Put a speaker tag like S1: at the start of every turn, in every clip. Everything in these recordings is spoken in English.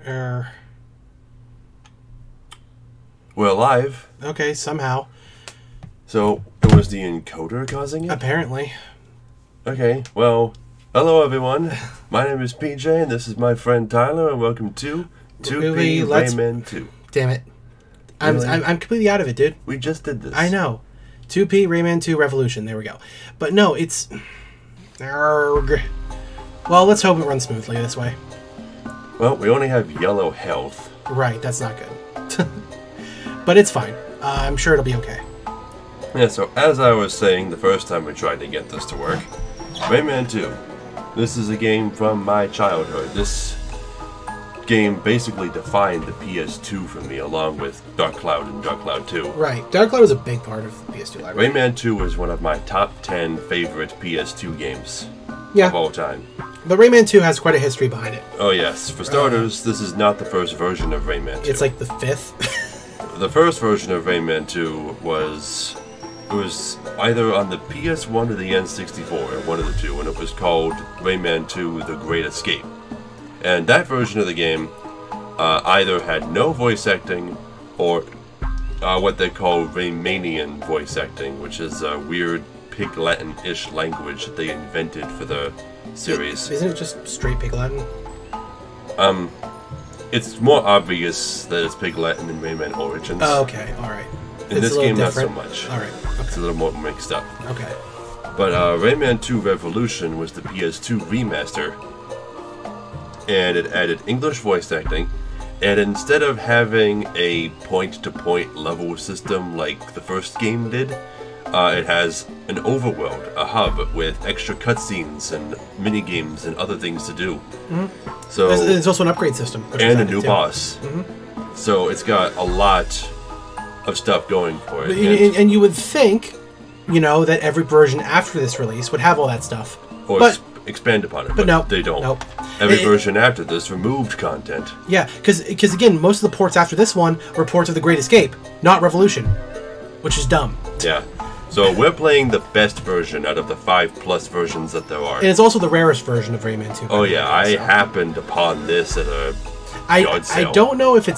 S1: We're alive.
S2: Okay, somehow.
S1: So, it was the encoder causing it?
S2: Apparently.
S1: Okay, well, hello everyone. My name is PJ, and this is my friend Tyler, and welcome to 2P Rayman 2.
S2: Damn it.
S1: Really?
S2: I'm completely out of it, dude.
S1: We just did this.
S2: I know. 2P Rayman 2 Revolution. There we go. But no, it's... Arrgh. Well, let's hope it runs smoothly this way.
S1: Well, we only have yellow health.
S2: Right, that's not good. But it's fine. I'm sure it'll be okay.
S1: Yeah, so as I was saying the first time we tried to get this to work, Rayman 2. This is a game from my childhood. This game basically defined the PS2 for me, along with Dark Cloud and Dark Cloud 2.
S2: Right, Dark Cloud was a big part of the PS2 library.
S1: Rayman 2 is one of my top 10 favorite PS2 games
S2: of
S1: all time.
S2: But Rayman 2 has quite a history behind it.
S1: Oh yes, for starters, this is not the first version of Rayman 2.
S2: It's like the 5th.
S1: The first version of Rayman 2 was either on the PS1 or the N64, one of the two, and it was called Rayman 2 The Great Escape. And that version of the game either had no voice acting or what they call Raymanian voice acting, which is a weird Pig Latin-ish language that they invented for the series.
S2: Isn't it just straight Pig Latin?
S1: It's more obvious that it's Pig Latin in Rayman Origins.
S2: Oh, okay, alright.
S1: In this game, not so much.
S2: Alright, okay.
S1: It's a little more mixed up.
S2: Okay.
S1: But Rayman 2 Revolution was the PS2 remaster, and it added English voice acting, and instead of having a point-to-point level system like the first game did, it has an overworld, a hub with extra cutscenes and mini-games and other things to do. Mm-hmm. So
S2: there's also an upgrade system.
S1: And a new boss. Mm-hmm. So it's got a lot of stuff going for it.
S2: And you would think, you know, that every version after this release would have all that stuff.
S1: Or expand upon it.
S2: But no.
S1: They don't.
S2: Nope.
S1: Every version after this removed content.
S2: Yeah, because again, most of the ports after this one were ports of The Great Escape, not Revolution. Which is dumb.
S1: Yeah. So we're playing the best version out of the 5+ versions that there are.
S2: And it's also the rarest version of Rayman 2.
S1: Oh yeah, I happened upon this at a yard sale.
S2: I don't know if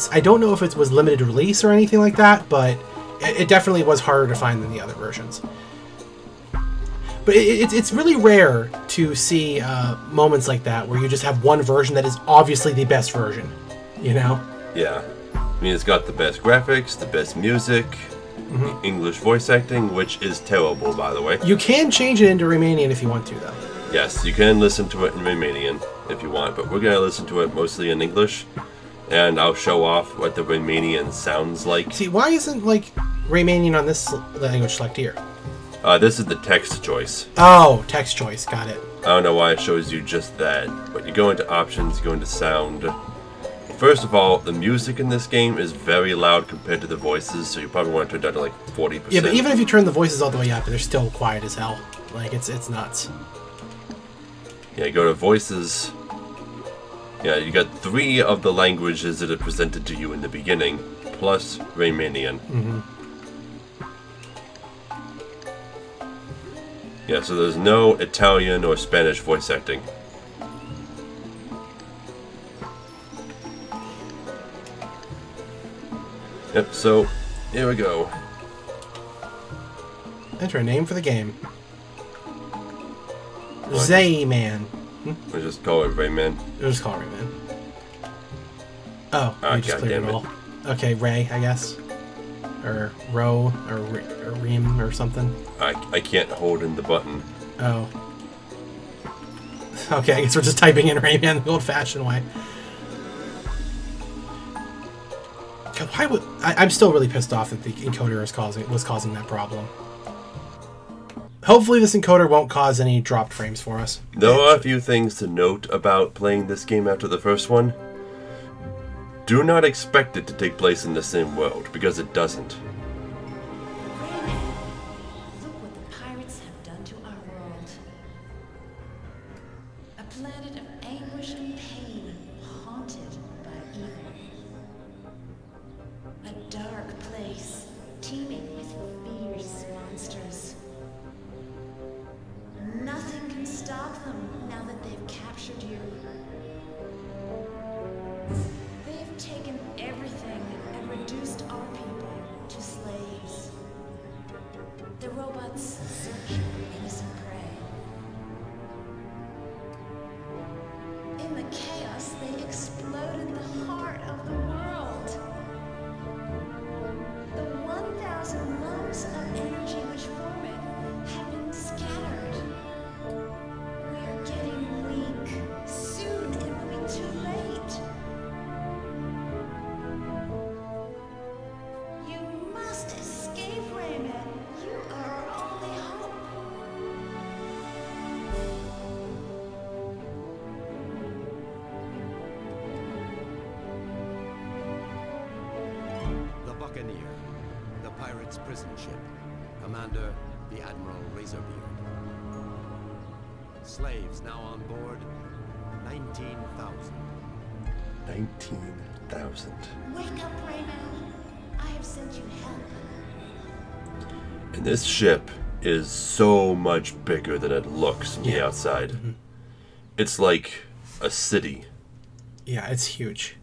S2: it was limited release or anything like that, but it definitely was harder to find than the other versions. But it's really rare to see moments like that where you just have one version that is obviously the best version, you know?
S1: Yeah. I mean, it's got the best graphics, the best music, English voice acting, which is terrible, by the way.
S2: You can change it into Raymanian if you want to, though.
S1: Yes, you can listen to it in Raymanian if you want, but we're going to listen to it mostly in English, and I'll show off what the Raymanian sounds like.
S2: See, why isn't, like, Raymanian on this language select here?
S1: This is the text choice.
S2: Oh, text choice, got it.
S1: I don't know why it shows you just that, but you go into options, you go into sound. First of all, the music in this game is very loud compared to the voices, so you probably want to turn it down to like 40%.
S2: Yeah, but even if you turn the voices all the way up, they're still quiet as hell. Like, it's nuts.
S1: Yeah, you go to voices. Yeah, you got 3 of the languages that are presented to you in the beginning, plus Raymanian. Mm-hmm. Yeah, so there's no Italian or Spanish voice acting. Yep, so here we go.
S2: Enter a name for the game. Rayman.
S1: We'll just call it Rayman.
S2: We'll just call it Rayman. Oh, you just cleared it all. Okay, Ray, I guess. Or Ro, or Reem, or something.
S1: I can't hold in the button.
S2: Oh. Okay, I guess we're just typing in Rayman the old-fashioned way. God, why would... I'm still really pissed off that the encoder was causing that problem. Hopefully this encoder won't cause any dropped frames for us.
S1: There are a few things to note about playing this game after the first one. Do not expect it to take place in the same world, because it doesn't.
S3: Look what the pirates have done to our world. A planet of anguish and pain, haunted by evil. A dark place, teeming with fierce monsters. Nothing can stop them now that they've captured you. once searching for innocent prey. In the chaos, they exploded the heart of the world. The 1,000 lumps of energy which form it have been scattered. We are getting weak. Soon it will be too late. You must escape, Rayman. You are our only hope.
S4: The Buccaneer, the pirate's prison ship. Commander, the Admiral Razorbeard. Slaves now on board, 19,000.
S1: 19,000.
S3: Wake up, Rayman. I have sent you help.
S1: And this ship is so much bigger than it looks from the outside. It's like a city.
S2: Yeah, it's huge.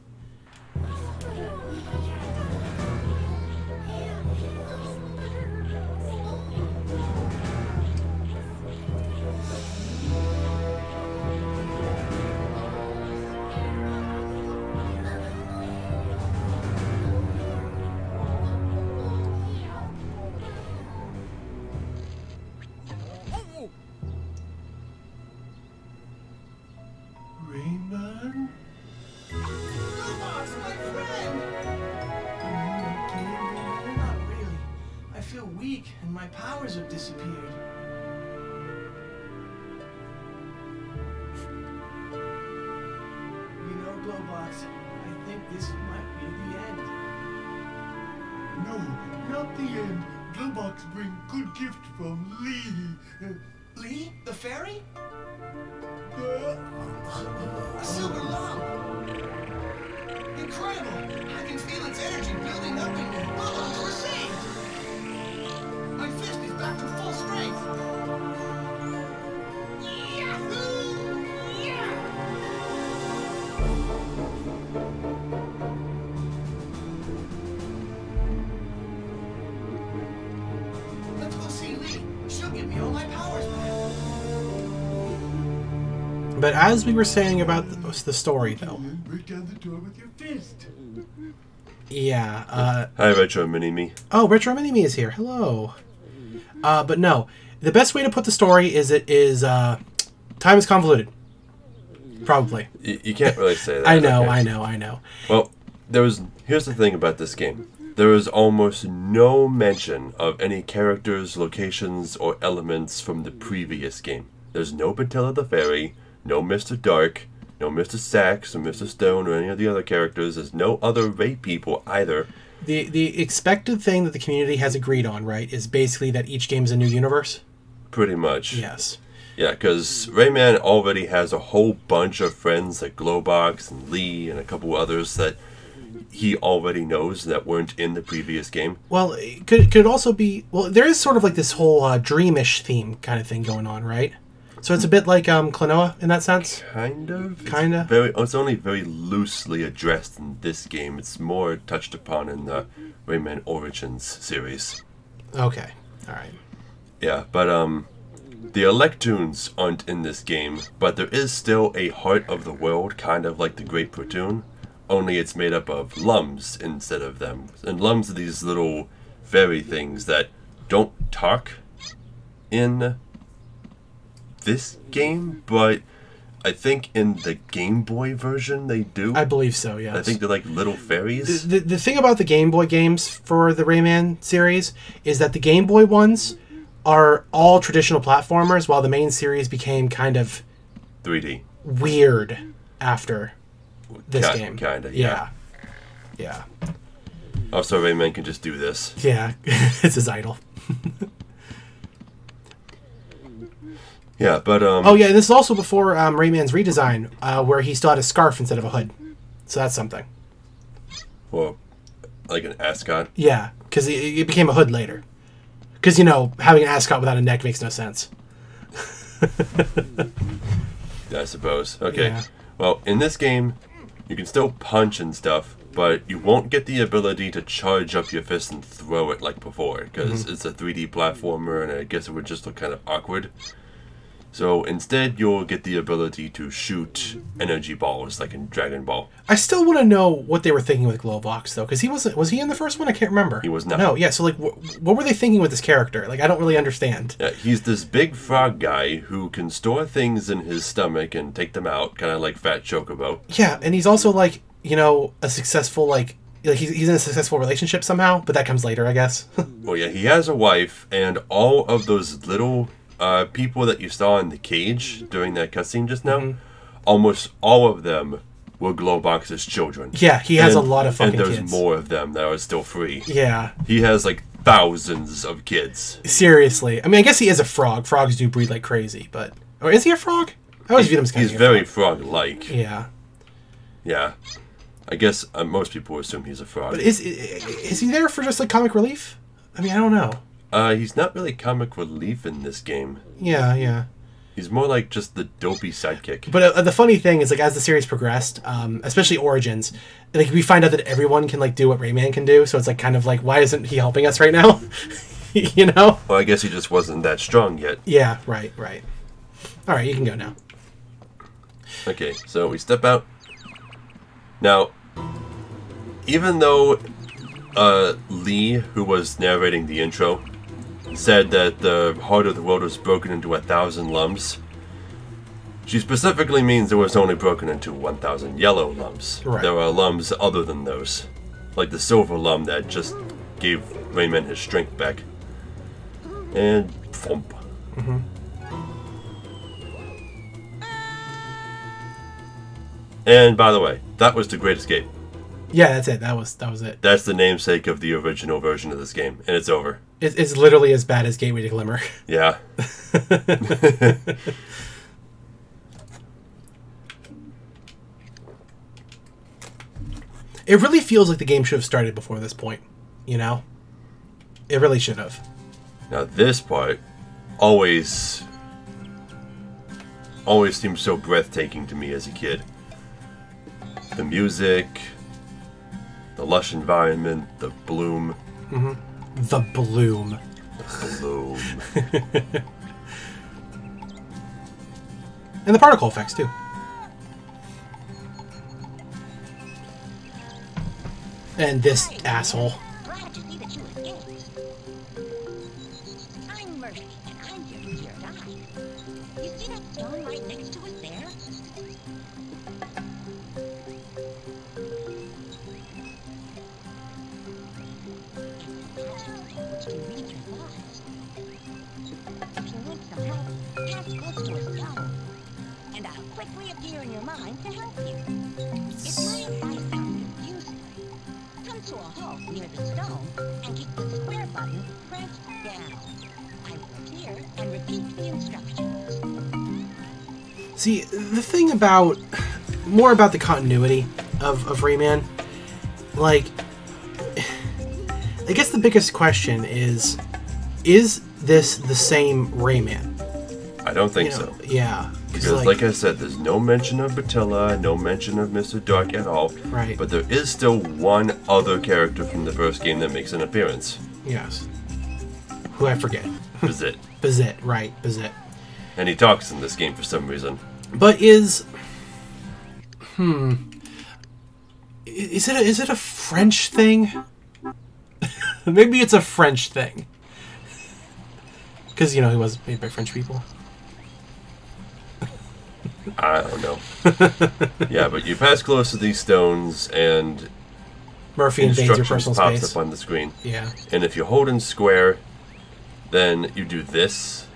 S5: Rayman? Globox, my friend! Not really. I feel weak and my powers have disappeared. You know, Globox, I think this might be the end. No, not the end. Globox bring good gift from Lee. Lee? The fairy? A silver lump! Incredible! I can feel its energy building up in me. Globox, we're saved! My fist is back to full strength! Yahoo! Yeah! Let's go see Lee. She'll give me all my powers back.
S2: But as we were saying about the story, though,
S5: Break down the door with your fist.
S2: yeah.
S1: Hi, Retro Mini-Me.
S2: Oh, Retro Mini-Me is here. Hello. But no, the best way to put the story is time is convoluted. Probably.
S1: You can't really say that.
S2: I know,
S1: okay.
S2: I know.
S1: Well, here's the thing about this game. There is almost no mention of any characters, locations, or elements from the previous game. There's no Batilla the Fairy, no Mr. Dark, no Mr. Sax or Mr. Stone or any of the other characters. There's no other Ray people either.
S2: The expected thing that the community has agreed on, right, is basically that each game is a new universe?
S1: Pretty much.
S2: Yes.
S1: Yeah, because Rayman already has a whole bunch of friends like Globox and Lee and a couple others that he already knows that weren't in the previous game.
S2: Well, could it also be... Well, there is sort of like this whole dreamish theme kind of thing going on, right? So it's a bit like Klonoa in that sense?
S1: Kind of.
S2: Kinda.
S1: It's only very loosely addressed in this game. It's more touched upon in the Rayman Origins series.
S2: Okay. All right.
S1: Yeah, but the Electoons aren't in this game, but there is still a heart of the world, kind of like the Great Platoon, only it's made up of lums instead of them. And lums are these little fairy things that don't talk in this game, but I think in the Game Boy version they do.
S2: I believe so, yes.
S1: I think they're like little fairies.
S2: The thing about the Game Boy games for the Rayman series is that the Game Boy ones are all traditional platformers, while the main series became kind of
S1: 3D.
S2: weird after this game.
S1: Kinda,
S2: yeah. Yeah.
S1: Also, Rayman can just do this.
S2: Yeah. It's his idol.
S1: Yeah, but
S2: Oh yeah, this is also before Rayman's redesign, where he still had a scarf instead of a hood. So that's something.
S1: Well, like an ascot.
S2: Yeah, because it became a hood later. Because, you know, having an ascot without a neck makes no sense.
S1: I suppose. Okay.
S2: Yeah.
S1: Well, in this game, you can still punch and stuff, but you won't get the ability to charge up your fist and throw it like before, because it's a 3D platformer, and I guess it would just look kind of awkward. So instead, you'll get the ability to shoot energy balls, like in Dragon Ball.
S2: I still want to know what they were thinking with Globox, though, because was he in the first one? I can't remember.
S1: He was not.
S2: No, yeah, so, like, what were they thinking with this character? Like, I don't really understand.
S1: Yeah, he's this big frog guy who can store things in his stomach and take them out, kind of like Fat Chocobo.
S2: Yeah, and he's also, like, you know, a successful, like he's in a successful relationship somehow, but that comes later, I guess.
S1: Well, yeah, he has a wife, and all of those little people that you saw in the cage during that cutscene just now, almost all of them were Globox's children.
S2: Yeah, he has a lot of fucking
S1: kids. And there's
S2: kids.
S1: more of them that are still free.
S2: Yeah.
S1: He has, like, thousands of kids.
S2: Seriously. I mean, I guess he is a frog. Frogs do breed like crazy, but... Or is he a frog? I always view him as kind of
S1: He's very frog-like.
S2: Yeah.
S1: Yeah. I guess most people assume he's a frog.
S2: But is he there for just, like, comic relief? I mean, I don't know.
S1: He's not really comic relief in this game.
S2: Yeah, yeah.
S1: He's more like just the dopey sidekick.
S2: But the funny thing is, like, as the series progressed, especially Origins, like, we find out that everyone can, like, do what Rayman can do, so it's, like, kind of like, why isn't he helping us right now? You know?
S1: Well, I guess he just wasn't that strong yet.
S2: Yeah, right. Alright, you can go now.
S1: Okay, so we step out. Now, even though Lee, who was narrating the intro, said that the heart of the world was broken into 1,000 lumps, she specifically means it was only broken into 1,000 yellow lumps.
S2: Right.
S1: There are lumps other than those, like the silver lump that just gave Rayman his strength back. And thump. And by the way, that was the Great Escape.
S2: Yeah, that's it. That was it.
S1: That's the namesake of the original version of this game, and it's over.
S2: It's literally as bad as Gateway to Glimmer.
S1: Yeah.
S2: It really feels like the game should have started before this point, you know? It really should have.
S1: Now this part always seemed so breathtaking to me as a kid. The music, the lush environment, the bloom.
S2: The bloom.
S1: Bloom.
S2: And the particle effects, too. And this asshole.
S6: Glad to see that you escaped. I'm Murphy, and I'm here to your guide. You see that stone right next to us there? It's the magic stone which can read your thoughts. If you need some help, pass close to a stone, and I'll quickly appear in your mind to help you. If my advice sounds confusing, come to a halt near the stone and keep the square button pressed down. I will appear and repeat the instructions.
S2: See, the thing about... More about the continuity of Rayman. Like... I guess the biggest question is this the same Rayman?
S1: I don't think
S2: You know,
S1: so.
S2: Yeah.
S1: Because like I said, there's no mention of Batilla, no mention of Mr. Dark at all.
S2: Right.
S1: But there is still one other character from the first game that makes an appearance.
S2: Yes. Who I forget.
S1: Bazit.
S2: Bazit, right, Bazit.
S1: And he talks in this game for some reason.
S2: But is it a French thing? Maybe it's a French thing. Because, you know, he was made by French people.
S1: I don't know. Yeah, but you pass close to these stones and
S2: Murphy invades your
S1: instructions
S2: personal
S1: pops
S2: space.
S1: up on the screen.
S2: Yeah.
S1: And if you hold in square, then you do this,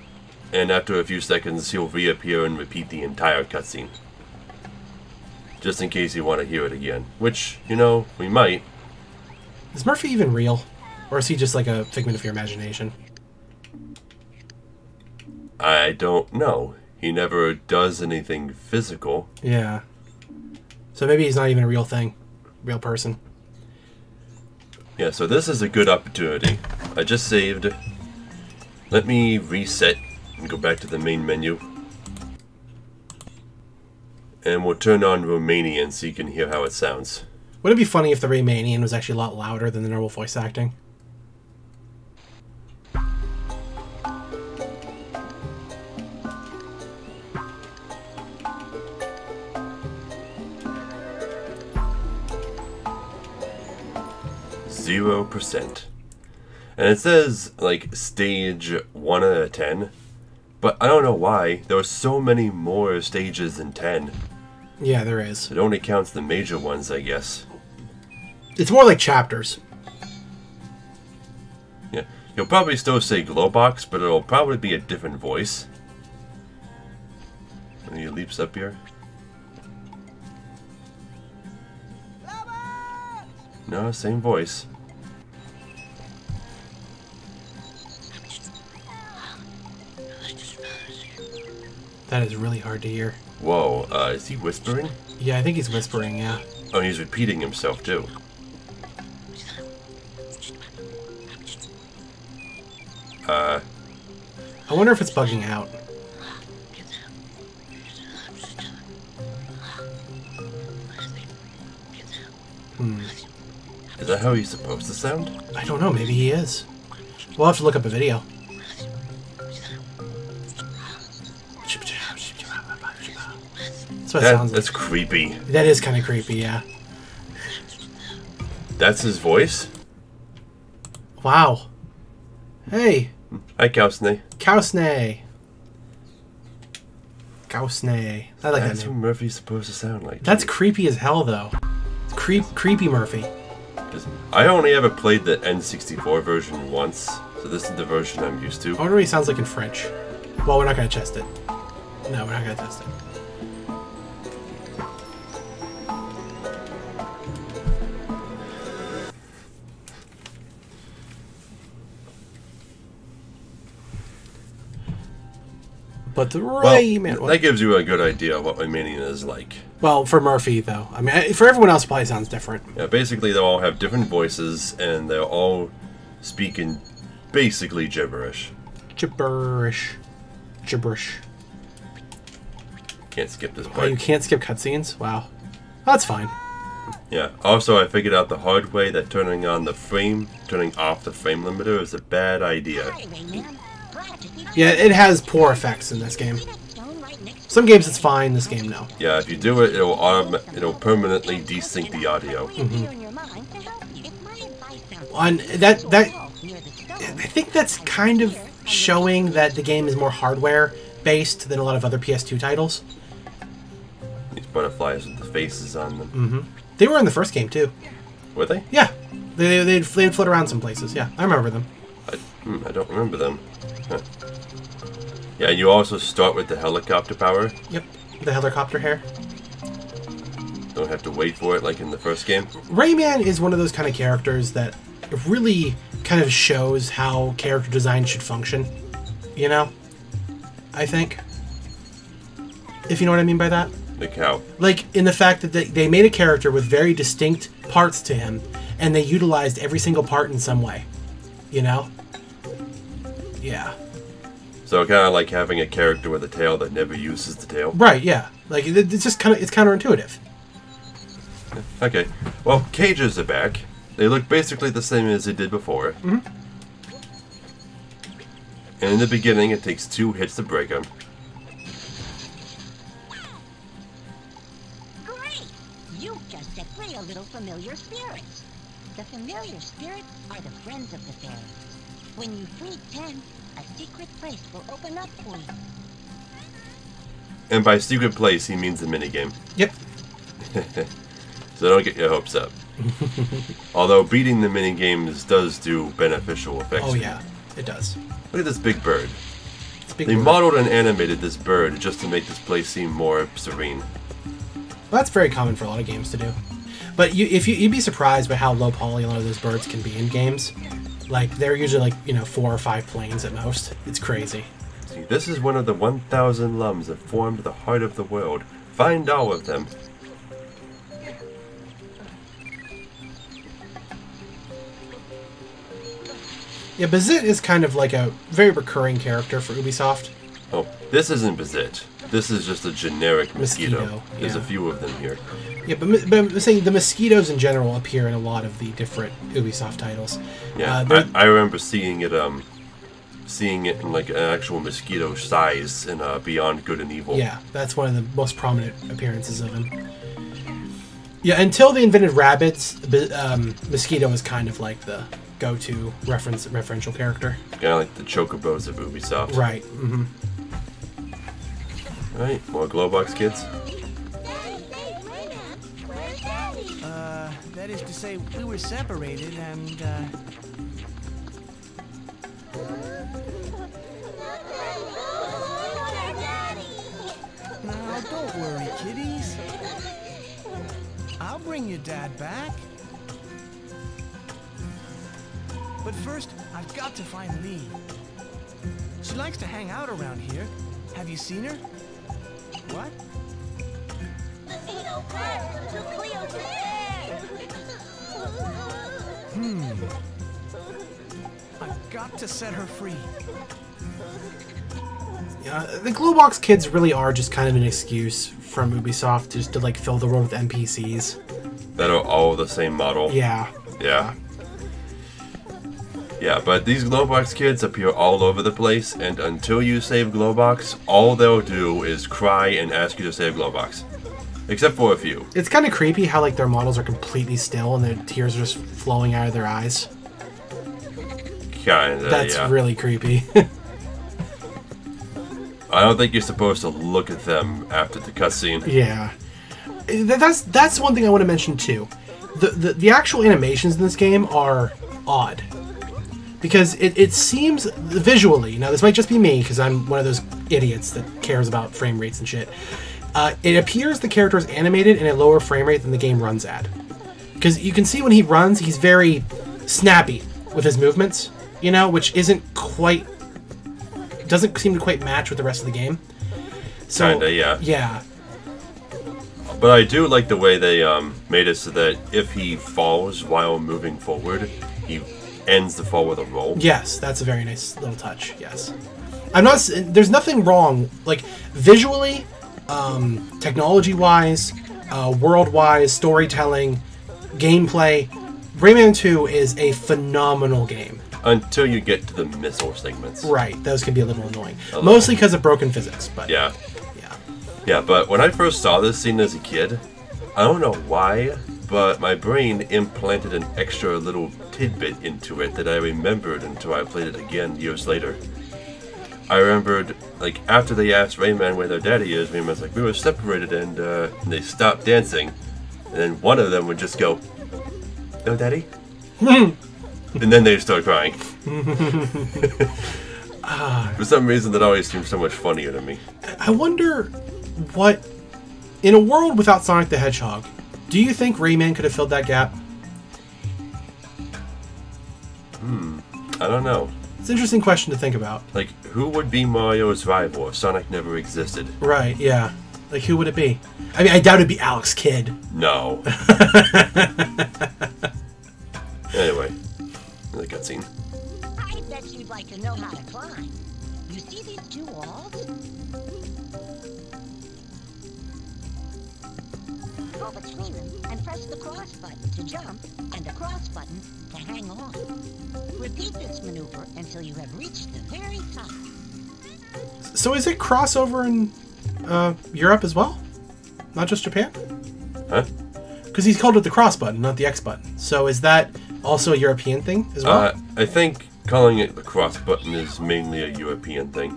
S1: and after a few seconds he'll reappear and repeat the entire cutscene. Just in case you want to hear it again. Which, you know, we might.
S2: Is Murphy even real? Or is he just like a figment of your imagination?
S1: I don't know. He never does anything physical.
S2: Yeah. So maybe he's not even a real thing. Real person.
S1: Yeah, so this is a good opportunity. I just saved. Let me reset and go back to the main menu. And we'll turn on Romanian so you can hear how it sounds.
S2: Would it be funny if the Raymanian was actually a lot louder than the normal voice acting?
S1: 0%. And it says, like, stage 1 out of 10. But I don't know why. There are so many more stages than 10.
S2: Yeah, there is.
S1: It only counts the major ones, I guess.
S2: It's more like chapters.
S1: Yeah. You'll probably still say Globox, but it'll probably be a different voice. When he leaps up here. No, same voice.
S2: That is really hard to hear.
S1: Whoa, is he whispering?
S2: Yeah, I think he's whispering, yeah.
S1: Oh, he's repeating himself, too.
S2: I wonder if it's bugging out.
S1: Is that how he's supposed to sound?
S2: I don't know, maybe he is. We'll have to look up a video. That's what it sounds like.
S1: That's creepy.
S2: That is kind of creepy, yeah.
S1: That's his voice?
S2: Wow. Hey,
S1: Hi, Kausne.
S2: Kausne. Kausne. I like
S1: That's
S2: that
S1: what
S2: name.
S1: Murphy's supposed to sound like.
S2: That's creepy as hell, though. Creepy Murphy.
S1: 'Cause I only ever played the N64 version once, so this is the version I'm used to.
S2: I wonder what he sounds like in French. Well, we're not going to test it. No, we're not going to test it. But the Rayman...
S1: That gives you a good idea of what Raymanian is like.
S2: Well, for Murphy, though. I mean, for everyone else, it probably sounds different.
S1: Yeah, basically they all have different voices, and they're all speaking basically gibberish.
S2: Gibberish.
S1: Can't skip this
S2: Oh,
S1: part.
S2: you can't skip cutscenes? Wow. That's fine.
S1: Yeah. Also, I figured out the hard way that turning off the frame limiter is a bad idea.
S6: Hi, Rayman. Glad to see you.
S2: Yeah, it has poor effects in this game.
S6: See that stone right next to
S2: Some games it's fine, this game no.
S1: Yeah, if you do it, it'll permanently desync the audio.
S6: you in your mind to help you. If my advice sounds
S2: On that
S6: near the stone,
S2: I think that's kind of showing that the game is more hardware based than a lot of other PS2 titles.
S1: These butterflies with the faces on them.
S2: They were in the first game too.
S1: Were they?
S2: Yeah, they'd float around some places. Yeah, I remember them.
S1: I don't remember them. Huh. Yeah, you also start with the helicopter power.
S2: Yep, the helicopter hair.
S1: Don't have to wait for it like in the first game.
S2: Rayman is one of those kind of characters that really kind of shows how character design should function. You know? I think. If you know what I mean by that.
S1: Like how?
S2: Like, in the fact that they made a character with very distinct parts to him, and they utilized every single part in some way. You know? Yeah.
S1: So kind of like having a character with a tail that never uses the tail.
S2: Right, yeah. Like, it's just kind of, it's counterintuitive.
S1: Okay. Well, cages are back. They look basically the same as they did before. And in the beginning, it takes 2 hits to break them.
S6: great! You just set free a little familiar spirits. The familiar spirits are the friends of the fairies. When you free 10, a secret place will open up for you.
S1: And by secret place, he means the minigame.
S2: Yep.
S1: So don't get your hopes up. Although beating the minigames does do beneficial effects.
S2: Oh, yeah. It does.
S1: Look at this big bird.
S2: It's a big
S1: They
S2: word.
S1: modeled and animated this bird just to make this place seem more serene.
S2: Well, that's very common for a lot of games to do. But you'd be surprised by how low poly a lot of those birds can be in games. Like, they're usually like, 4 or 5 planes at most. It's crazy.
S1: See, this is one of the 1,000 lums that formed the heart of the world. Find all of them.
S2: Yeah, Bazit is kind of like a very recurring character for Ubisoft.
S1: Oh, this isn't Bazit. This is just a generic mosquito.
S2: Mosquito,
S1: There's a
S2: yeah.
S1: few of them here.
S2: Yeah, but I'm saying the mosquitoes in general appear in a lot of the different Ubisoft titles.
S1: Yeah, I remember seeing it in like an actual mosquito size in Beyond Good and Evil.
S2: Yeah, that's one of the most prominent appearances of him. Yeah, until they invented rabbits, Mosquito was kind of like the go-to referential character.
S1: Kind of like the Chocobos of Ubisoft.
S2: Right. Mm-hmm.
S1: Right, more Globox kids.
S6: Where's Daddy?
S5: That is to say, we were separated and, now, don't worry, kiddies. I'll bring your dad back. But first, I've got to find Lee. She likes to hang out around here. Have you seen her? What? I've got to set her free.
S2: Yeah, the Globox kids really are just kind of an excuse from Ubisoft just to like fill the world with NPCs.
S1: That are all the same model.
S2: Yeah.
S1: Yeah. Yeah, but these Globox kids appear all over the place, and until you save Globox, all they'll do is cry and ask you to save Globox. Except for a few.
S2: It's kind of creepy how like their models are completely still and their tears are just flowing out of their eyes.
S1: Kinda,
S2: That's
S1: yeah.
S2: really creepy.
S1: I don't think you're supposed to look at them after the cutscene.
S2: Yeah. That's one thing I want to mention too. The actual animations in this game are odd. Because it seems visually, now this might just be me because I'm one of those idiots that cares about frame rates and shit. It appears the character is animated in a lower frame rate than the game runs at. Because you can see when he runs, he's very snappy with his movements, you know, which doesn't seem to quite match with the rest of the game. So,
S1: Kinda, yeah.
S2: Yeah.
S1: But I do like the way they made it so that if he falls while moving forward, he ends the fall with a roll.
S2: Yes, that's a very nice little touch. Yes, there's nothing wrong, like visually, technology-wise, world-wise, storytelling, gameplay. Rayman 2 is a phenomenal game.
S1: Until you get to the missile segments.
S2: Right, those can be a little annoying,
S1: little.
S2: mostly because of broken physics. But
S1: Yeah.
S2: yeah,
S1: Yeah, but when I first saw this scene as a kid, I don't know why, but my brain implanted an extra little tidbit into it that I remembered until I played it again years later. I remembered, like, after they asked Rayman where their daddy is, Rayman's like, we were separated and they stopped dancing. And then one of them would just go, no daddy? And then they'd start crying. For some reason that always seems so much funnier to me.
S2: I wonder what, in a world without Sonic the Hedgehog, do you think Rayman could have filled that gap?
S1: I don't know.
S2: It's an interesting question to think about.
S1: Like, who would be Mario's rival if Sonic never existed?
S2: Right, yeah. Like, who would it be? I mean, I doubt it'd be Alex Kidd.
S1: No. Anyway, the cutscene.
S6: I bet you'd like to know how to climb. You see these two walls? Go between them and press the cross button to jump and the cross button to hang on. Repeat this maneuver until you have reached the very top.
S2: So is it crossover in Europe as well? Not just Japan?
S1: Huh?
S2: Because he's called it the cross button, not the X button. So is that also a European thing as well?
S1: I think calling it the cross button is mainly a European thing.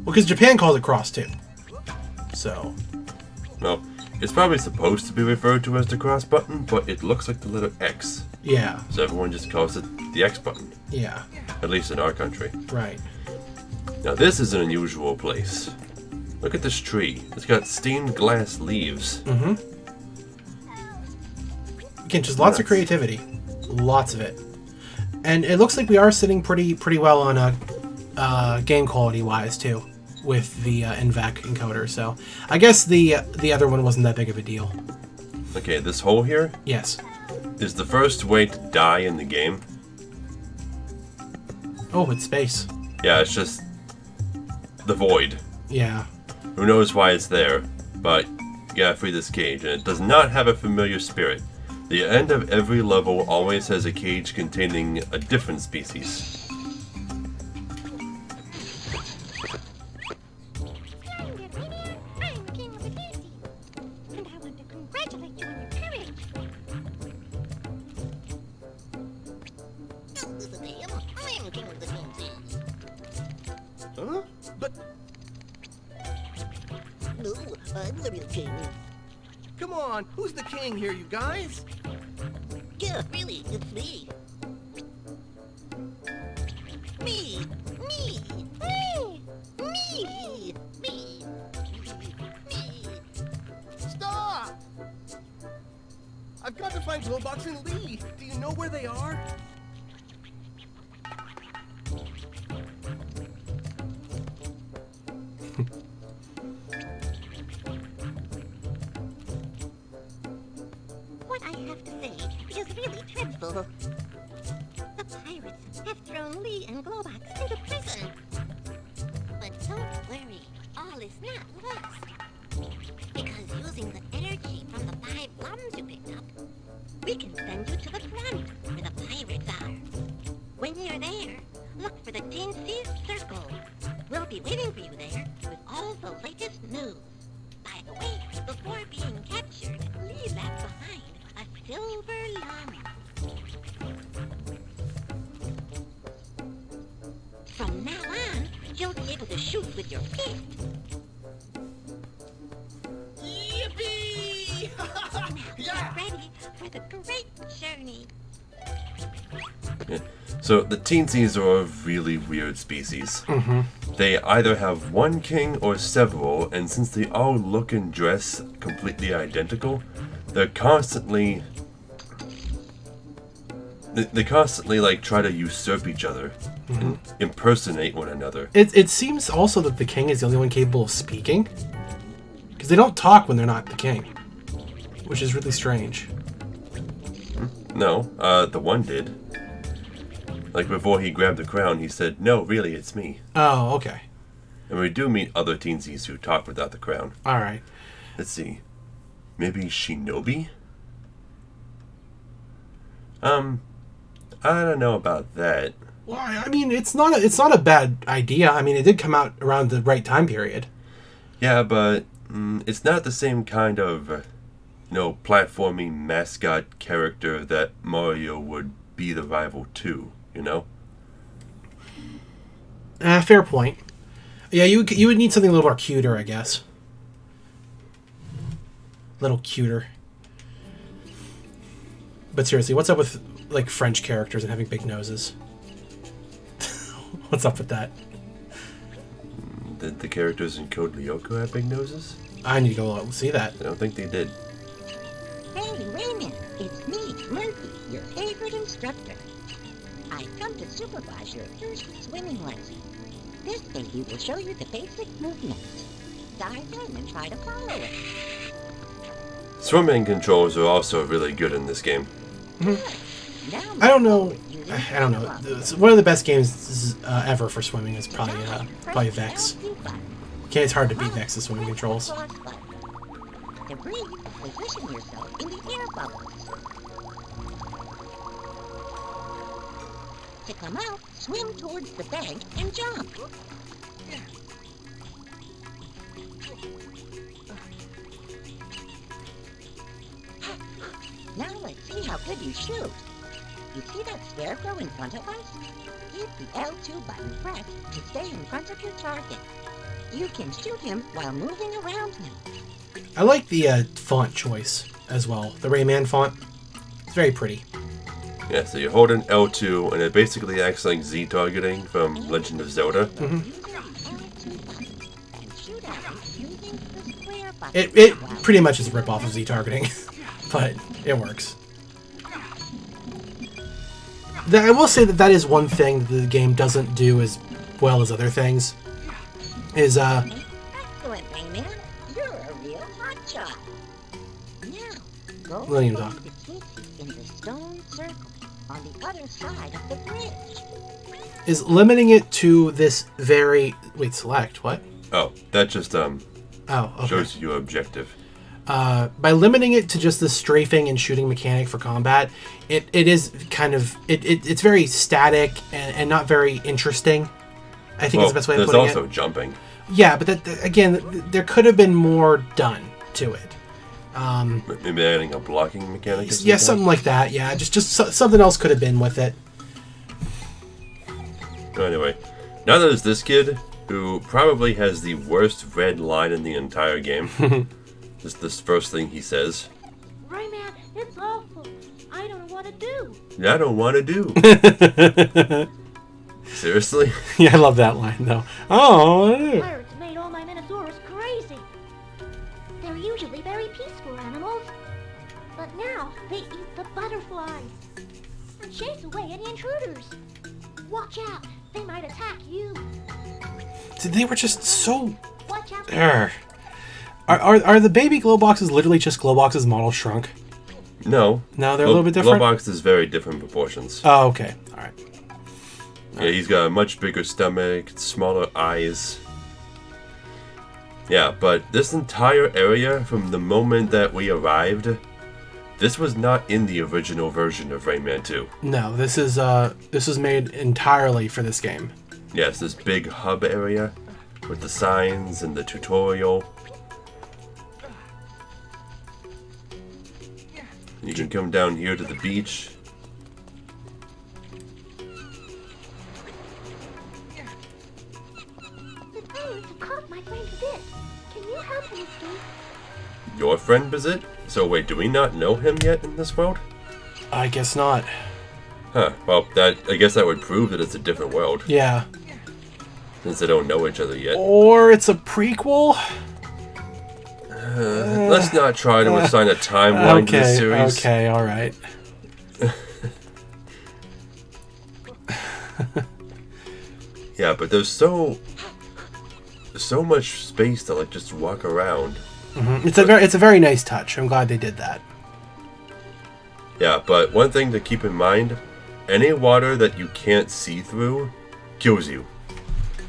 S2: Well, because Japan calls it cross too. So,
S1: Well, it's probably supposed to be referred to as the cross button, but it looks like the letter X.
S2: yeah,
S1: So everyone just calls it the X button.
S2: yeah,
S1: At least in our country.
S2: right.
S1: Now this is an unusual place. Look at this tree. It's got stained glass leaves.
S2: Again, just lots of creativity. Lots of it. And it looks like we are sitting pretty well on game quality wise too, with the NVAC encoder. So I guess the other one wasn't that big of a deal.
S1: Okay, this hole here
S2: Yes.
S1: is the first way to die in the game.
S2: Oh, it's space.
S1: Yeah, it's just... the void.
S2: Yeah.
S1: Who knows why it's there, but you gotta free this cage, and it does not have a familiar spirit. The end of every level always has a cage containing a different species.
S3: Splendid, Rayman. I'm the king of the Fancies. And I want to congratulate you on your courage.
S6: Listen to him. I am king of the Fancies.
S5: Huh? But
S6: No, I'm the real king.
S5: come on, who's the king here, you guys?
S6: Yeah, really, it's me. Me! Me!
S3: Me!
S6: Me! Me! Me!
S5: Stop! I've got to find Globox and Lee. Do you know where they are?
S3: What I have to say is really dreadful. The pirates have thrown Lee and Globox into prison. But don't worry, all is not lost. Because using the energy from the 5 bombs you picked up, we can send you to the front where the pirates are. When you're there, look for the Tin Seas Circle. We'll be waiting for you there with all the latest news. By the way, before being captured, Lee left behind a silver llama. From now on, you'll be able to shoot with your fist.
S5: Yippee!
S3: Get ready for the great journey.
S1: So the Teensies are a really weird species. They either have one king or several, and since they all look and dress completely identical, they're constantly... They constantly like try to usurp each other and impersonate one another.
S2: It seems also that the king is the only one capable of speaking. Because they don't talk when they're not the king. Which is really strange.
S1: No, the one did. Like before he grabbed the crown, he said, "No, really, it's me."
S2: Oh, okay.
S1: And we do meet other teensies who talk without the crown.
S2: Alright.
S1: Let's see. Maybe Shinobi? I don't know about that.
S2: Well, I mean, it's not a bad idea. I mean, it did come out around the right time period.
S1: Yeah, but it's not the same kind of, platforming mascot character that Mario would be the rival to, you know?
S2: Fair point. Yeah, you would need something a little more cuter, I guess. A little cuter. But seriously, what's up with, like, French characters and having big noses? What's up with that?
S1: Did the characters in Code Lyoko have big noses?
S2: I need to go see that.
S1: I don't think they did.
S6: Hey, Rayman, it's me, Murphy, your favorite instructor. I've come to supervise your first swimming lesson. This baby will show you the basic movements. Dive in and try to follow it.
S1: Swimming controls are also really good in this game.
S6: Now,
S2: I don't know. I don't know. It's one of the best games ever for swimming is probably Vex. Okay, it's hard to beat Vex's swimming controls.
S6: To breathe, position yourself in the air bubbles. To come out, swim towards the bank and jump. Now let's see how good you shoot. You see that scarecrow in front of us? Hit the L2 button pressed to stay in front of your target. You can shoot him while moving around him.
S2: I like the font choice as well. The Rayman font. It's very pretty.
S1: Yeah, so you hold an L2 and it basically acts like Z targeting from Legend of Zelda.
S2: It pretty much is a rip-off of Z targeting, but it works. I will say that is one thing that the game doesn't do as well as other things. Is
S6: Excellent, Rayman. You're a real hotshot. Now, go
S2: William
S6: find
S2: Doc.
S6: the key in the stone circle on the other side of the bridge.
S2: Is limiting it to this very... Wait, select. What?
S1: Oh, that just
S2: Oh, okay.
S1: shows you your objective.
S2: By limiting it to just the strafing and shooting mechanic for combat, it is kind of... It's very static and not very interesting. I think is the best way of putting it.
S1: There's also jumping.
S2: Yeah, but again, there could have been more done to it.
S1: Maybe adding a blocking mechanic or something?
S2: Yeah, something like that. Yeah, just something else could have been with it.
S1: Anyway, now there's this kid who probably has the worst red line in the entire game. Just this first thing he says.
S3: Rayman, it's awful. I don't know what to do.
S1: I don't want to do. Seriously?
S2: Yeah, I love that line, though. Oh,
S3: Pirates made all my Minosaurus crazy. They're usually very peaceful animals. But now they eat the butterflies and chase away any intruders. Watch out, they might attack you.
S2: they were just so...
S3: Watch out.
S2: Are the baby Globoxes literally just Globox's model shrunk?
S1: No.
S2: No, they're a little bit different?
S1: Globox is very different proportions.
S2: Oh, okay. Alright.
S1: Yeah, he's got a much bigger stomach, smaller eyes. Yeah, but this entire area, from the moment that we arrived, this was not in the original version of Rayman 2.
S2: No, this is made entirely for this game.
S1: Yes, this big hub area with the signs and the tutorial. You can come down here to the beach.
S3: The pirates have caught my friend Zit. Can you help him escape?
S1: Your friend Bizit? So wait, do we not know him yet in this world?
S2: I guess not.
S1: Huh, well, I guess that would prove that it's a different world,
S2: Yeah.
S1: since they don't know each other yet.
S2: Or it's a prequel?
S1: Let's not try to assign a timeline to this series.
S2: Okay, alright.
S1: Yeah, but there's so much space to like just walk around.
S2: It's a very nice touch. I'm glad they did that.
S1: Yeah, but one thing to keep in mind, any water that you can't see through kills you.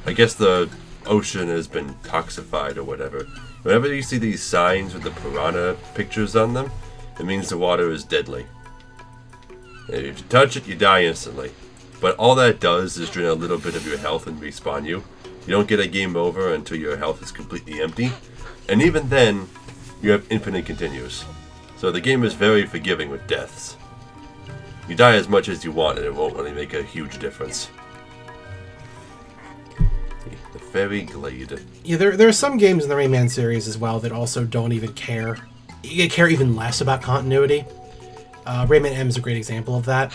S1: I guess the ocean has been toxified or whatever. Whenever you see these signs with the piranha pictures on them, it means the water is deadly. And if you touch it, you die instantly. But all that does is drain a little bit of your health and respawn you. You don't get a game over until your health is completely empty. And even then, you have infinite continues. So the game is very forgiving with deaths. You die as much as you want and it won't really make a huge difference. The Fairies Glade.
S2: Yeah, there are some games in the Rayman series as well that also don't even care. You care even less about continuity. Rayman M is a great example of that.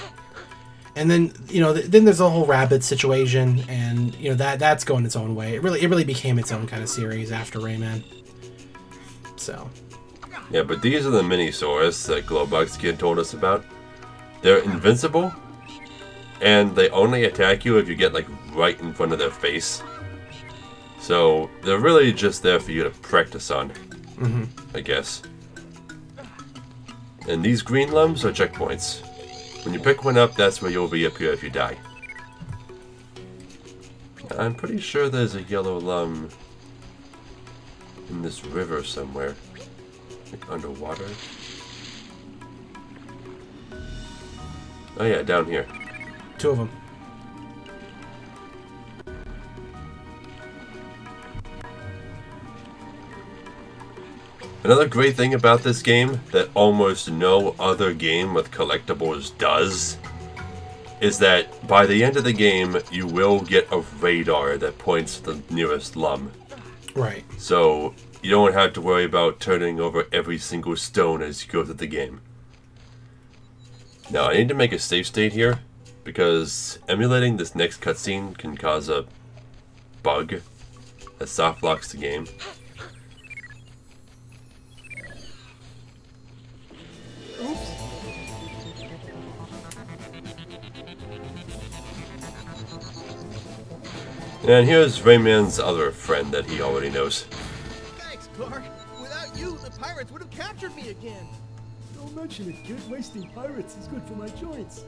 S2: And then, you know, then there's the whole rabbit situation, and you know that's going its own way. It really became its own kind of series after Rayman. So.
S1: Yeah, but these are the Minisaurus that Globox Kid told us about. They're invincible, and they only attack you if you get like right in front of their face. So they're really just there for you to practice on, I guess. And these green lumps are checkpoints. When you pick one up, that's where you'll reappear if you die. I'm pretty sure there's a yellow lum in this river somewhere. Like underwater. Oh yeah, down here.
S2: Two of them.
S1: Another great thing about this game that almost no other game with collectibles does is that by the end of the game you will get a radar that points to the nearest lum.
S2: Right.
S1: So you don't have to worry about turning over every single stone as you go through the game. Now I need to make a save state here because emulating this next cutscene can cause a bug that soft locks the game. And here's Rayman's other friend that he already knows.
S5: Thanks, Clark. Without you, the pirates would have captured me again.
S7: Don't mention it, kid. Wasting pirates is good for my joints.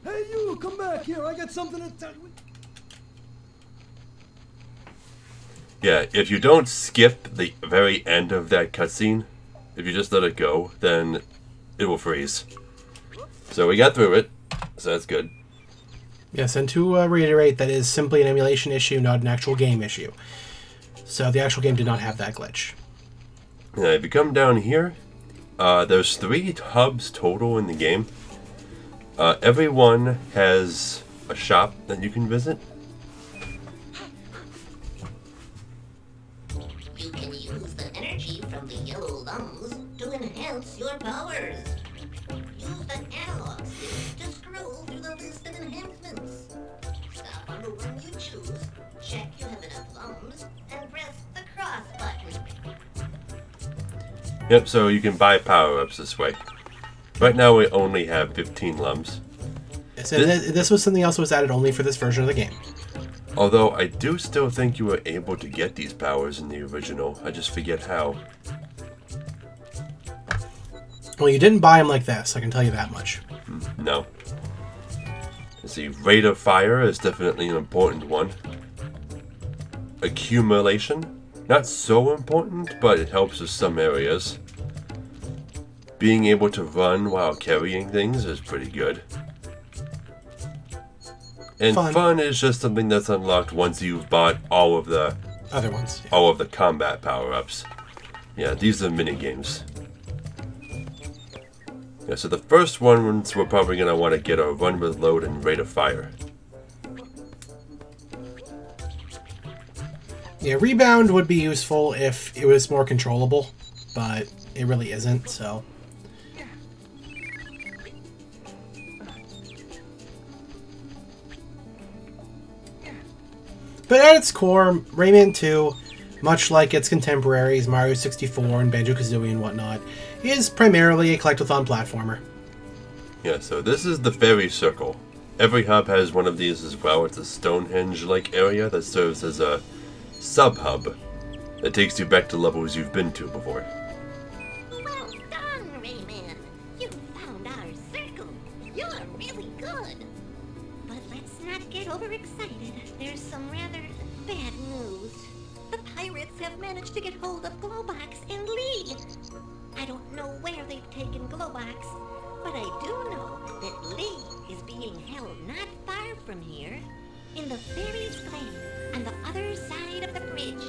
S7: Hey, you, come back here. I got something to tell you.
S1: Yeah, if you don't skip the very end of that cutscene, if you just let it go, then it will freeze. So we got through it, so that's good.
S2: Yes, and to reiterate, that is simply an emulation issue, not an actual game issue. So the actual game did not have that glitch.
S1: Now, if you come down here, there's 3 hubs total in the game. Every one has a shop that you can visit.
S3: You can use the energy from the yellow lungs to enhance your powers. Use the analog stick to scroll through the list of enhancements. Stop on the one you choose, check you have enough lungs, and press the cross button.
S1: Yep, so you can buy power-ups this way. Right now we only have 15 lums.
S2: So this was something else that was added only for this version of the game.
S1: Although I do still think you were able to get these powers in the original. I just forget how.
S2: Well, you didn't buy them like this, I can tell you that much.
S1: No. Let's see, rate of fire is definitely an important one. Accumulation, not so important, but it helps with some areas. Being able to run while carrying things is pretty good. And fun is just something that's unlocked once you've bought all of the
S2: other ones. Yeah.
S1: All of the combat power-ups. Yeah, these are mini games. Yeah, so the first ones we're probably going to want to get a run with load and rate of fire.
S2: Yeah, rebound would be useful if it was more controllable, but it really isn't, so... But at its core, Rayman 2, much like its contemporaries Mario 64 and Banjo-Kazooie and whatnot, is primarily a collectathon platformer.
S1: Yeah, so this is the Fairy Circle. Every hub has one of these as well. It's a Stonehenge-like area that serves as a sub-hub that takes you back to levels you've been to before.
S3: Well done, Rayman. You found our circle. You're really good. But let's not get overexcited. There's some rather bad news. The pirates have managed to get hold of Globox and Lee. I don't know where they've taken Globox, but I do know that Lee is being held not far from here, in the Fairies Glade, on the other side of the bridge.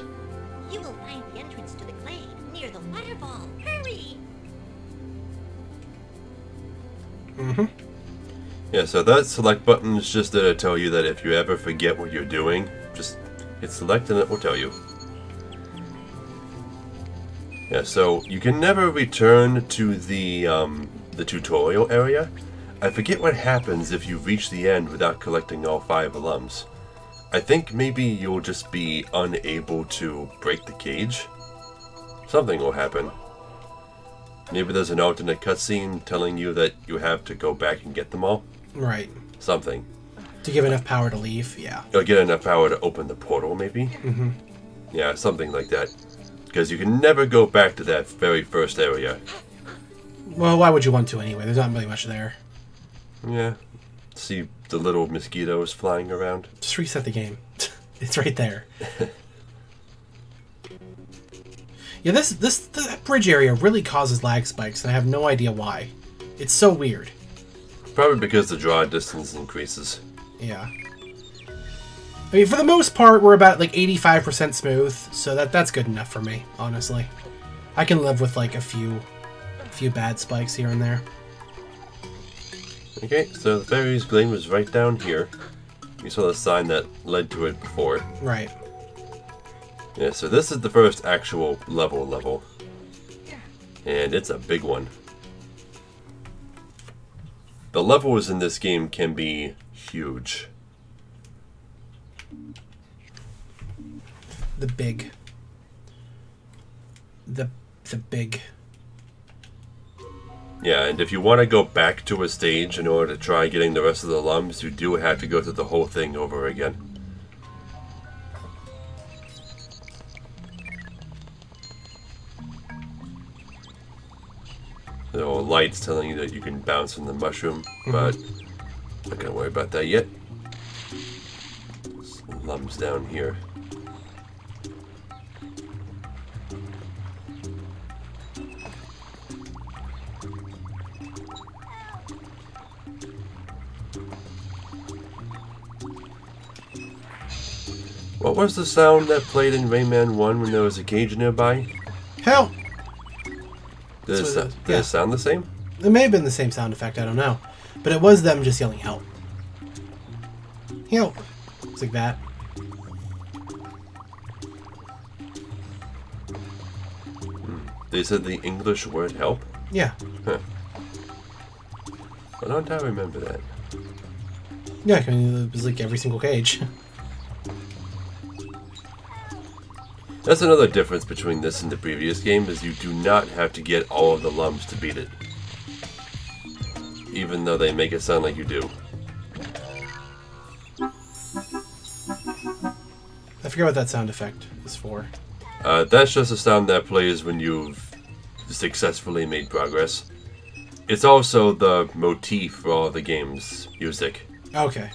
S3: You will find the entrance to the glade near the waterfall. Hurry!
S2: Mm-hmm.
S1: Yeah, so that select button is just there to tell you that if you ever forget what you're doing, just hit select and it will tell you. Yeah, so you can never return to the tutorial area. I forget what happens if you reach the end without collecting all 5 alums. I think maybe you'll just be unable to break the cage. Something will happen. Maybe there's an alternate cutscene telling you that you have to go back and get them all.
S2: Right.
S1: Something.
S2: To give enough power to leave, yeah.
S1: Or get enough power to open the portal, maybe?
S2: Mm-hmm.
S1: Yeah, something like that. Because you can never go back to that very first area.
S2: Well, why would you want to anyway? There's not really much there.
S1: Yeah. See the little mosquitoes flying around?
S2: Just reset the game. It's right there. Yeah, that bridge area really causes lag spikes, and I have no idea why. It's so weird.
S1: Probably because the draw distance increases.
S2: Yeah. I mean, for the most part, we're about like 85% smooth, so that's good enough for me, honestly. I can live with like a few bad spikes here and there.
S1: Okay, so the Fairies Glade was right down here. You saw the sign that led to it before.
S2: Right.
S1: Yeah, so this is the first actual level. And it's a big one. The levels in this game can be huge.
S2: The big.
S1: Yeah, and if you want to go back to a stage in order to try getting the rest of the alums, you do have to go through the whole thing over again. There are lights telling you that you can bounce from the mushroom, but Not gonna worry about that yet. Lum's down here. What was the sound that played in Rayman 1 when there was a cage nearby?
S2: Help!
S1: Did
S2: So
S1: it sound the same?
S2: It may have been the same sound effect, I don't know. But it was them just yelling help. Help! It's like that.
S1: They said the English word help?
S2: Yeah.
S1: Huh. Why don't I remember that?
S2: Yeah, I mean, it was like every single cage.
S1: That's another difference between this and the previous game, is you do not have to get all of the lums to beat it. Even though they make it sound like you do.
S2: I forget what that sound effect is for.
S1: That's just a sound that plays when you've successfully made progress. It's also the motif for all the game's music.
S2: Okay.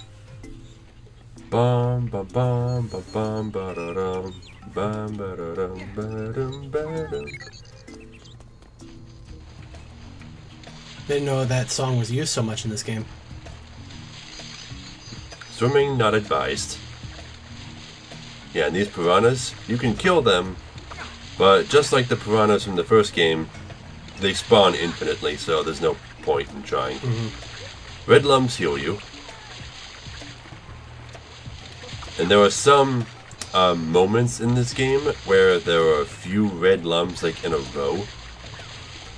S1: Bum ba bum ba bum ba da dum bum ba da dum ba dum ba dum.
S2: Didn't know that song was used so much in this game.
S1: Swimming not advised. Yeah, and these piranhas, you can kill them, but just like the piranhas from the first game, they spawn infinitely, so there's no point in trying. Red lums heal you. And there are some moments in this game where there are a few red lums like in a row.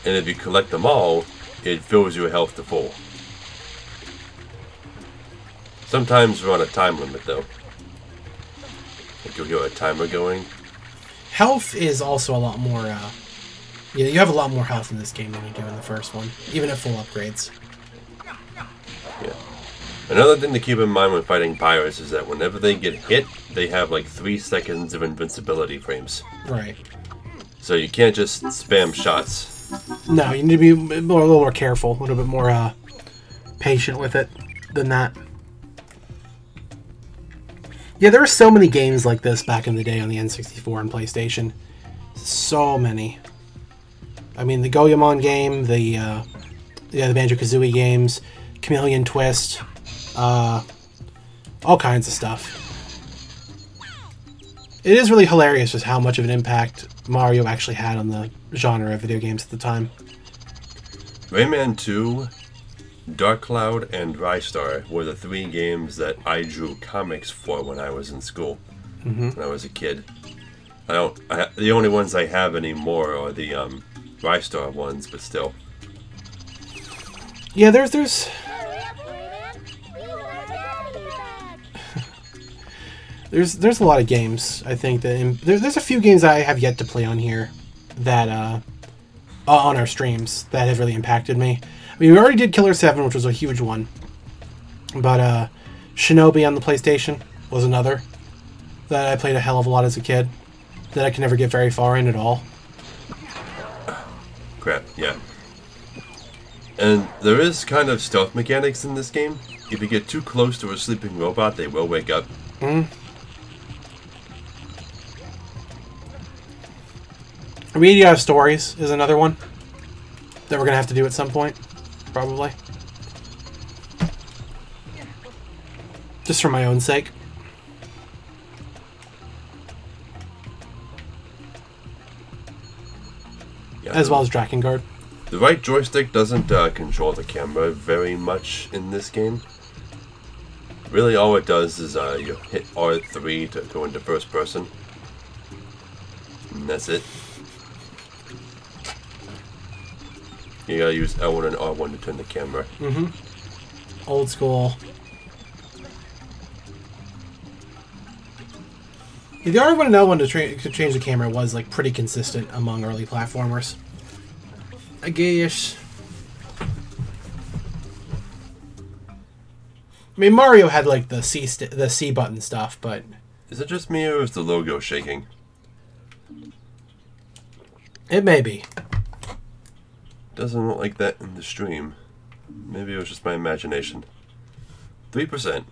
S1: And if you collect them all, it fills your health to full. Sometimes we're on a time limit though. Like you'll hear a timer going.
S2: Health is also a lot more, yeah, you have a lot more health in this game than you do in the first one, even at full upgrades.
S1: Yeah. Another thing to keep in mind when fighting pirates is that whenever they get hit, they have like 3 seconds of invincibility frames.
S2: Right.
S1: So you can't just spam shots.
S2: No, you need to be a little more careful, a little bit more patient with it than that. Yeah, there were so many games like this back in the day on the N64 and PlayStation. So many. I mean, the Goemon game, the Banjo-Kazooie games, Chameleon Twist, all kinds of stuff. It is really hilarious just how much of an impact Mario actually had on the genre of video games at the time.
S1: Rayman 2, Dark Cloud, and Rystar were the 3 games that I drew comics for when I was in school, when I was a kid. The only ones I have anymore are the Rystar ones, but still.
S2: Yeah, there's there's a lot of games. I think that there's a few games I have yet to play on here that on our streams that have really impacted me. I mean, we already did Killer 7, which was a huge one, but Shinobi on the PlayStation was another that I played a hell of a lot as a kid that I could never get very far in at all.
S1: Crap, yeah. And there is kind of stealth mechanics in this game. If you get too close to a sleeping robot, they will wake up.
S2: Media of Stories is another one that we're going to have to do at some point, probably. Just for my own sake.
S1: Yeah,
S2: As well as Drakengard.
S1: The right joystick doesn't control the camera very much in this game. Really all it does is you hit R3 to go into first person. And that's it. You gotta use L1 and R1 to turn the camera.
S2: Old school. Yeah, the R1 and L1 to change the camera was like pretty consistent among early platformers. I guess. I mean, Mario had like the C button stuff, but
S1: Is it just me or is the logo shaking?
S2: it may be.
S1: Doesn't look like that in the stream. Maybe it was just my imagination. 3%.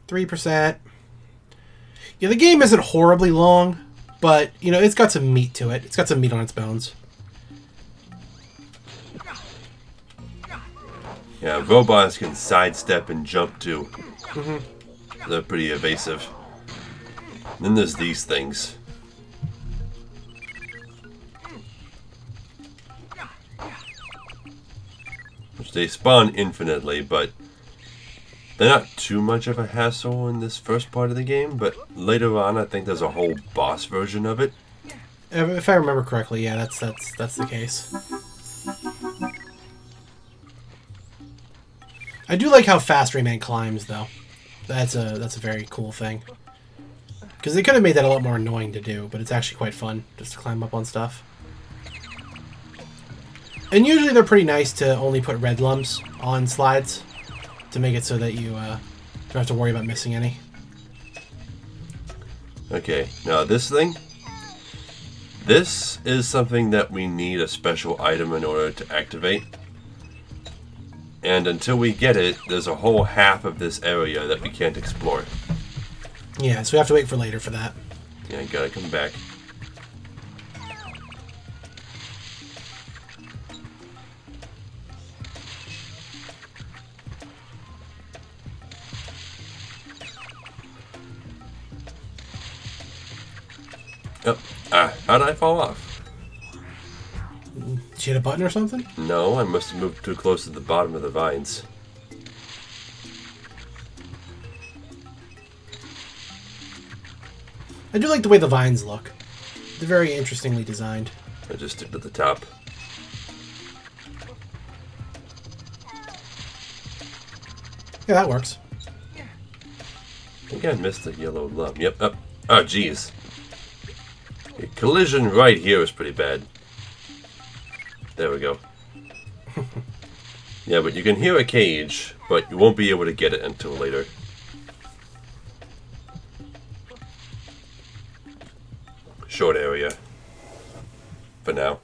S2: 3%. Yeah, the game isn't horribly long, but, you know, it's got some meat to it. It's got some meat on its bones.
S1: Yeah, robots can sidestep and jump too.
S2: Mm-hmm.
S1: They're pretty evasive. And then there's these things. Which they spawn infinitely, but they're not too much of a hassle in this first part of the game, but later on I think there's a whole boss version of it.
S2: If I remember correctly, yeah, that's the case. I do like how fast Rayman climbs, though. That's a very cool thing. Because they could have made that a lot more annoying to do, but it's actually quite fun just to climb up on stuff. And usually they're pretty nice to only put red lumps on slides to make it so that you don't have to worry about missing any.
S1: Okay, now this thing. This is something that we need a special item in order to activate. And until we get it, there's a whole half of this area that we can't explore.
S2: Yeah, so we have to wait for later for that.
S1: Yeah, gotta come back. Oh, how did I fall off?
S2: Did you hit a button or something?
S1: No, I must have moved too close to the bottom of the vines.
S2: I do like the way the vines look. They're very interestingly designed.
S1: I just stick to the top.
S2: Yeah, that works.
S1: I think I missed the yellow lump. Yep, up. Oh, jeez. A collision right here is pretty bad. There we go. Yeah, but you can hear a cage, but you won't be able to get it until later. Short area. For now.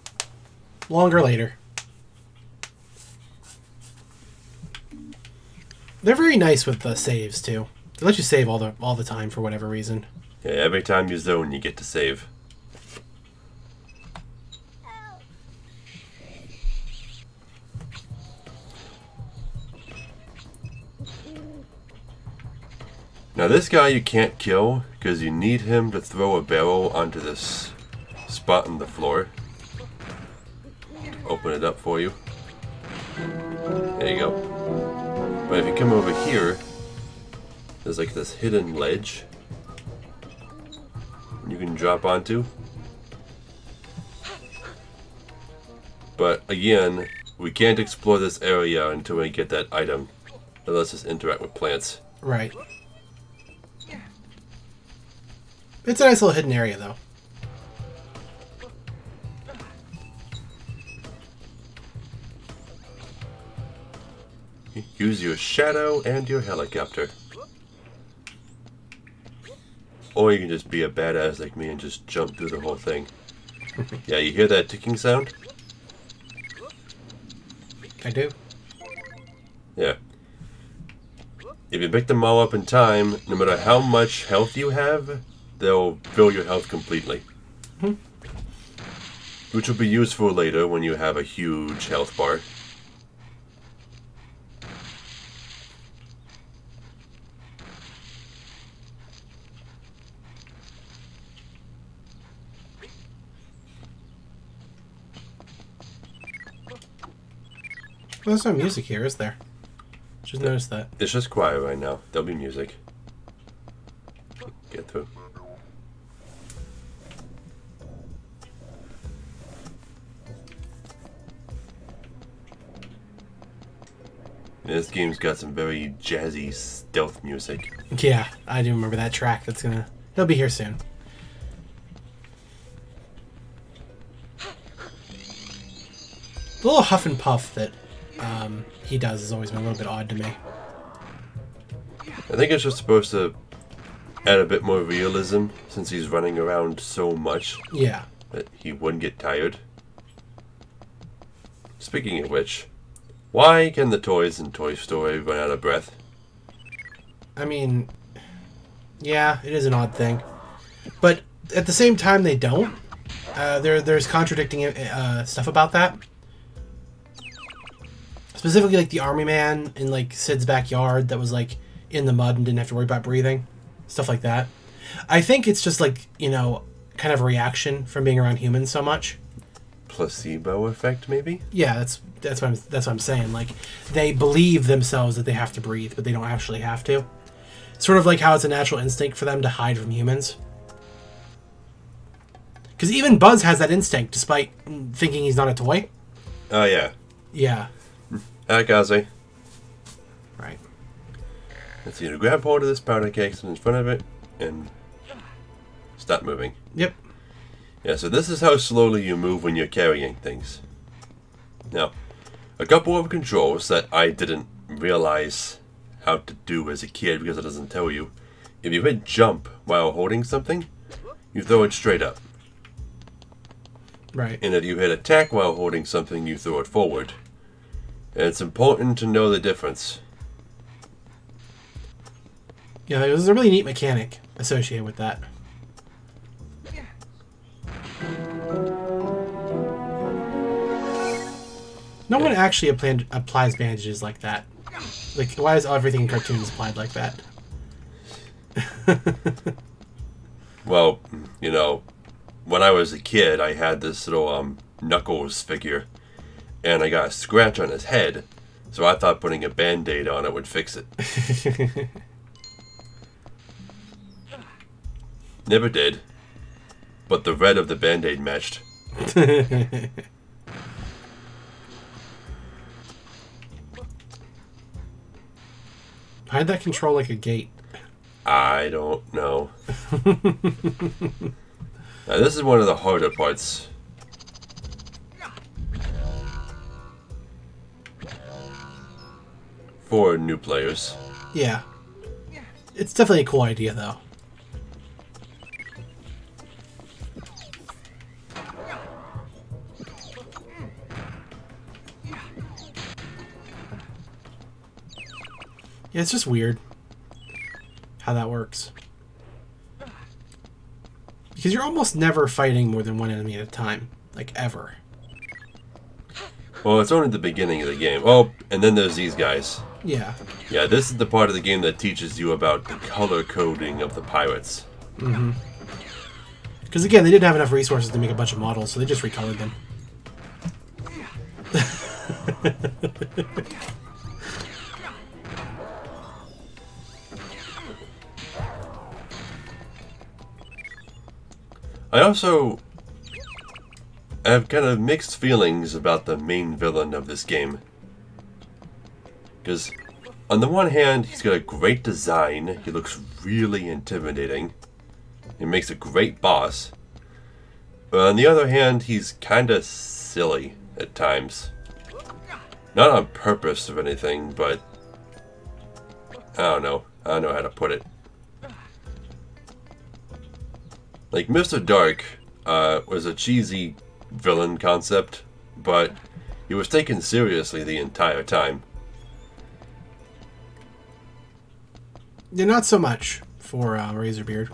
S2: Longer later. They're very nice with the saves too. They let you save all the time for whatever reason.
S1: Yeah, every time you zone, you get to save. Now this guy you can't kill because you need him to throw a barrel onto this spot on the floor. Open it up for you. There you go. But if you come over here, there's like this hidden ledge you can drop onto. But again, we can't explore this area until we get that item. That lets us interact with plants.
S2: Right. It's a nice little hidden area, though.
S1: Use your shadow and your helicopter. Or you can just be a badass like me and just jump through the whole thing. Yeah, you hear that ticking sound?
S2: I do.
S1: Yeah. If you pick them all up in time, no matter how much health you have, they'll fill your health completely. Which will be useful later when you have a huge health bar.
S2: Well, there's no music here, is there? Just noticed that.
S1: It's just quiet right now. There'll be music. Get through. This game's got some very jazzy stealth music.
S2: Yeah, I do remember that track. It'll be here soon. The little huff and puff that he does has always been a little bit odd to me.
S1: I think it's just supposed to add a bit more realism since he's running around so much.
S2: Yeah.
S1: That he wouldn't get tired. Speaking of which, why can the toys in Toy Story run out of breath?
S2: I mean, yeah, it is an odd thing. But at the same time, they don't. There's contradicting stuff about that. Specifically, like the army man in like Sid's backyard that was like in the mud and didn't have to worry about breathing. Stuff like that. I think it's just like, you know, kind of a reaction from being around humans so much.
S1: Placebo effect, maybe?
S2: Yeah, that's what I'm saying. Like, they believe themselves that they have to breathe, but they don't actually have to. Sort of like how it's a natural instinct for them to hide from humans. Because even Buzz has that instinct, despite thinking he's not a toy.
S1: Oh, yeah.
S2: Yeah.
S1: Akaze.
S2: Right.
S1: Let's see, to grab hold of this powder cake in front of it, and stop moving.
S2: Yep.
S1: Yeah, so this is how slowly you move when you're carrying things. Now, a couple of controls that I didn't realize how to do as a kid because it doesn't tell you. If you hit jump while holding something, you throw it straight up.
S2: Right.
S1: And if you hit attack while holding something, you throw it forward. And it's important to know the difference.
S2: Yeah, there's a really neat mechanic associated with that. No one actually applies bandages like that. Like, why is everything in cartoons applied like that?
S1: Well, you know, when I was a kid, I had this little Knuckles figure, and I got a scratch on his head, so I thought putting a Band-Aid on it would fix it. Never did, but the red of the Band-Aid matched.
S2: How'd that control like a gate?
S1: I don't know. Now, this is one of the harder parts. For new players.
S2: Yeah. It's definitely a cool idea, though. Yeah, it's just weird how that works. Because you're almost never fighting more than one enemy at a time. Like, ever.
S1: Well, it's only the beginning of the game. Oh, and then there's these guys.
S2: Yeah.
S1: Yeah, this is the part of the game that teaches you about the color coding of the pirates.
S2: Mm-hmm. Because, again, they didn't have enough resources to make a bunch of models, so they just recolored them.
S1: I also have kind of mixed feelings about the main villain of this game. Because, on the one hand, he's got a great design, he looks really intimidating, he makes a great boss. But on the other hand, he's kinda silly at times. Not on purpose or anything, but I don't know how to put it. Like, Mr. Dark was a cheesy villain concept, but he was taken seriously the entire time.
S2: Yeah, not so much for Razorbeard.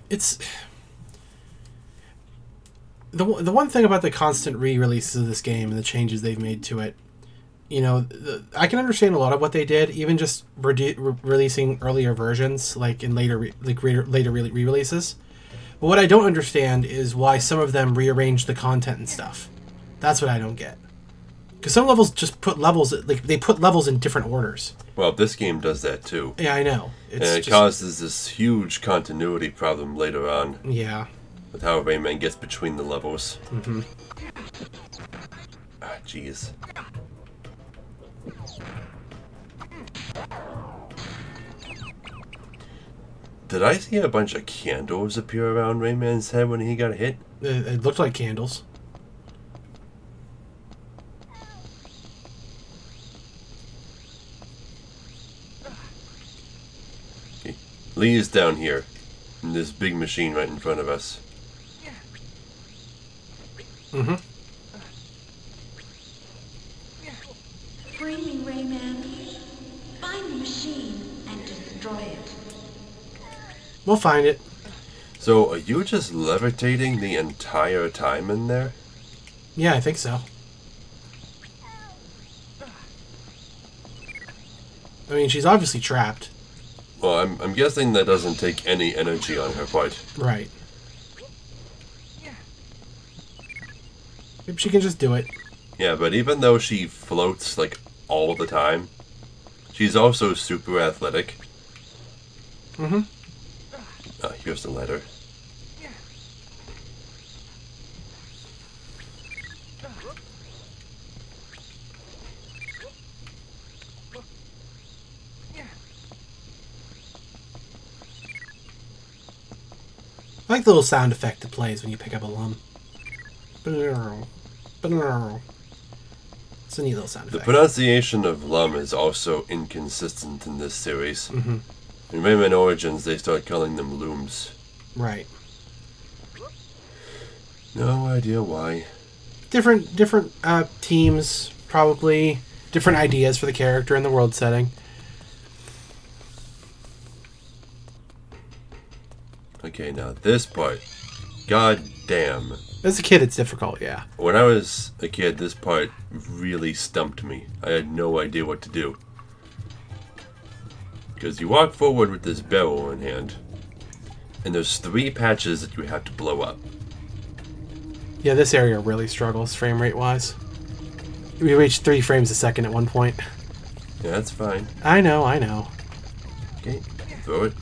S2: It's... The one thing about the constant re-releases of this game and the changes they've made to it, you know, I can understand a lot of what they did, even just releasing earlier versions, like in later re-releases. But what I don't understand is why some of them rearrange the content and stuff. That's what I don't get. Because some levels just put levels, like they put levels in different orders.
S1: Well, this game does that too.
S2: Yeah, I know.
S1: And it causes this huge continuity problem later on.
S2: Yeah.
S1: With how Rayman gets between the levels.
S2: Mm-hmm.
S1: Ah, jeez. Did I see a bunch of candles appear around Rayman's head when he got hit?
S2: It looked like candles.
S1: Okay. Lee is down here, in this big machine right in front of us.
S2: Mm-hmm. We'll find it.
S1: So, are you just levitating the entire time in there?
S2: Yeah, I think so. I mean, she's obviously trapped.
S1: Well, I'm guessing that doesn't take any energy on her part.
S2: Right. Maybe she can just do it.
S1: Yeah, but even though she floats, like, all the time, she's also super athletic.
S2: Mm-hmm.
S1: Oh, here's the ladder.
S2: I like the little sound effect it plays when you pick up a lum. It's a neat little sound
S1: The
S2: effect.
S1: pronunciation of lum is also inconsistent in this series. In Rayman Origins, they start calling them looms.
S2: Right.
S1: No idea why.
S2: Different teams, probably. Different ideas for the character and the world setting.
S1: Okay, now this part. God damn.
S2: As a kid, it's difficult, yeah.
S1: When I was a kid, this part really stumped me. I had no idea what to do. Because you walk forward with this barrel in hand, and there's 3 patches that you have to blow up.
S2: Yeah, this area really struggles frame rate wise. We reached 3 frames a second at one point.
S1: Yeah, that's fine.
S2: I know.
S1: Okay, throw it.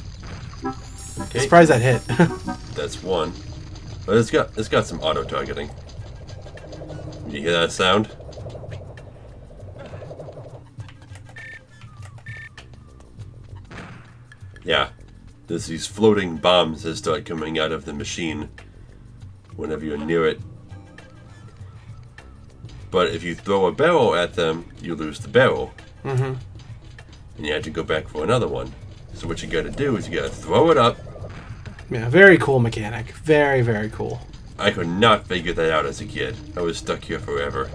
S1: Okay,
S2: Surprised that hit.
S1: that's 1. But it's got some auto targeting. You hear that sound? Yeah, there's these floating bombs that start coming out of the machine whenever you're near it. But if you throw a barrel at them, you lose the barrel. And you have to go back for another one. So what you gotta do is you gotta throw it up.
S2: Yeah, very cool mechanic. Very, very cool.
S1: I could not figure that out as a kid. I was stuck here forever.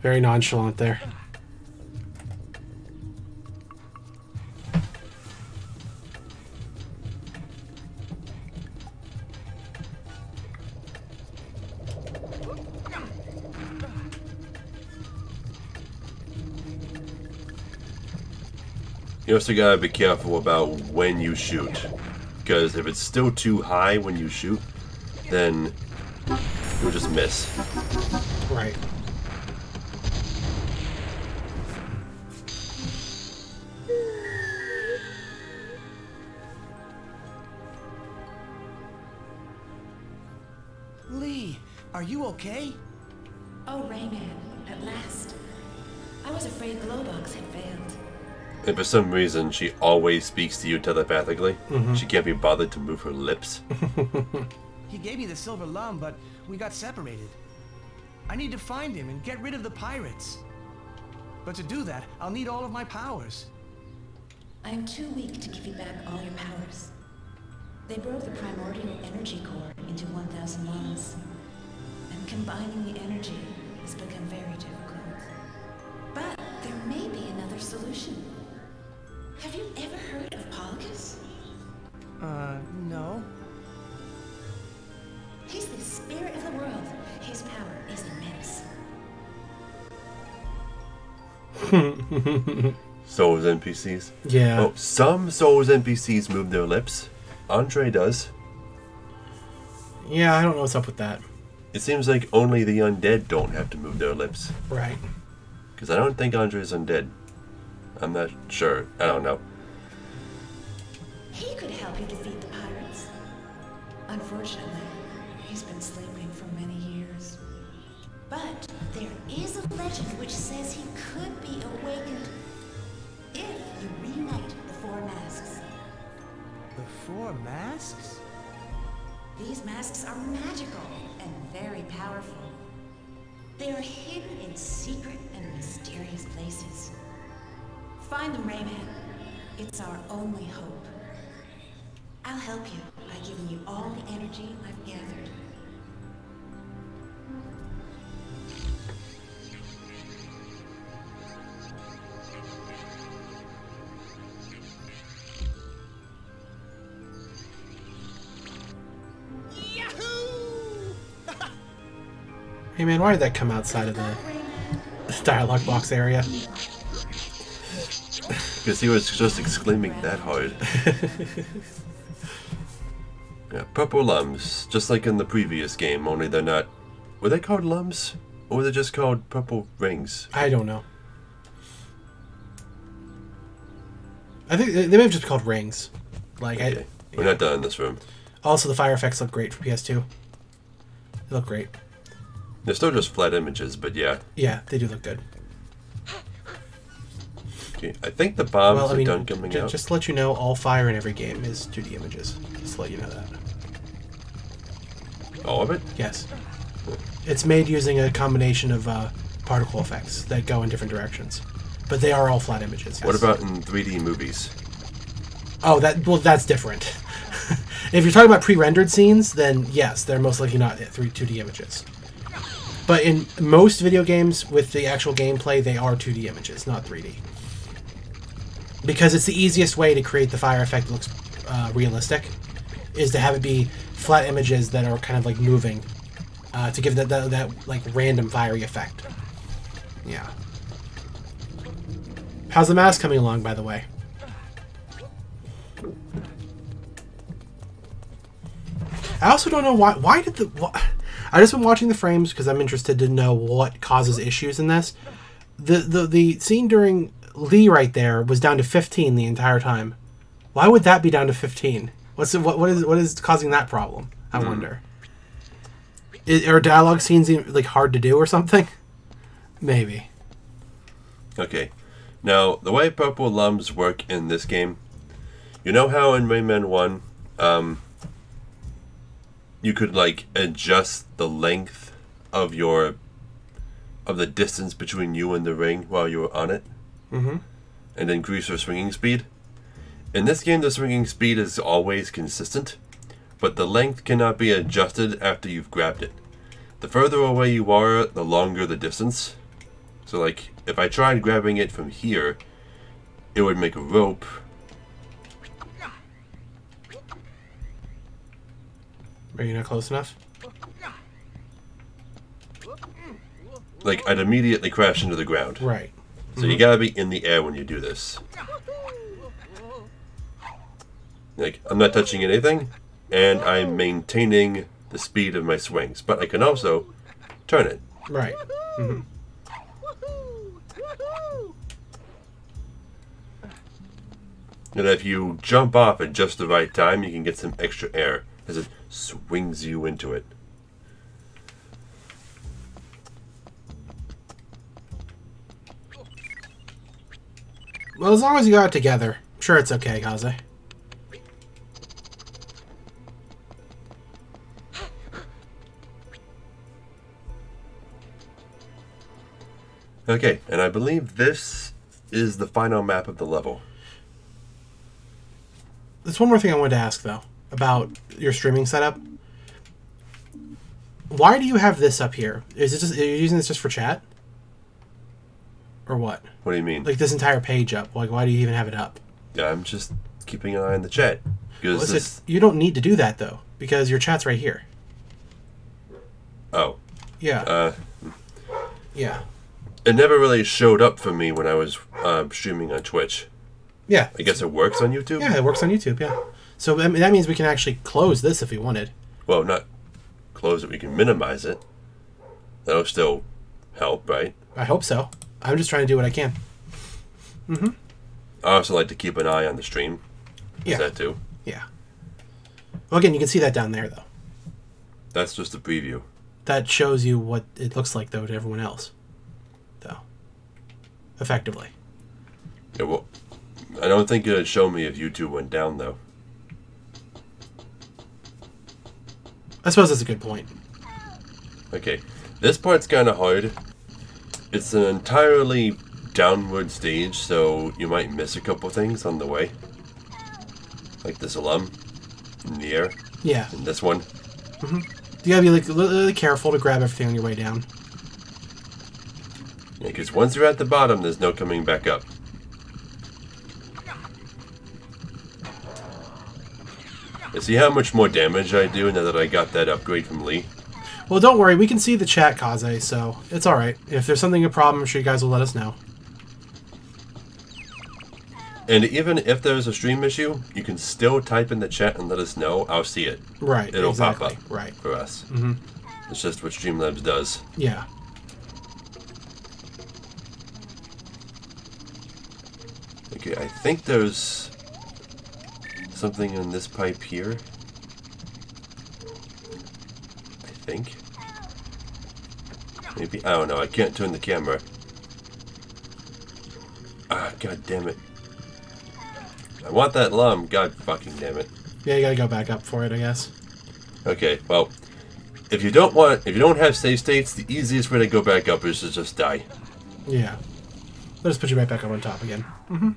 S2: Very nonchalant there.
S1: You also gotta be careful about when you shoot. Because if it's still too high when you shoot, then you'll just miss.
S2: Right.
S5: Lee, are you okay?
S8: Oh, Rayman, at last. I was afraid Globox had failed.
S1: And for some reason, she always speaks to you telepathically. She can't be bothered to move her lips.
S5: He gave me the silver lum, but we got separated. I need to find him and get rid of the pirates. But to do that, I'll need all of my powers.
S8: I am too weak to give you back all your powers. They broke the primordial energy core into 1,000 lums. And combining the energy has become very difficult. But there may be another solution. Have you ever heard of Polygus?
S5: No.
S8: He's the spirit of the world. His power is immense.
S1: Souls NPCs.
S2: Yeah.
S1: Oh, some Souls NPCs move their lips. Andre does.
S2: Yeah, I don't know what's up with that.
S1: It seems like only the undead don't have to move their lips.
S2: Right.
S1: Because I don't think Andre's undead. I'm not sure. I don't know.
S8: He could help you defeat the pirates. Unfortunately, he's been sleeping for many years. But there is a legend which says he could be awakened if you reunite the 4 masks.
S5: The 4 masks?
S8: These masks are magical and very powerful. They are hidden in secret and mysterious places. Find them, Rayman. It's our only hope. I'll help you by giving you all the energy I've gathered.
S2: Hey man, why did that come outside of the dialogue box area?
S1: Because he was just exclaiming that hard. Yeah, purple lums, just like in the previous game, only they're not... Were they called lums? Or were they just called purple rings?
S2: I don't know. I think they may have just called rings. Like,
S1: Okay. We're not done in this room.
S2: Also, the fire effects look great for PS2. They look great.
S1: They're still just flat images, but yeah.
S2: Yeah, they do look good.
S1: Okay, I think the bombs are done coming out.
S2: Just to let you know, all fire in every game is 2D images. Just to let you know that.
S1: All of it?
S2: Yes. It's made using a combination of particle effects that go in different directions. But they are all flat images. Yes.
S1: What about in 3D movies?
S2: Oh, that's different. If you're talking about pre-rendered scenes, then yes, they're most likely not 2D images. But in most video games with the actual gameplay, they are 2D images, not 3D. Because it's the easiest way to create the fire effect that looks realistic, is to have it be flat images that are kind of like moving, to give that like random fiery effect. Yeah. How's the mask coming along, by the way? I also don't know why did I just been watching the frames because I'm interested to know what causes issues in this. The scene during Lee right there was down to 15 the entire time. Why would that be down to 15? What is causing that problem? I wonder. Are dialogue scenes like hard to do or something? Maybe.
S1: Okay. Now, the way purple lums work in this game, you know how in Rayman 1, you could like adjust the length of the distance between you and the ring while you were on it, and increase your swinging speed. In this game, the swinging speed is always consistent, but the length cannot be adjusted after you've grabbed it. The further away you are, the longer the distance. So like, if I tried grabbing it from here, it would make a rope.
S2: Are you not close enough?
S1: Like, I'd immediately crash into the ground.
S2: Right.
S1: So you gotta be in the air when you do this. Like, I'm not touching anything, and I'm maintaining the speed of my swings. But I can also turn it.
S2: Right.
S1: And if you jump off at just the right time, you can get some extra air as it swings you into it.
S2: Well, as long as you got it together, I'm sure it's okay, Kaze.
S1: Okay, and I believe this is the final map of the level.
S2: There's one more thing I wanted to ask, though, about your streaming setup. Why do you have this up here? Is it just, are you using this just for chat? Or what?
S1: What do you mean?
S2: Like this entire page up. Like, why do you even have it up?
S1: Yeah, I'm just keeping an eye on the chat. Because
S2: you don't need to do that, though, because your chat's right here.
S1: Oh.
S2: Yeah. Yeah.
S1: It never really showed up for me when I was streaming on Twitch.
S2: Yeah.
S1: I guess it works on YouTube?
S2: Yeah, it works on YouTube, yeah. So I mean, that means we can actually close this if we wanted.
S1: Well, not close it, we can minimize it. That'll still help, right?
S2: I hope so. I'm just trying to do what I can.
S1: I also like to keep an eye on the stream.
S2: Yeah.
S1: That too.
S2: Yeah. Well, again, you can see that down there, though.
S1: That's just a preview.
S2: That shows you what it looks like, though, to everyone else. Though. Effectively.
S1: Yeah, well, I don't think it'd show me if YouTube went down, though.
S2: I suppose that's a good point.
S1: Okay, this part's kind of hard. It's an entirely downward stage, so you might miss a couple things on the way. Like this alum. in the air.
S2: Yeah.
S1: In this one.
S2: Mm-hmm. You gotta be like really careful to grab everything on your way down.
S1: Yeah, because once you're at the bottom, there's no coming back up. You see how much more damage I do now that I got that upgrade from Lee?
S2: Well, don't worry. We can see the chat, Kaze, so it's alright. If there's something a problem, I'm sure you guys will let us know.
S1: And even if there's a stream issue, you can still type in the chat and let us know. I'll see it.
S2: Right.
S1: It'll
S2: exactly.
S1: pop up
S2: right.
S1: for us.
S2: Mm-hmm.
S1: It's just what Streamlabs does.
S2: Yeah.
S1: Okay, I think there's something in this pipe here. I think. Maybe. I don't know. I can't turn the camera. Ah, god damn it. I want that lum. God fucking damn it.
S2: Yeah, you gotta go back up for it, I guess.
S1: Okay, well, if you don't have save states, the easiest way to go back up is to just die.
S2: Yeah. They'll just put you right back up on top again. Mm-hmm.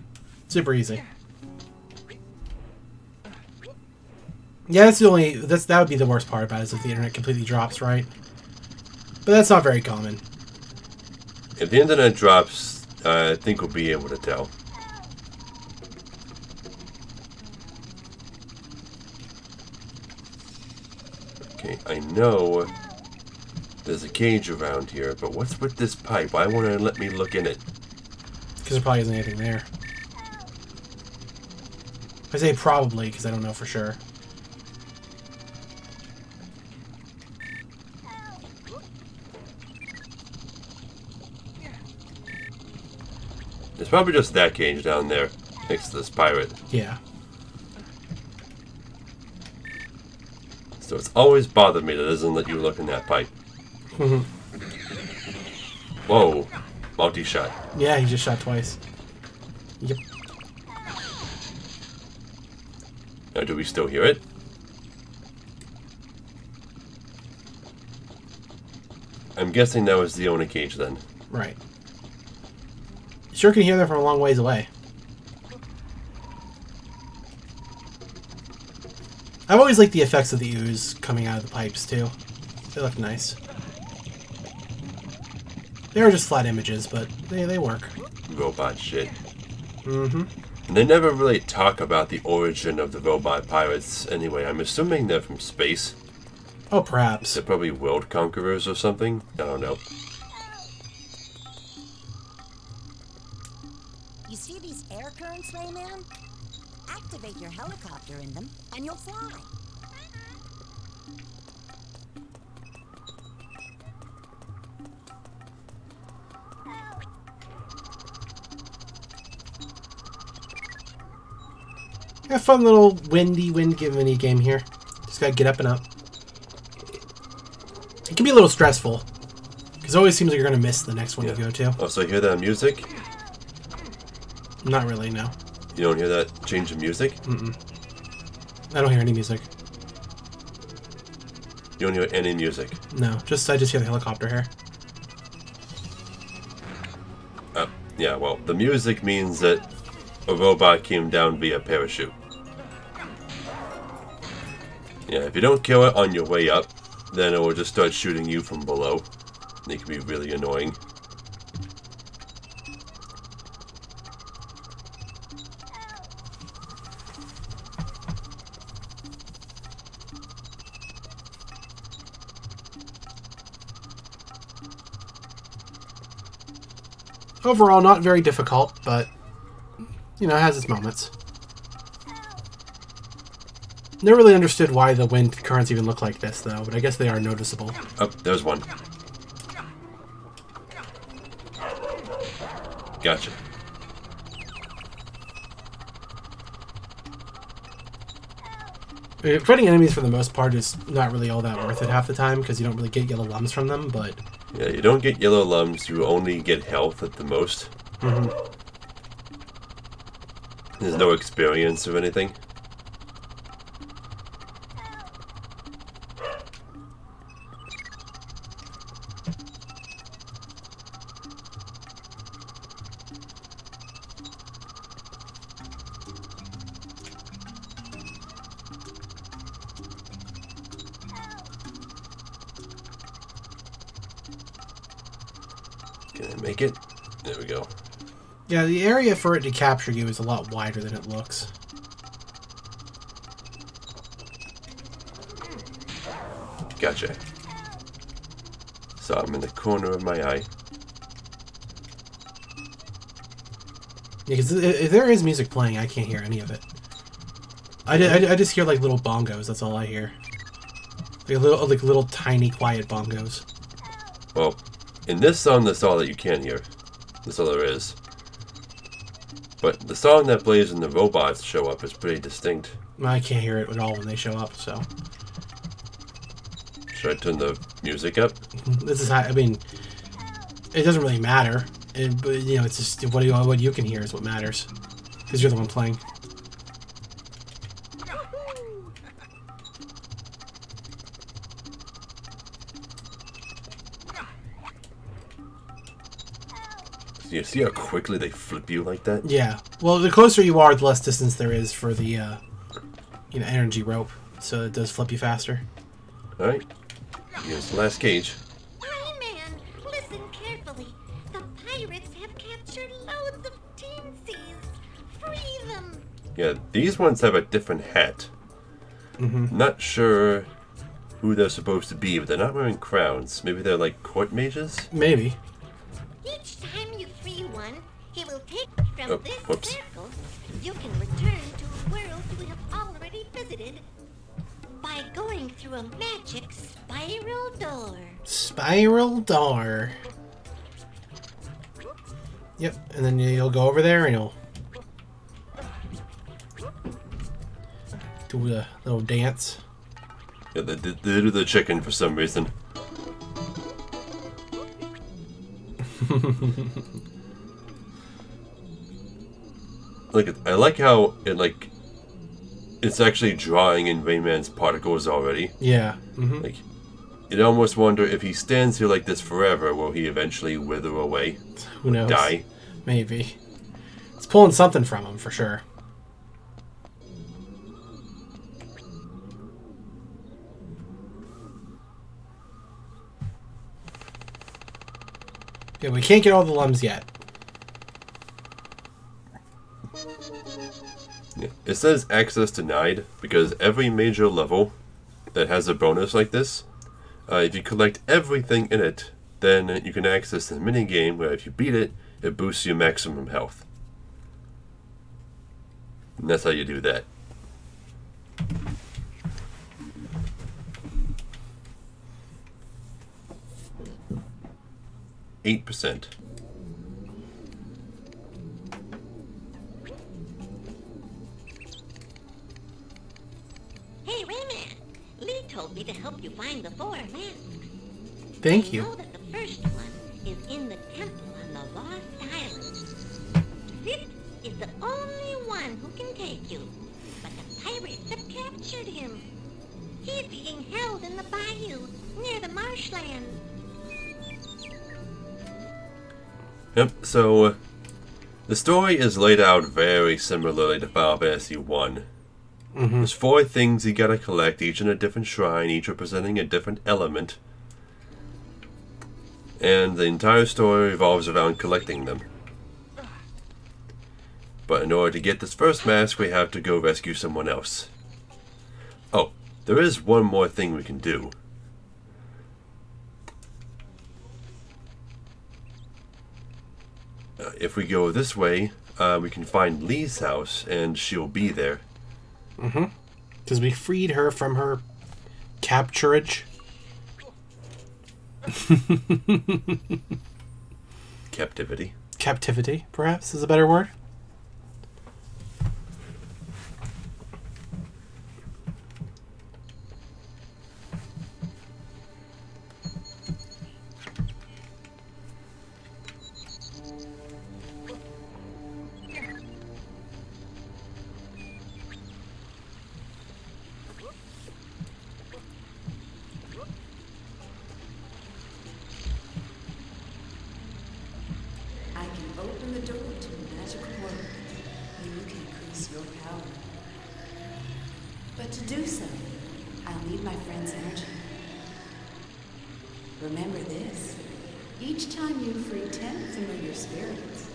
S2: Super easy. Yeah, that's the only... that would be the worst part about it, is if the internet completely drops, right? But that's not very common.
S1: If the internet drops, I think we'll be able to tell. Okay, I know there's a cage around here, but what's with this pipe? Why won't it let me look in it?
S2: Because there probably isn't anything there. I say probably, because I don't know for sure.
S1: There's probably just that cage down there, next to this pirate.
S2: Yeah.
S1: So it's always bothered me that it doesn't let you look in that pipe. Whoa. Multi-shot.
S2: Yeah, he just shot twice. Yep.
S1: Now, do we still hear it? I'm guessing that was the only cage then.
S2: Right. You sure can hear them from a long ways away. I've always liked the effects of the ooze coming out of the pipes, too. They look nice. They are just flat images, but they work.
S1: Robot shit.
S2: Mm-hmm.
S1: And they never really talk about the origin of the robot pirates anyway. I'm assuming they're from space.
S2: Oh, perhaps.
S1: They're probably world conquerors or something. I don't know.
S6: You see these air currents, Rayman? Activate your helicopter in them, and you'll fly.
S2: A fun little wind-giving game here. Just gotta get up and up. It can be a little stressful, because it always seems like you're gonna miss the next one you go to.
S1: Also, hear that music?
S2: Not really, no.
S1: You don't hear that change of music?
S2: Mm-mm. I don't hear any music.
S1: You don't hear any music?
S2: No, I just hear the helicopter here.
S1: Yeah, well, the music means that a robot came down via parachute. Yeah, if you don't kill it on your way up, then it will just start shooting you from below. And it can be really annoying.
S2: Overall, not very difficult, but, you know, it has its moments. Never really understood why the wind currents even look like this, though, but I guess they are noticeable.
S1: Oh, there's one. Gotcha.
S2: Fighting enemies, for the most part, is not really all that worth it half the time, because you don't really get yellow lumps from them, but...
S1: Yeah, you don't get yellow lumps, you only get health at the most.
S2: Mm-hmm.
S1: There's no experience or anything. Can I make it? There we go.
S2: Yeah, the area for it to capture you is a lot wider than it looks.
S1: Gotcha. So I'm in the corner of my eye.
S2: Yeah, because if there is music playing, I can't hear any of it. I just hear like little bongos. That's all I hear. Like little tiny quiet bongos.
S1: Well, in this song, that's all that you can hear. That's all there is. But the song that plays when the robots show up is pretty distinct.
S2: I can't hear it at all when they show up. So
S1: should I turn the music up?
S2: this is how. I mean, it doesn't really matter. But you know, it's just what you can hear is what matters, because you're the one playing.
S1: You see how quickly they flip you like that?
S2: Yeah. Well, the closer you are, the less distance there is for the you know, energy rope, so it does flip you faster.
S1: All right. Here's the last cage.
S3: Rayman, listen carefully. The pirates have captured loads of teensies. Free them.
S1: Yeah, these ones have a different hat.
S2: Mm-hmm.
S1: Not sure who they're supposed to be, but they're not wearing crowns. Maybe they're like court mages?
S2: Maybe.
S3: Each time you free one, he will take from
S1: Oh,
S3: this
S1: whoops.
S3: circle. You can return to a world you have already visited by going through a magic spiral door.
S2: Spiral door. Yep, and then you'll go over there and you'll do a little dance.
S1: Yeah, they do the chicken for some reason. I like how it's actually drawing in Rayman's particles already.
S2: Yeah. Mm-hmm.
S1: Like, you'd almost wonder if he stands here like this forever, will he eventually wither away?
S2: Who knows?
S1: Die?
S2: Maybe. It's pulling something from him for sure. Yeah, we can't get all the lums yet.
S1: Yeah. It says access denied because every major level that has a bonus like this, if you collect everything in it, then you can access the minigame where if you beat it, it boosts your maximum health. And that's how you do that. %.
S3: Hey, Rayman! Lee told me to help you find the four masks.
S2: Thank
S3: I
S2: you.
S3: know that the first one is in the temple on the Lost Island. Fifth is the only one who can take you. But the pirates have captured him. He's being held in the bayou near the marshland.
S1: Yep, so the story is laid out very similarly to Final Fantasy 1.
S2: Mm-hmm.
S1: There's 4 things you gotta collect, each in a different shrine, each representing a different element. And the entire story revolves around collecting them. But in order to get this first mask, we have to go rescue someone else. Oh, there is one more thing we can do. If we go this way, we can find Lee's house, and she'll be there.
S2: Mm-hmm. Because we freed her from her capturage.
S1: Captivity.
S2: Captivity, perhaps, is a better word.
S8: I can open the door to a magical world where you can increase your power. But to do so, I'll need my friend's energy. Remember this, Each time you free 10 familiar spirits,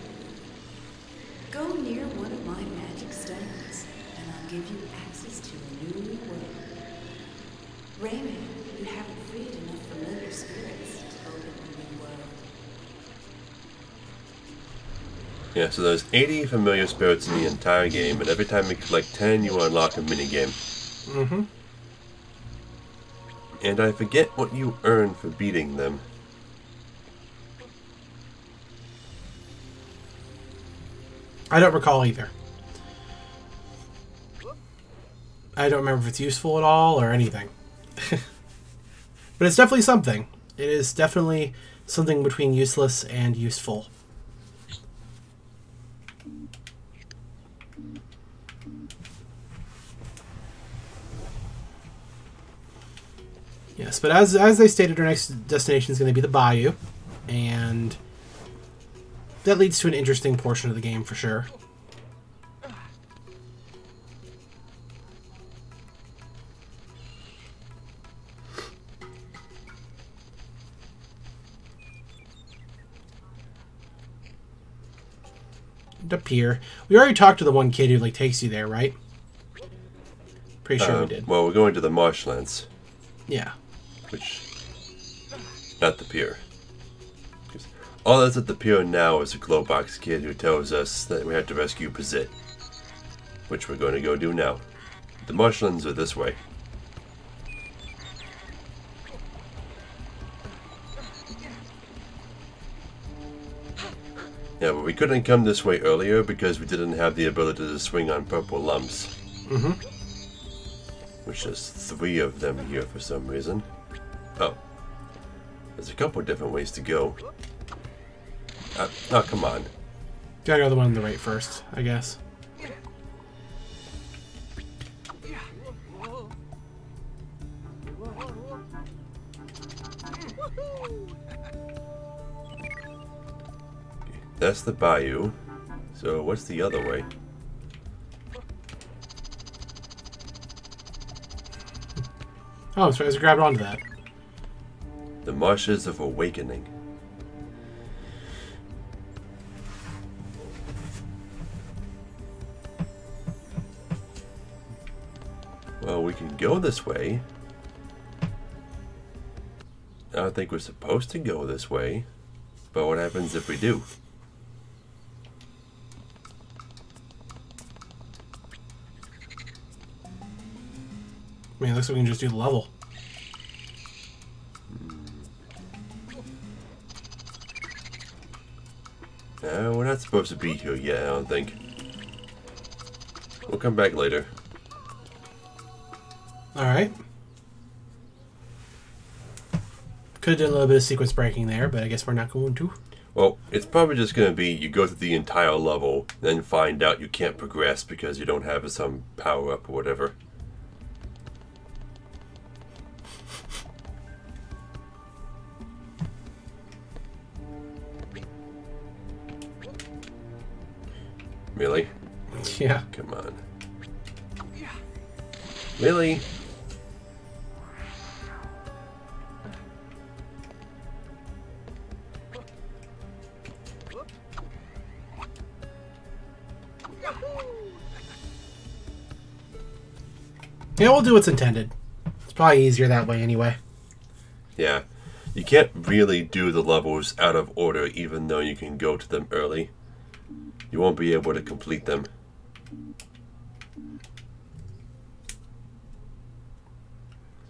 S8: go near one of my magic stones, and I'll give you access to a new world. Rayman, you haven't freed enough familiar spirits to open a new world.
S1: Yeah, so there's 80 familiar spirits in the entire game, and every time you collect 10, you unlock a minigame.
S2: Mm-hmm.
S1: And I forget what you earn for beating them.
S2: I don't recall either. I don't remember if it's useful at all or anything. But it's definitely something. It is definitely something between useless and useful. Yes, but as they stated, our next destination is going to be the Bayou, and that leads to an interesting portion of the game for sure. And up here, we already talked to the one kid who like takes you there, right? Pretty sure we did.
S1: Well, we're going to the marshlands.
S2: Yeah.
S1: Which, not the pier. All that's at the pier now is a Globox kid who tells us that we have to rescue Pazit, which we're going to go do now. The marshlands are this way. Yeah, but we couldn't come this way earlier because we didn't have the ability to swing on purple lumps.
S2: Mm-hmm.
S1: Which there's 3 of them here for some reason. Oh. There's a couple different ways to go. Oh, come on.
S2: Gotta go the one on the right first, I guess.
S1: That's the bayou. So what's the other way?
S2: Oh, so I just grabbed onto that.
S1: The Marshes of Awakening. Well, we can go this way. I don't think we're supposed to go this way. But what happens if we do?
S2: I mean, it looks like we can just do the level.
S1: We're not supposed to be here yet, I don't think. We'll come back later.
S2: Alright. Could have done a little bit of sequence breaking there, but I guess we're not going to.
S1: Well, it's probably just going to be you go through the entire level, then find out you can't progress because you don't have some power-up or whatever. Really?
S2: Yeah.
S1: Come on. Really?
S2: Yeah, we'll do what's intended. It's probably easier that way anyway.
S1: Yeah. You can't really do the levels out of order even though you can go to them early. You won't be able to complete them.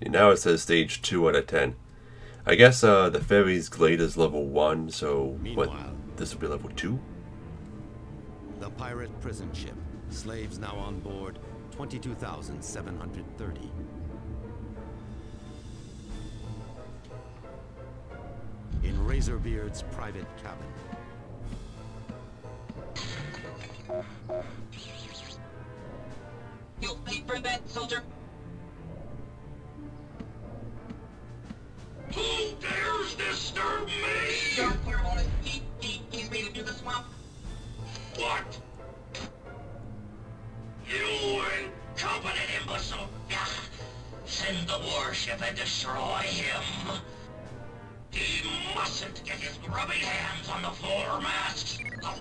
S1: See, now it says stage 2 out of 10. I guess the Fairies Glade is level 1, so what? This will be level 2?
S4: The pirate prison ship. Slaves now on board, 22,730. In Razorbeard's private cabin.
S9: You'll pay for that, soldier. Who dares disturb me? Your clear on he's made it through the swamp. What? You incompetent imbecile! Send the warship and destroy him. He must mustn't get his grubby hands on the floor mats. Oh.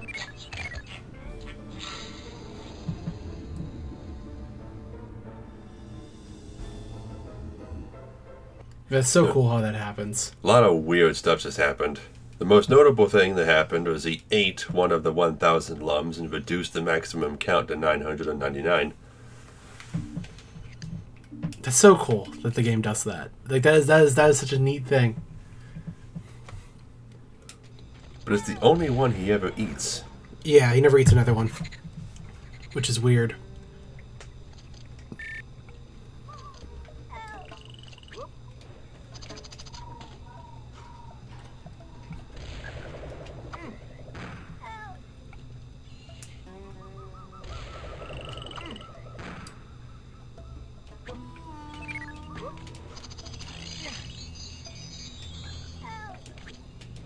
S2: That's so cool how that happens.
S1: A lot of weird stuff just happened. The most notable thing that happened was he ate one of the 1,000 lums and reduced the maximum count to 999.
S2: That's so cool that the game does that. Like that is such a neat thing.
S1: But it's the only one he ever eats.
S2: Yeah, he never eats another one, which is weird.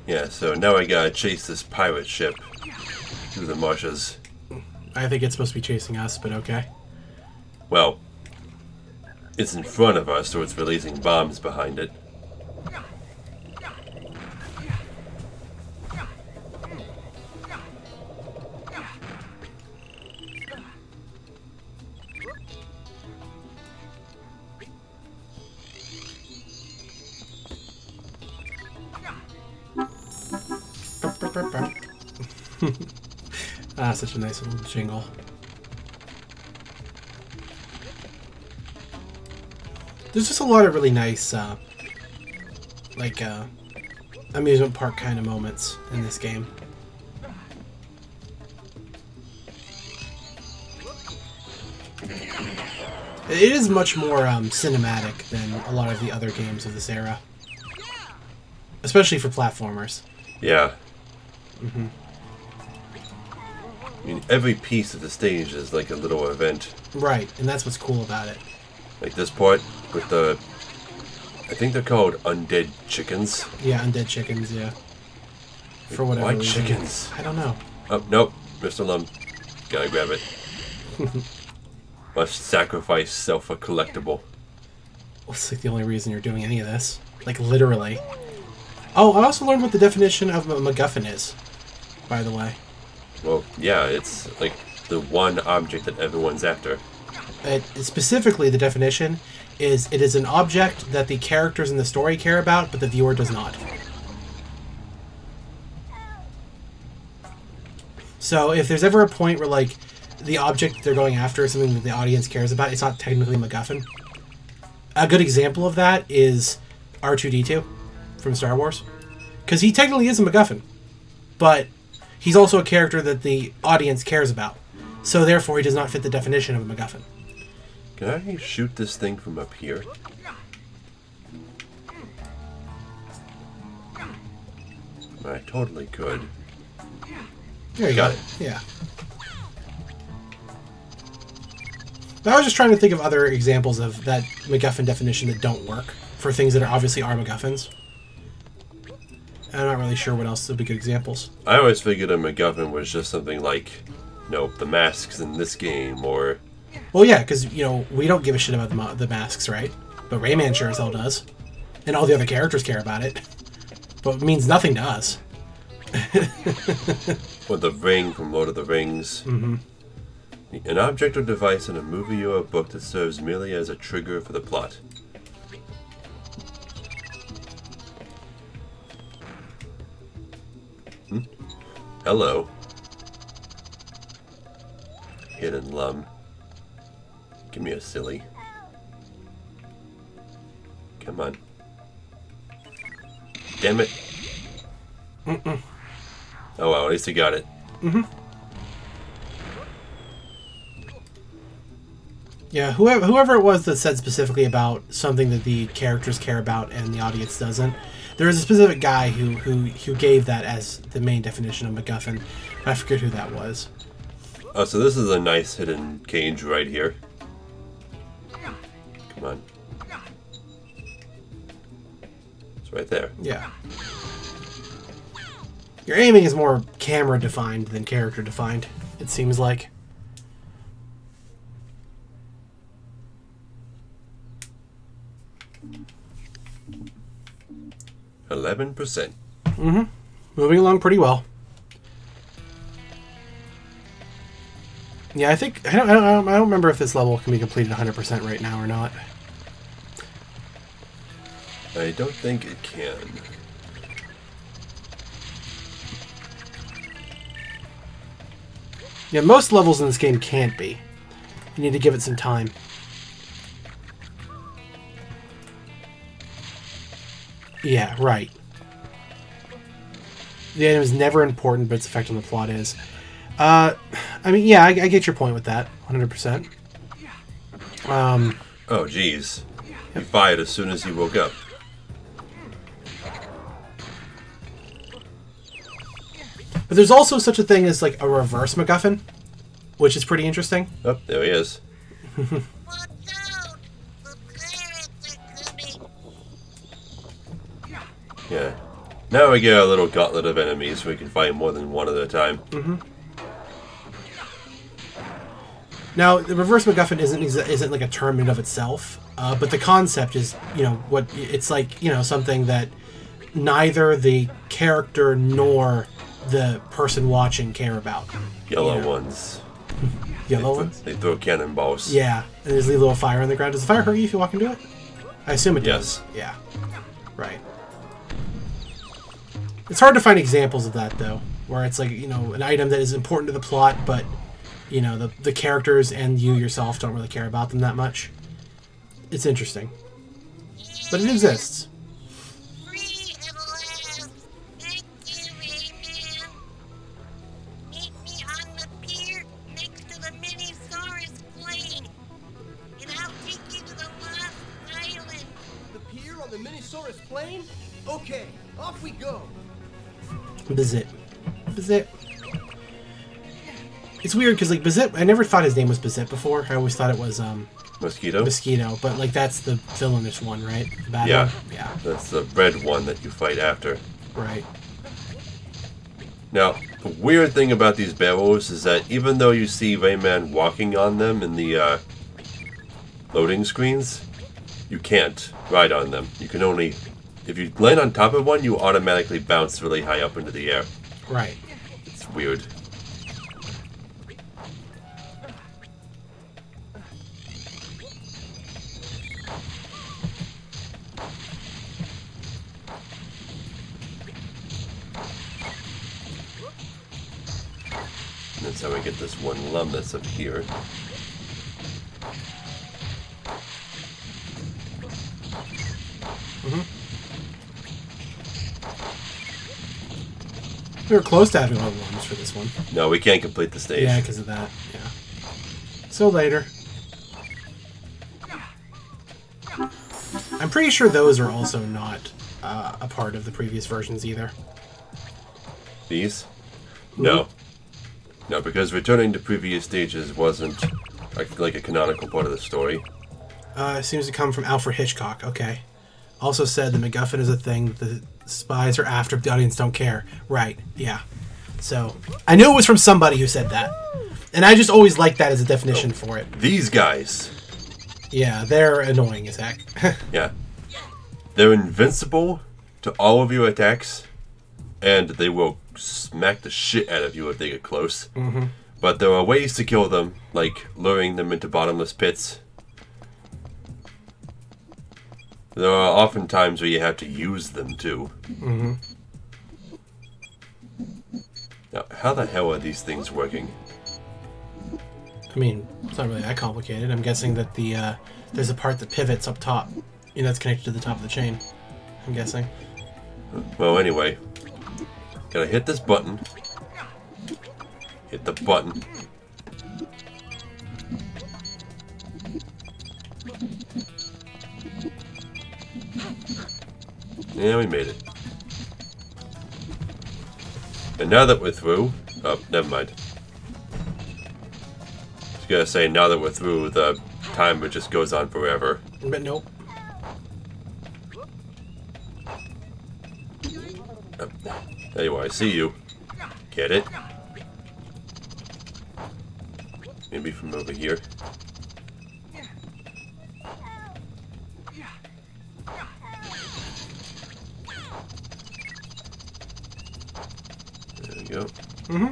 S1: Yeah, so now I gotta chase this pirate ship through the marshes.
S2: I think it's supposed to be chasing us, but okay.
S1: Well, it's in front of us, so it's releasing bombs behind it.
S2: Ah, such a nice little jingle. There's just a lot of really nice, amusement park kind of moments in this game. It is much more cinematic than a lot of the other games of this era. Especially for platformers.
S1: Yeah.
S2: Mm-hmm.
S1: I mean, every piece of the stage is like a little event.
S2: Right, and that's what's cool about it.
S1: Like this part with the... I think they're called undead chickens.
S2: Yeah, undead chickens, yeah. For whatever
S1: Why
S2: reason.
S1: chickens?
S2: I don't know.
S1: Oh, nope. Mr. Lum. Gotta grab it. Must sacrifice self a collectible.
S2: It's like the only reason you're doing any of this. Like, literally. Oh, I also learned what the definition of a MacGuffin is, by the way.
S1: Well, yeah, it's like the one object that everyone's after.
S2: Specifically, the definition is it is an object that the characters in the story care about, but the viewer does not. So if there's ever a point where, like, the object they're going after is something that the audience cares about, it's not technically a MacGuffin. A good example of that is R2-D2 from Star Wars. Because he technically is a MacGuffin, but he's also a character that the audience cares about. So therefore, he does not fit the definition of a MacGuffin.
S1: Can I shoot this thing from up here? I totally could.
S2: There you
S1: Got
S2: go.
S1: it.
S2: Yeah. I was just trying to think of other examples of that MacGuffin definition that don't work for things that are obviously are MacGuffins. And I'm not really sure what else would be good examples.
S1: I always figured a MacGuffin was just something like, you know, the masks in this game, or...
S2: Well, yeah, because, you know, we don't give a shit about the masks, right? But Rayman sure as hell does. And all the other characters care about it. But it means nothing to us.
S1: Or the ring from Lord of the Rings.
S2: Mm-hmm.
S1: An object or device in a movie or a book that serves merely as a trigger for the plot. Hello. Hidden Lum. Give me a silly. Come on. Damn it.
S2: Mm-mm.
S1: Oh well, at least you got it.
S2: Mm-hmm. Yeah, whoever it was that said specifically about something that the characters care about and the audience doesn't, there was a specific guy who gave that as the main definition of MacGuffin. I forget who that was.
S1: Oh, so this is a nice hidden cage right here. Come on. It's right there.
S2: Yeah. Your aiming is more camera defined than character defined, it seems like.
S1: %.
S2: Mm-hmm. Moving along pretty well. Yeah, I think I don't remember if this level can be completed 100% right now or not.
S1: I don't think it can.
S2: Yeah, most levels in this game can't be. You need to give it some time. Yeah, right. The item is never important, but its effect on the plot is. I mean, yeah, I get your point with that, 100%.
S1: Oh, jeez. He fired as soon as he woke up.
S2: But there's also such a thing as, like, a reverse MacGuffin, which is pretty interesting.
S1: Oh, there he is.
S3: Watch out! The pirates are coming!
S1: Yeah. Now we get our little gauntlet of enemies so we can fight more than one at a time.
S2: Mm-hmm. Now, the reverse MacGuffin isn't like a term in and of itself, but the concept is, you know, what it's like, you know, something that neither the character nor the person watching care about.
S1: Yellow
S2: You know?
S1: ones.
S2: Yellow ones?
S1: They throw cannonballs.
S2: Yeah, and there's a little fire on the ground. Does the fire hurt you if you walk into it? I assume it
S1: Yes.
S2: does. Yeah. Right. It's hard to find examples of that, though, where it's like, you know, an item that is important to the plot, but, you know, the characters and you yourself don't really care about them that much. It's interesting. But it exists.
S3: Free at last! Thank you, Rayman! Meet me on the pier next to the Minisaurus plane, and I'll take you to the Lost Island.
S7: The pier on the Minisaurus plane? Okay, off we go.
S2: Bazit. Bazit. It's weird because, like, Bazit, I never thought his name was Bazit before. I always thought it was,
S1: Mosquito?
S2: Mosquito, but, like, that's the villainous one, right? The bad
S1: Yeah.
S2: one? Yeah.
S1: That's the red one that you fight after.
S2: Right.
S1: Now, the weird thing about these barrels is that even though you see Rayman walking on them in the loading screens, you can't ride on them. You can only... If you land on top of one, you automatically bounce really high up into the air.
S2: Right.
S1: It's weird. And that's how we get this one lum that's up here.
S2: We were close to having all the ones for this one.
S1: No, we can't complete the stage.
S2: Yeah, because of that. Yeah. So later. I'm pretty sure those are also not a part of the previous versions either.
S1: These? No. No, because returning to previous stages wasn't like a canonical part of the story.
S2: Seems to come from Alfred Hitchcock. Okay. Also said the MacGuffin is a thing that the spies are after, but the audience don't care. Right. Yeah. So I knew it was from somebody who said that, and I just always liked that as a definition for it.
S1: These guys.
S2: Yeah, they're annoying as heck.
S1: Yeah. They're invincible to all of your attacks, and they will smack the shit out of you if they get close.
S2: Mm-hmm.
S1: But there are ways to kill them, like luring them into bottomless pits. There are often times where you have to use them, too.
S2: Mm-hmm.
S1: Now, how the hell are these things working?
S2: I mean, it's not really that complicated. I'm guessing that the there's a part that pivots up top. You know, that's connected to the top of the chain. I'm guessing.
S1: Well, anyway. Gotta hit this button. Hit the button. Yeah, we made it. And now that we're through... Oh, never mind. I was gonna say, now that we're through, the timer just goes on forever.
S2: But nope.
S1: There you are, I see you. Get it? Maybe from over here. you go.
S2: Mm-hmm.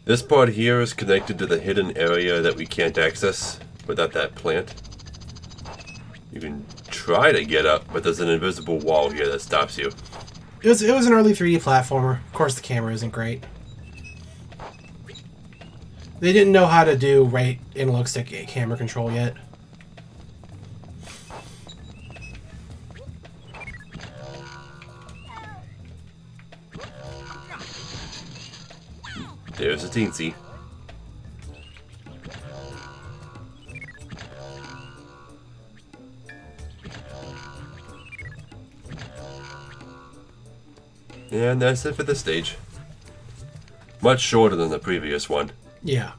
S1: This part here is connected to the hidden area that we can't access without that plant. You can try to get up, but there's an invisible wall here that stops you.
S2: It was an early 3D platformer. Of course, the camera isn't great. They didn't know how to do right analog stick camera control yet.
S1: There's a teensy. And that's it for this stage. Much shorter than the previous one.
S2: Yeah.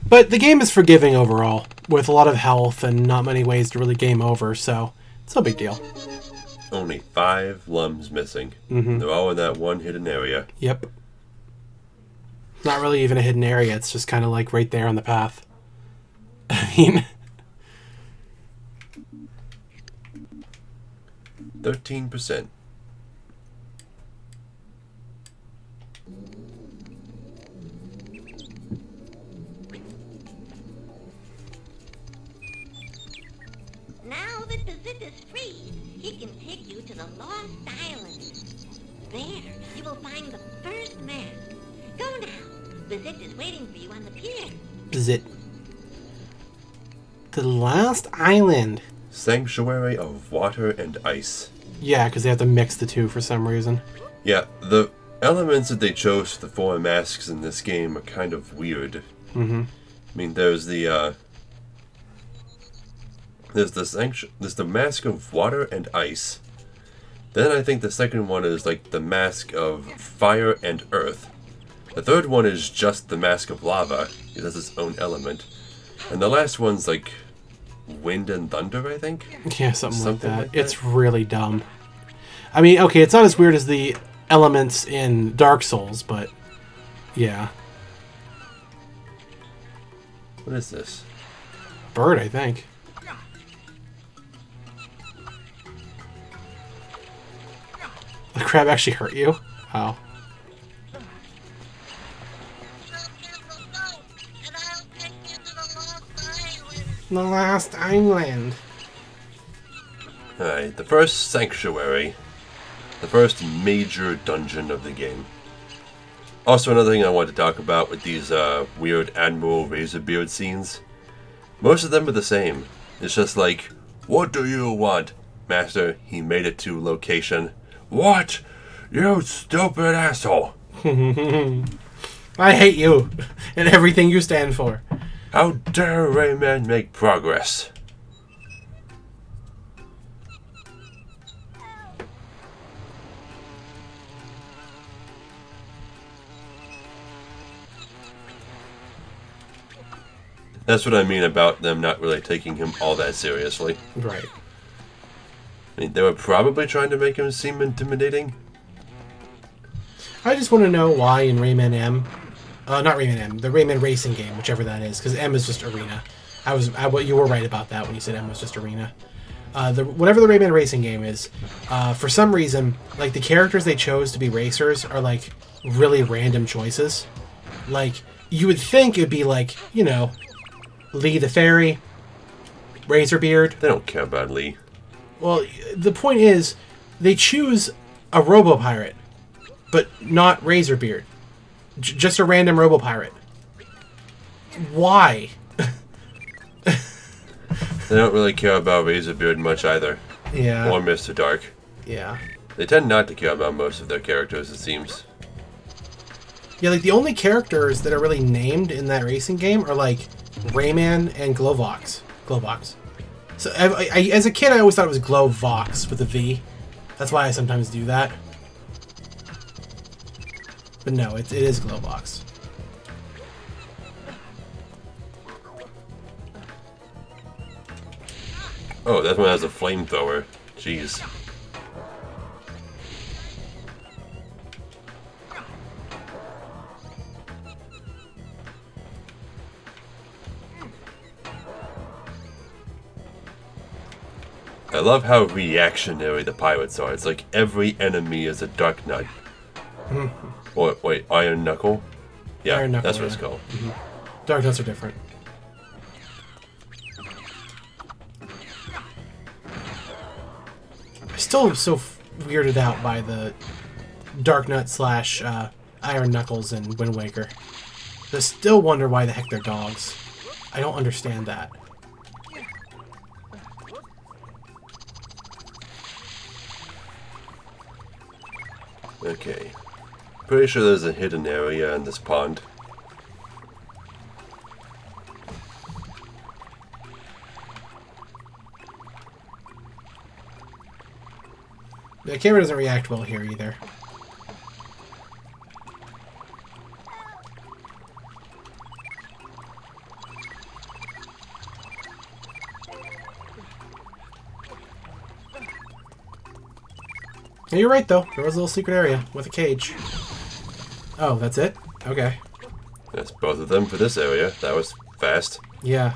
S2: But the game is forgiving overall, with a lot of health and not many ways to really game over, so it's no big deal.
S1: Only 5 lums missing.
S2: Mm-hmm.
S1: They're all in that one hidden area.
S2: Yep. Not really even a hidden area, it's just kind of like right there on the path. I mean...
S1: 13%.
S3: Now that Bazit is free, he can take you to the Lost Island. There, you will find the first man. Go now. Bazit is waiting for you on the pier.
S2: Bazit. The Lost Island.
S1: Sanctuary of water and ice.
S2: Yeah, because they have to mix the two for some reason.
S1: Yeah, the elements that they chose for the 4 masks in this game are kind of weird.
S2: Mm-hmm.
S1: I mean, there's the mask of water and ice. Then I think the second one is like the mask of fire and earth. The third one is just the mask of lava. It has its own element. And the last one's like wind and thunder, I think?
S2: Yeah, something like that. It's really dumb. I mean, okay, it's not as weird as the elements in Dark Souls, but yeah.
S1: What is this?
S2: Bird, I think. The crab actually hurt you? Oh. The Lost Island.
S1: Alright, the first sanctuary. The first major dungeon of the game. Also, another thing I want to talk about with these weird Admiral Razorbeard scenes. Most of them are the same. It's just like, what do you want? Master, he made it to location. What? You stupid asshole.
S2: I hate you and everything you stand for.
S1: How dare Rayman make progress? That's what I mean about them not really taking him all that seriously.
S2: Right.
S1: I mean, they were probably trying to make him seem intimidating.
S2: I just want to know why in Rayman M, not Rayman M, the Rayman racing game, whichever that is, because M is just arena. You were right about that when you said M was just arena. Whatever the Rayman racing game is, for some reason, like the characters they chose to be racers are like really random choices. Like you would think it'd be like, you know, Lee the Fairy, Razorbeard.
S1: They don't care about Lee.
S2: Well, the point is, they choose a Robo-Pirate, but not Razorbeard. Just a random Robo-Pirate. Why?
S1: They don't really care about Razorbeard much either.
S2: Yeah.
S1: Or Mr. Dark.
S2: Yeah.
S1: They tend not to care about most of their characters, it seems.
S2: Yeah, like the only characters that are really named in that racing game are like Rayman and Globox. So I as a kid, I always thought it was Glovox with a V. That's why I sometimes do that. But no, it is Globox.
S1: Oh, that one has a flamethrower. Jeez. I love how reactionary the pirates are. It's like every enemy is a Dark Knight. Or, wait, Iron Knuckle? Yeah,
S2: Iron Knuckle,
S1: that's what it's called.
S2: Dark Knights are different. I still am so weirded out by the Dark Knight slash Iron Knuckles and Wind Waker. I still wonder why the heck they're dogs. I don't understand that.
S1: Okay. Pretty sure there's a hidden area in this pond.
S2: The camera doesn't react well here either. You're right, though. There was a little secret area with a cage. Oh, that's it? Okay.
S1: That's both of them for this area. That was fast.
S2: Yeah.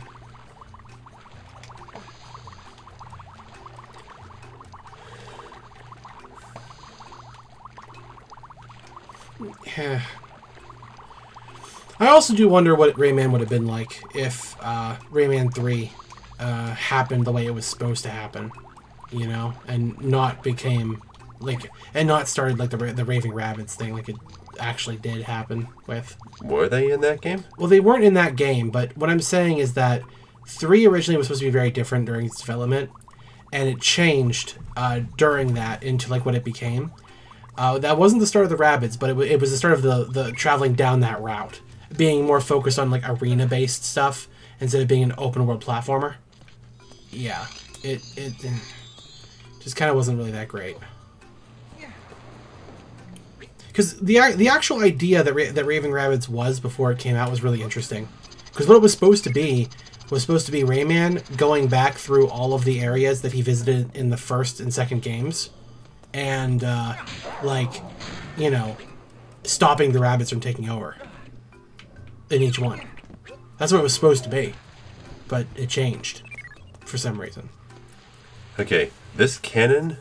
S2: Yeah. I also do wonder what Rayman would have been like if Rayman 3 happened the way it was supposed to happen, you know, and not became like, and not started like the Raving Rabbids thing like it actually did happen with.
S1: Were they in that game?
S2: Well, they weren't in that game, but what I'm saying is that 3 originally was supposed to be very different during its development, and it changed during that into like what it became. That wasn't the start of the Rabbids, but it was the start of the traveling down that route, being more focused on like arena-based stuff instead of being an open-world platformer. Yeah, it just kind of wasn't really that great. Because the actual idea that Raving Rabbids was before it came out was really interesting. Because what it was supposed to be Rayman going back through all of the areas that he visited in the first and second games, and like, you know, stopping the rabbits from taking over in each one. That's what it was supposed to be, but it changed for some reason.
S1: Okay, this cannon.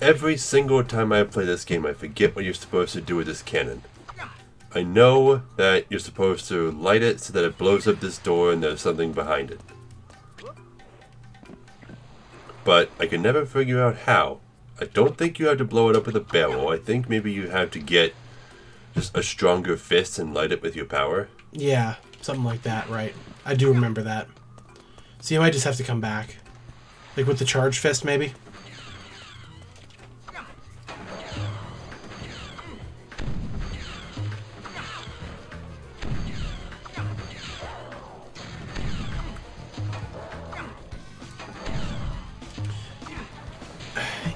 S1: Every single time I play this game, I forget what you're supposed to do with this cannon. I know that you're supposed to light it so that it blows up this door and there's something behind it. But I can never figure out how. I don't think you have to blow it up with a barrel. I think maybe you have to get just a stronger fist and light it with your power.
S2: Yeah, something like that, right. I do remember that. So you might just have to come back. Like with the charge fist, maybe?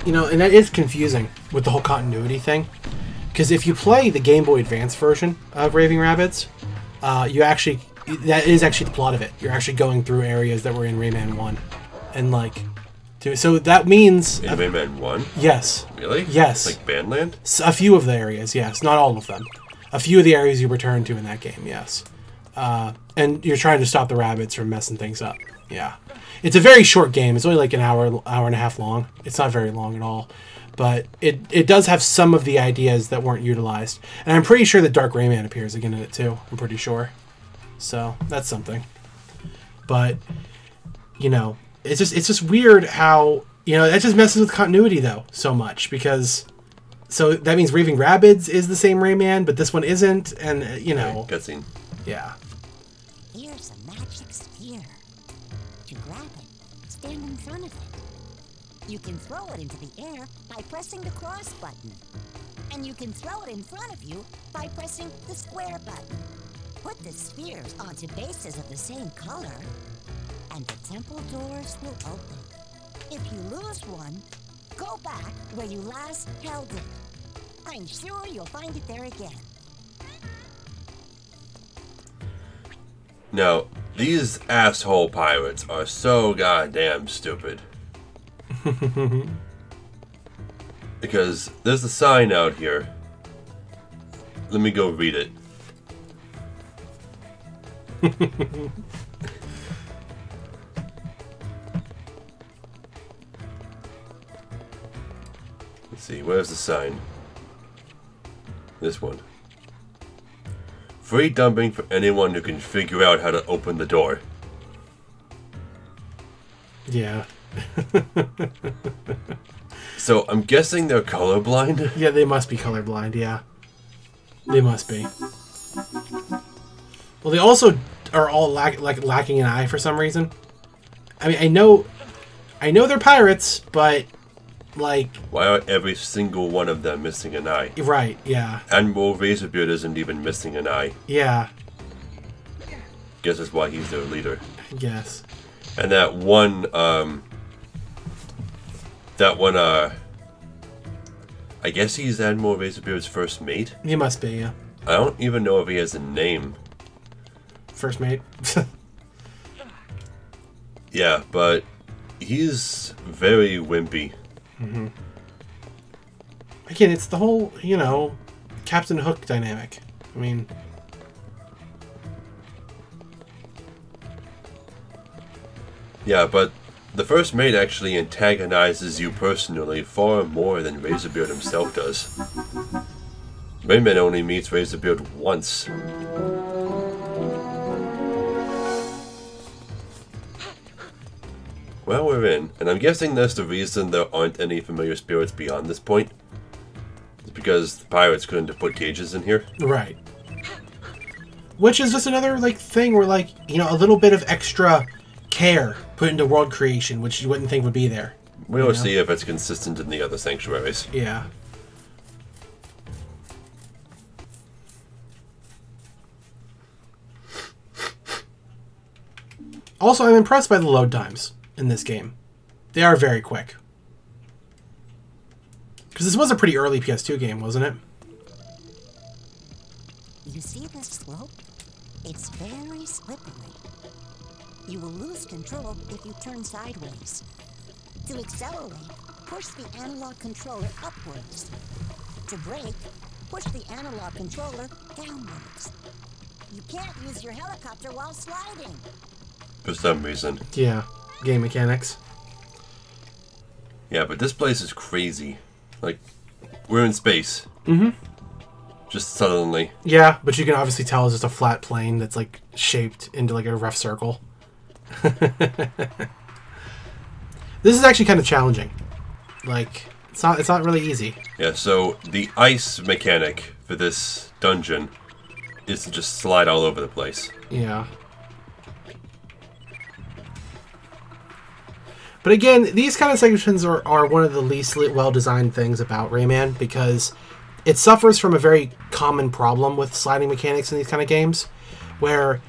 S2: You know, and that is confusing with the whole continuity thing. Because if you play the Game Boy Advance version of Raving Rabbids, that is actually the plot of it. You're actually going through areas that were in Rayman 1. And, like, so that means...
S1: In Rayman 1?
S2: Yes.
S1: Really?
S2: Yes.
S1: Like Bandland?
S2: A few of the areas, yes. Not all of them. A few of the areas you return to in that game, yes. And you're trying to stop the rabbits from messing things up. Yeah. It's a very short game. It's only like an hour and a half long. It's not very long at all. But it does have some of the ideas that weren't utilized. And I'm pretty sure that Dark Rayman appears again in it too. I'm pretty sure. So, that's something. But, you know, it's just weird how, you know, that just messes with continuity though so much. Because, so that means Raving Rabbids is the same Rayman, but this one isn't. And, you know.
S1: Cutscene.
S2: Yeah.
S6: Here's a magic sphere. To grab it, stand in front of it. You can throw it into the air by pressing the cross button. And you can throw it in front of you by pressing the square button. Put the spheres onto bases of the same color, and the temple doors will open. If you lose one, go back where you last held it. I'm sure you'll find it there again.
S1: Now, these asshole pirates are so goddamn stupid. Because there's a sign out here. Let me go read it. see, where's the sign? This one. Free dumping for anyone who can figure out how to open the door.
S2: Yeah.
S1: So I'm guessing they're colorblind?
S2: Yeah, they must be colorblind, yeah. They must be. Well, they also are all lacking an eye for some reason. I mean, I know they're pirates, but like,
S1: why are every single one of them missing an eye?
S2: Right, yeah.
S1: Admiral Razorbeard isn't even missing an eye.
S2: Yeah.
S1: Guess that's why he's their leader.
S2: I guess.
S1: And that one, I guess he's Admiral Razorbeard's first mate?
S2: He must be, yeah.
S1: I don't even know if he has a name.
S2: First mate?
S1: Yeah, but he's very wimpy.
S2: Mm-hmm. Again, it's the whole, you know, Captain Hook dynamic. I mean...
S1: Yeah, but the first mate actually antagonizes you personally far more than Razorbeard himself does. Rayman only meets Razorbeard once. Well, we're in, and I'm guessing that's the reason there aren't any familiar spirits beyond this point. It's because the pirates couldn't have put cages in here.
S2: Right. Which is just another, like, thing where, like, you know, a little bit of extra care put into world creation, which you wouldn't think would be there.
S1: We'll see if it's consistent in the other sanctuaries.
S2: Yeah. Also, I'm impressed by the load times in this game. They are very quick. Because this was a pretty early PS2 game, wasn't it?
S6: You see this slope? It's very slippery. You will lose control if you turn sideways. To accelerate, push the analog controller upwards. To brake, push the analog controller downwards. You can't use your helicopter while sliding.
S1: For some reason.
S2: Yeah, game mechanics.
S1: Yeah, but this place is crazy. Like, we're in space.
S2: Mm-hmm.
S1: Just suddenly.
S2: Yeah, but you can obviously tell it's just a flat plane that's, like, shaped into, like, a rough circle. This is actually kind of challenging. Like, it's not really easy.
S1: Yeah, so the ice mechanic for this dungeon is to just slide all over the place.
S2: Yeah. But again, these kind of sections are one of the least well-designed things about Rayman, because it suffers from a very common problem with sliding mechanics in these kind of games, where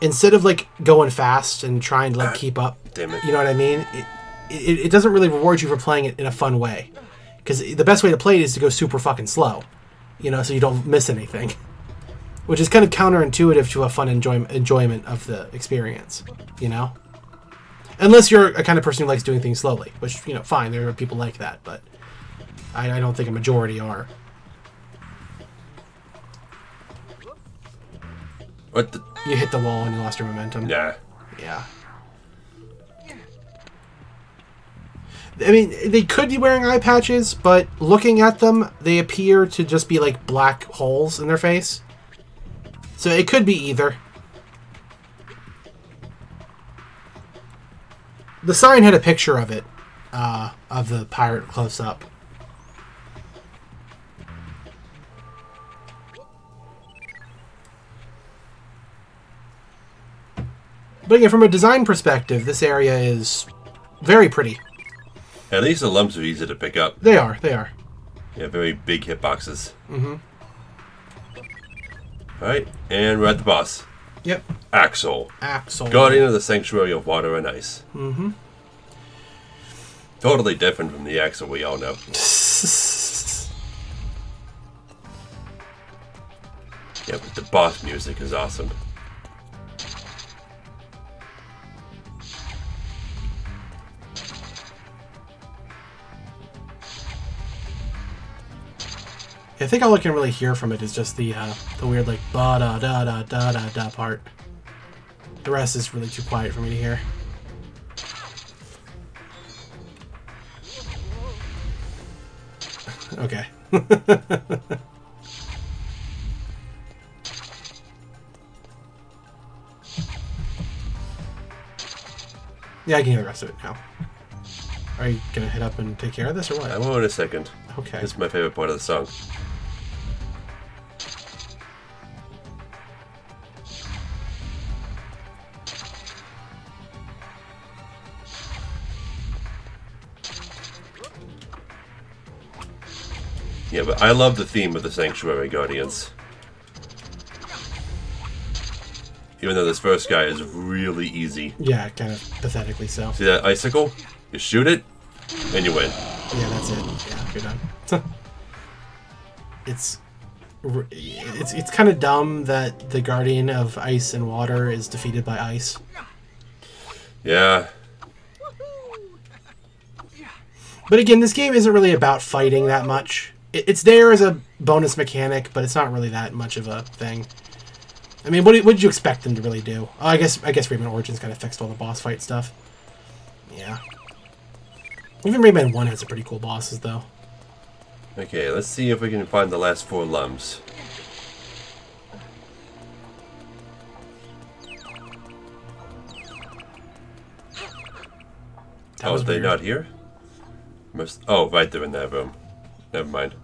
S2: instead of, like, going fast and trying to, like, keep up,
S1: damn it.
S2: You know what I mean? It doesn't really reward you for playing it in a fun way. Because the best way to play it is to go super fucking slow, you know, so you don't miss anything. Which is kind of counterintuitive to a fun enjoyment of the experience, you know? Unless you're a kind of person who likes doing things slowly, which, you know, fine, there are people like that, but I don't think a majority are.
S1: What the?
S2: You hit the wall and you lost your momentum.
S1: Yeah.
S2: Yeah. I mean, they could be wearing eye patches, but looking at them, they appear to just be like black holes in their face. So it could be either. The sign had a picture of it, of the pirate close up. But again, from a design perspective, this area is very pretty.
S1: At least the lumps are easy to pick up.
S2: They are, they are.
S1: Yeah, very big hitboxes.
S2: Mm-hmm.
S1: Alright, and we're at the boss.
S2: Yep.
S1: Axel.
S2: Axel.
S1: Guardian of the Sanctuary of Water and Ice.
S2: Mm-hmm.
S1: Totally different from the Axel we all know. Yeah, but the boss music is awesome.
S2: I think all I can really hear from it is just the weird, like, ba-da-da-da-da-da-da part. The rest is really too quiet for me to hear. Okay. Yeah, I can hear the rest of it now. Are you gonna head up and take care of this or what?
S1: I will in a second.
S2: Okay.
S1: This is my favorite part of the song. Yeah, but I love the theme of the Sanctuary Guardians. Even though this first guy is really easy.
S2: Yeah, kind of pathetically so.
S1: See that icicle? You shoot it, and you win.
S2: Yeah, that's it. Yeah, you're done. It's kind of dumb that the Guardian of Ice and Water is defeated by ice.
S1: Yeah.
S2: But again, this game isn't really about fighting that much. It's there as a bonus mechanic, but it's not really that much of a thing. I mean, what did you expect them to really do? Oh, I guess Rayman Origins kind of fixed all the boss fight stuff. Yeah. Even Rayman 1 has some pretty cool bosses, though.
S1: Okay, let's see if we can find the last 4 lums. Oh, are they not here? Oh, right there in that room. Never mind.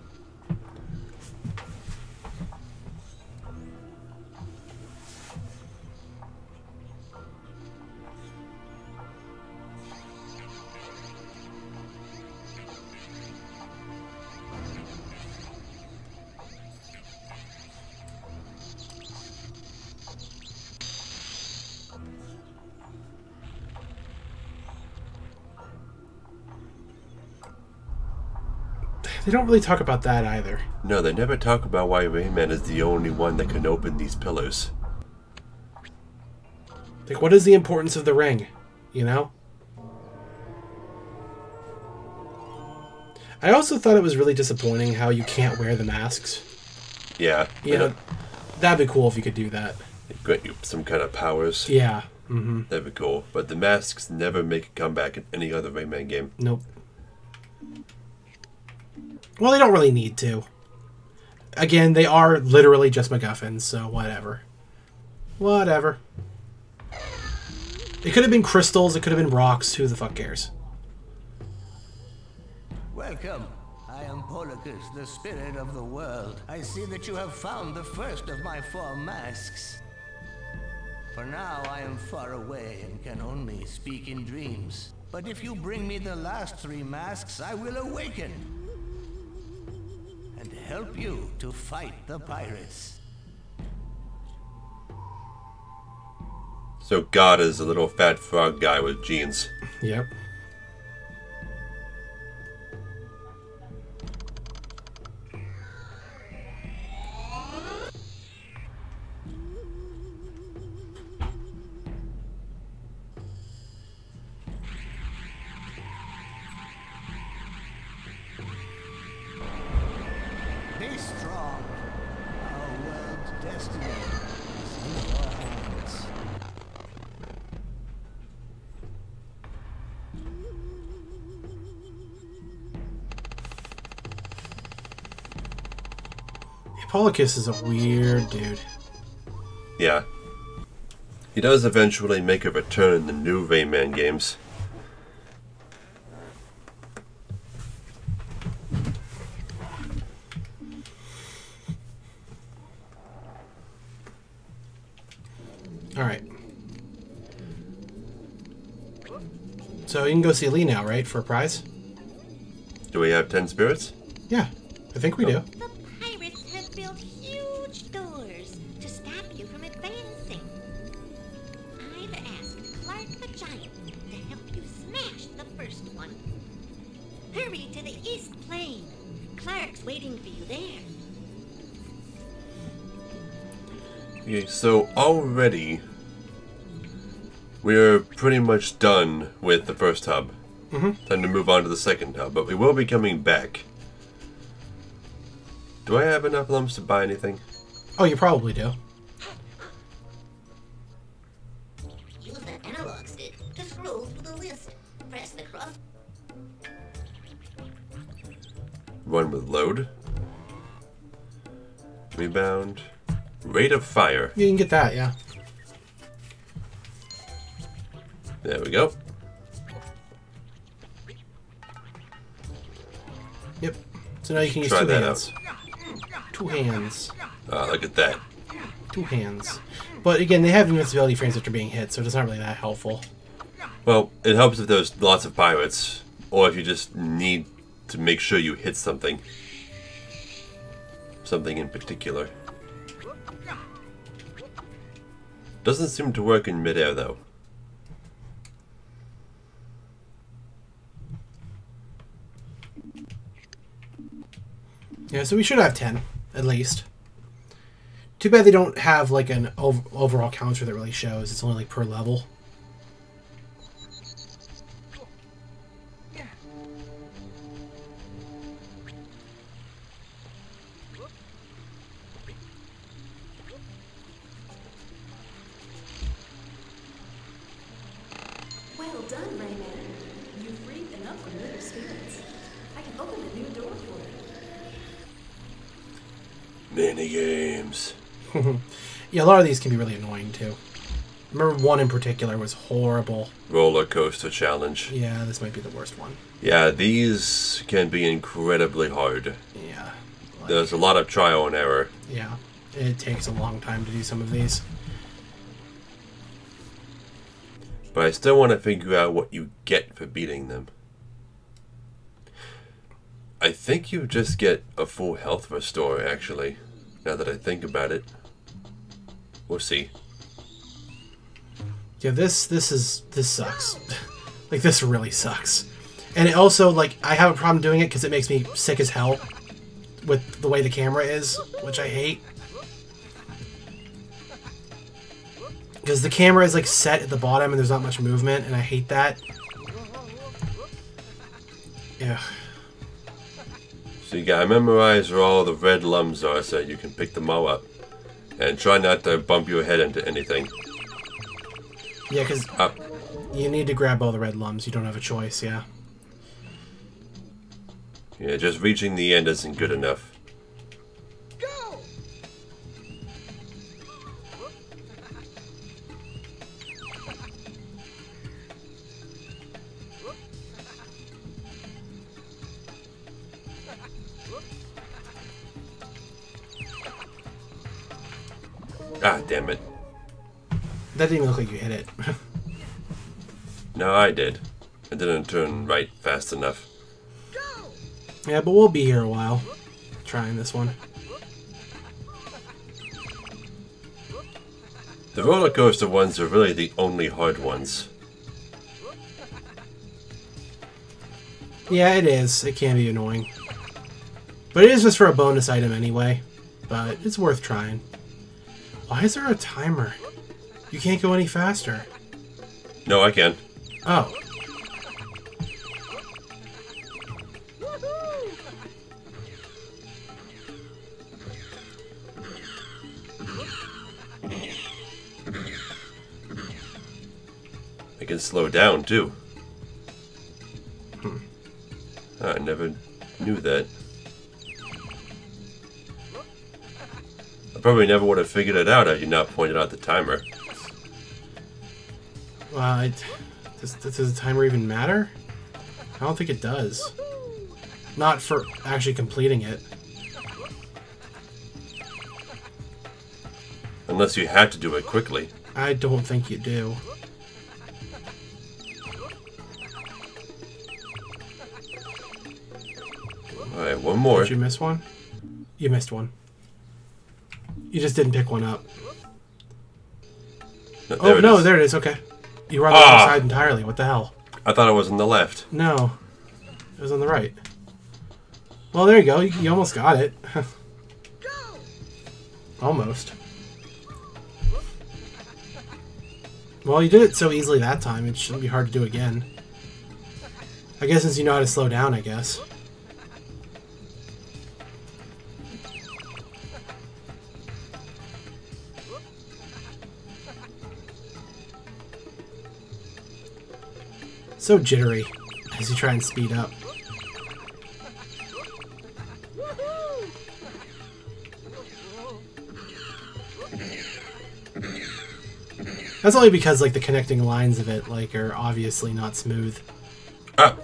S2: They don't really talk about that either.
S1: No, they never talk about why Rayman is the only one that can open these pillars.
S2: Like, what is the importance of the ring? You know? I also thought it was really disappointing how you can't wear the masks.
S1: Yeah.
S2: You know, that'd be cool if you could do that.
S1: Grant you some kind of powers.
S2: Yeah. Mm-hmm.
S1: That'd be cool. But the masks never make a comeback in any other Rayman game.
S2: Nope. Well, they don't really need to. Again, they are literally just MacGuffins, so whatever. Whatever. It could have been crystals, it could have been rocks, who the fuck cares?
S5: Welcome. I am Polycus, the spirit of the world. I see that you have found the first of my 4 masks. For now, I am far away and can only speak in dreams. But if you bring me the last 3 masks, I will awaken and help you to fight the pirates.
S1: So God is a little fat frog guy with jeans.
S2: Yep.
S5: Be strong. Our world's destiny is in your hands.
S2: Polycus is a weird dude.
S1: Yeah. He does eventually make a return in the new Rayman games.
S2: Alright. So you can go see Lee now, right? For a prize?
S1: Do we have 10 spirits?
S2: Yeah, I think we do.
S3: The pirates have built huge doors to stop you from advancing. I've asked Clark the Giant to help you smash the first one. Hurry to the East Plain. Clark's waiting for you there.
S1: Okay, so already we're pretty much done with the first hub.
S2: Mm-hmm.
S1: Time to move on to the second hub, but we will be coming back. Do I have enough lumps to buy anything?
S2: Oh, you probably do.
S3: Use the analog stick to scroll through the list. Press the cross.
S1: Run with load. Rebound. Rate of fire.
S2: You can get that, yeah.
S1: There we go.
S2: Yep. So now you can use
S1: Try
S2: two
S1: that
S2: hands.
S1: out.
S2: Two hands.
S1: Look at that.
S2: Two hands. But again, they have invincibility frames after being hit, so it's not really that helpful.
S1: Well, it helps if there's lots of pirates, or if you just need to make sure you hit something. Something in particular. Doesn't seem to work in midair, though.
S2: Yeah, so we should have 10, at least. Too bad they don't have, like, an overall counter that really shows. It's only, like, per level.
S8: Well done, Rayman. You freed enough familiar spirits. I can open a new door for you.
S1: Mini games.
S2: Yeah, a lot of these can be really annoying, too. I remember one in particular was horrible.
S1: Roller coaster challenge.
S2: Yeah, this might be the worst one.
S1: Yeah, these can be incredibly hard.
S2: Yeah. Like,
S1: There's a lot of trial and error.
S2: yeah. It takes a long time to do some of these.
S1: But I still want to figure out what you get for beating them. I think you just get a full health restore, actually. Now that I think about it. We'll see.
S2: Yeah, this sucks. Like, this really sucks. And it also, like, I have a problem doing it because it makes me sick as hell with the way the camera is, which I hate. Because the camera is, like, set at the bottom and there's not much movement, and I hate that. Yeah.
S1: So you gotta memorize where all the red lums are so you can pick them all up. And try not to bump your head into anything.
S2: Yeah, because you need to grab all the red lums. You don't have a choice, yeah.
S1: Yeah, just reaching the end isn't good enough.
S7: Go!
S1: Ah, damn it.
S2: That didn't even look like you hit it.
S1: No, I did. I didn't turn right fast enough.
S2: Yeah, but we'll be here a while trying this one.
S1: The roller coaster ones are really the only hard ones.
S2: Yeah, it is. It can be annoying. But it is just for a bonus item anyway. But it's worth trying. Why is there a timer? You can't go any faster.
S1: No, I can.
S2: Oh.
S1: I can slow down, too. I never knew that. I probably never would have figured it out had you not pointed out the timer.
S2: Does the timer even matter? I don't think it does. Not for actually completing it.
S1: Unless you had to do it quickly.
S2: I don't think you do.
S1: Alright, one more.
S2: Did you miss one? You missed one. You just didn't pick one up.
S1: No,
S2: Oh, no, there it is. Okay. You were on the wrong side entirely. What the hell?
S1: I thought it was on the left.
S2: No. It was on the right. Well, there you go. You almost got it. Almost. Well, you did it so easily that time, it shouldn't be hard to do again. I guess since you know how to slow down, I guess. So jittery as you try and speed up. That's only because like the connecting lines of it like are obviously not smooth.
S1: Ah!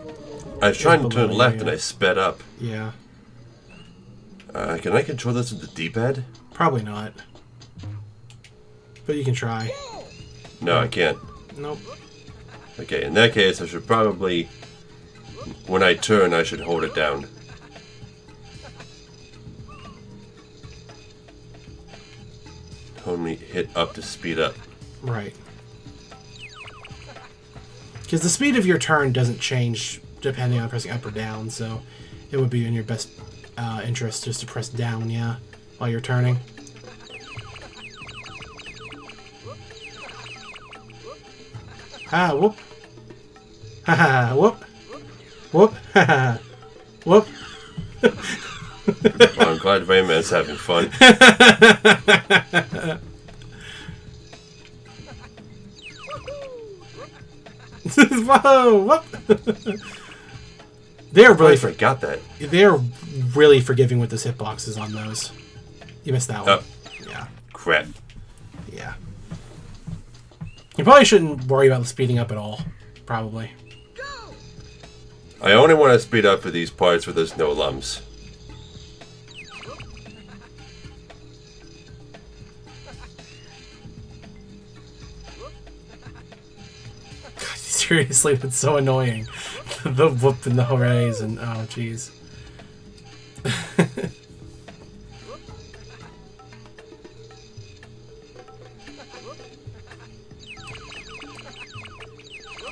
S1: I was trying to turn left and I sped up.
S2: Yeah.
S1: Can I control this with the D-pad?
S2: Probably not. But you can try.
S1: No, I can't.
S2: Nope.
S1: Okay, in that case, I should probably... When I turn, I should hold it down. Only hit up to speed up.
S2: Right. Because the speed of your turn doesn't change depending on pressing up or down, so it would be in your best interest just to press down, yeah, while you're turning. Ah, whoop. Haha, whoop. Whoop. Haha. Whoop.
S1: Well, I'm glad Rayman's having fun.
S2: Whoa! Whoop. They're really
S1: I forgot that.
S2: They're really forgiving with those hitboxes on those. You missed that one.
S1: Oh.
S2: Yeah.
S1: Crap.
S2: Yeah. You probably shouldn't worry about speeding up at all. Probably.
S1: I only want to speed up for these parts where there's no lumps.
S2: God, seriously, that's so annoying. The whoop and the hoorays and oh jeez.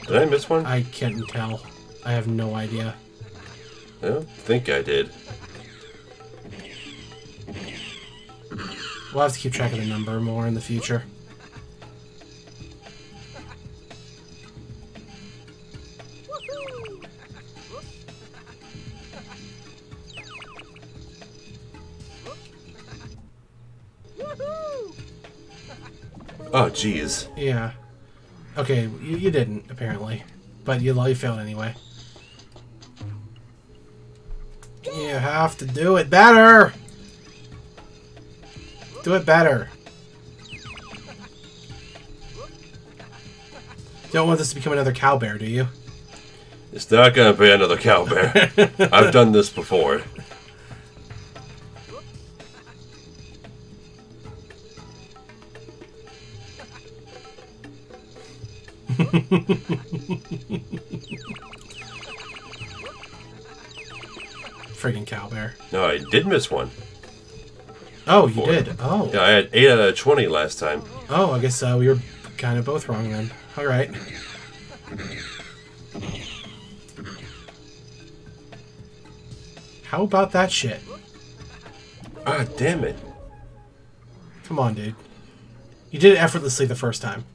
S1: Did I miss one?
S2: I can't tell. I have no idea.
S1: I don't think I did.
S2: We'll have to keep track of the number more in the future.
S1: Oh, jeez.
S2: Yeah. Okay, you didn't, apparently. But you failed anyway. You have to do it better! Do it better. You don't want this to become another cow bear, do you?
S1: It's not gonna be another cow bear. I've done this before.
S2: Friggin' cow bear.
S1: No, I did miss one.
S2: Oh,
S1: before.
S2: you did? Oh.
S1: Yeah, I had 8 out of 20 last time.
S2: Oh, I guess we were kind of both wrong then. Alright. How about that shit?
S1: Ah, damn it.
S2: Come on, dude. You did it effortlessly the first time.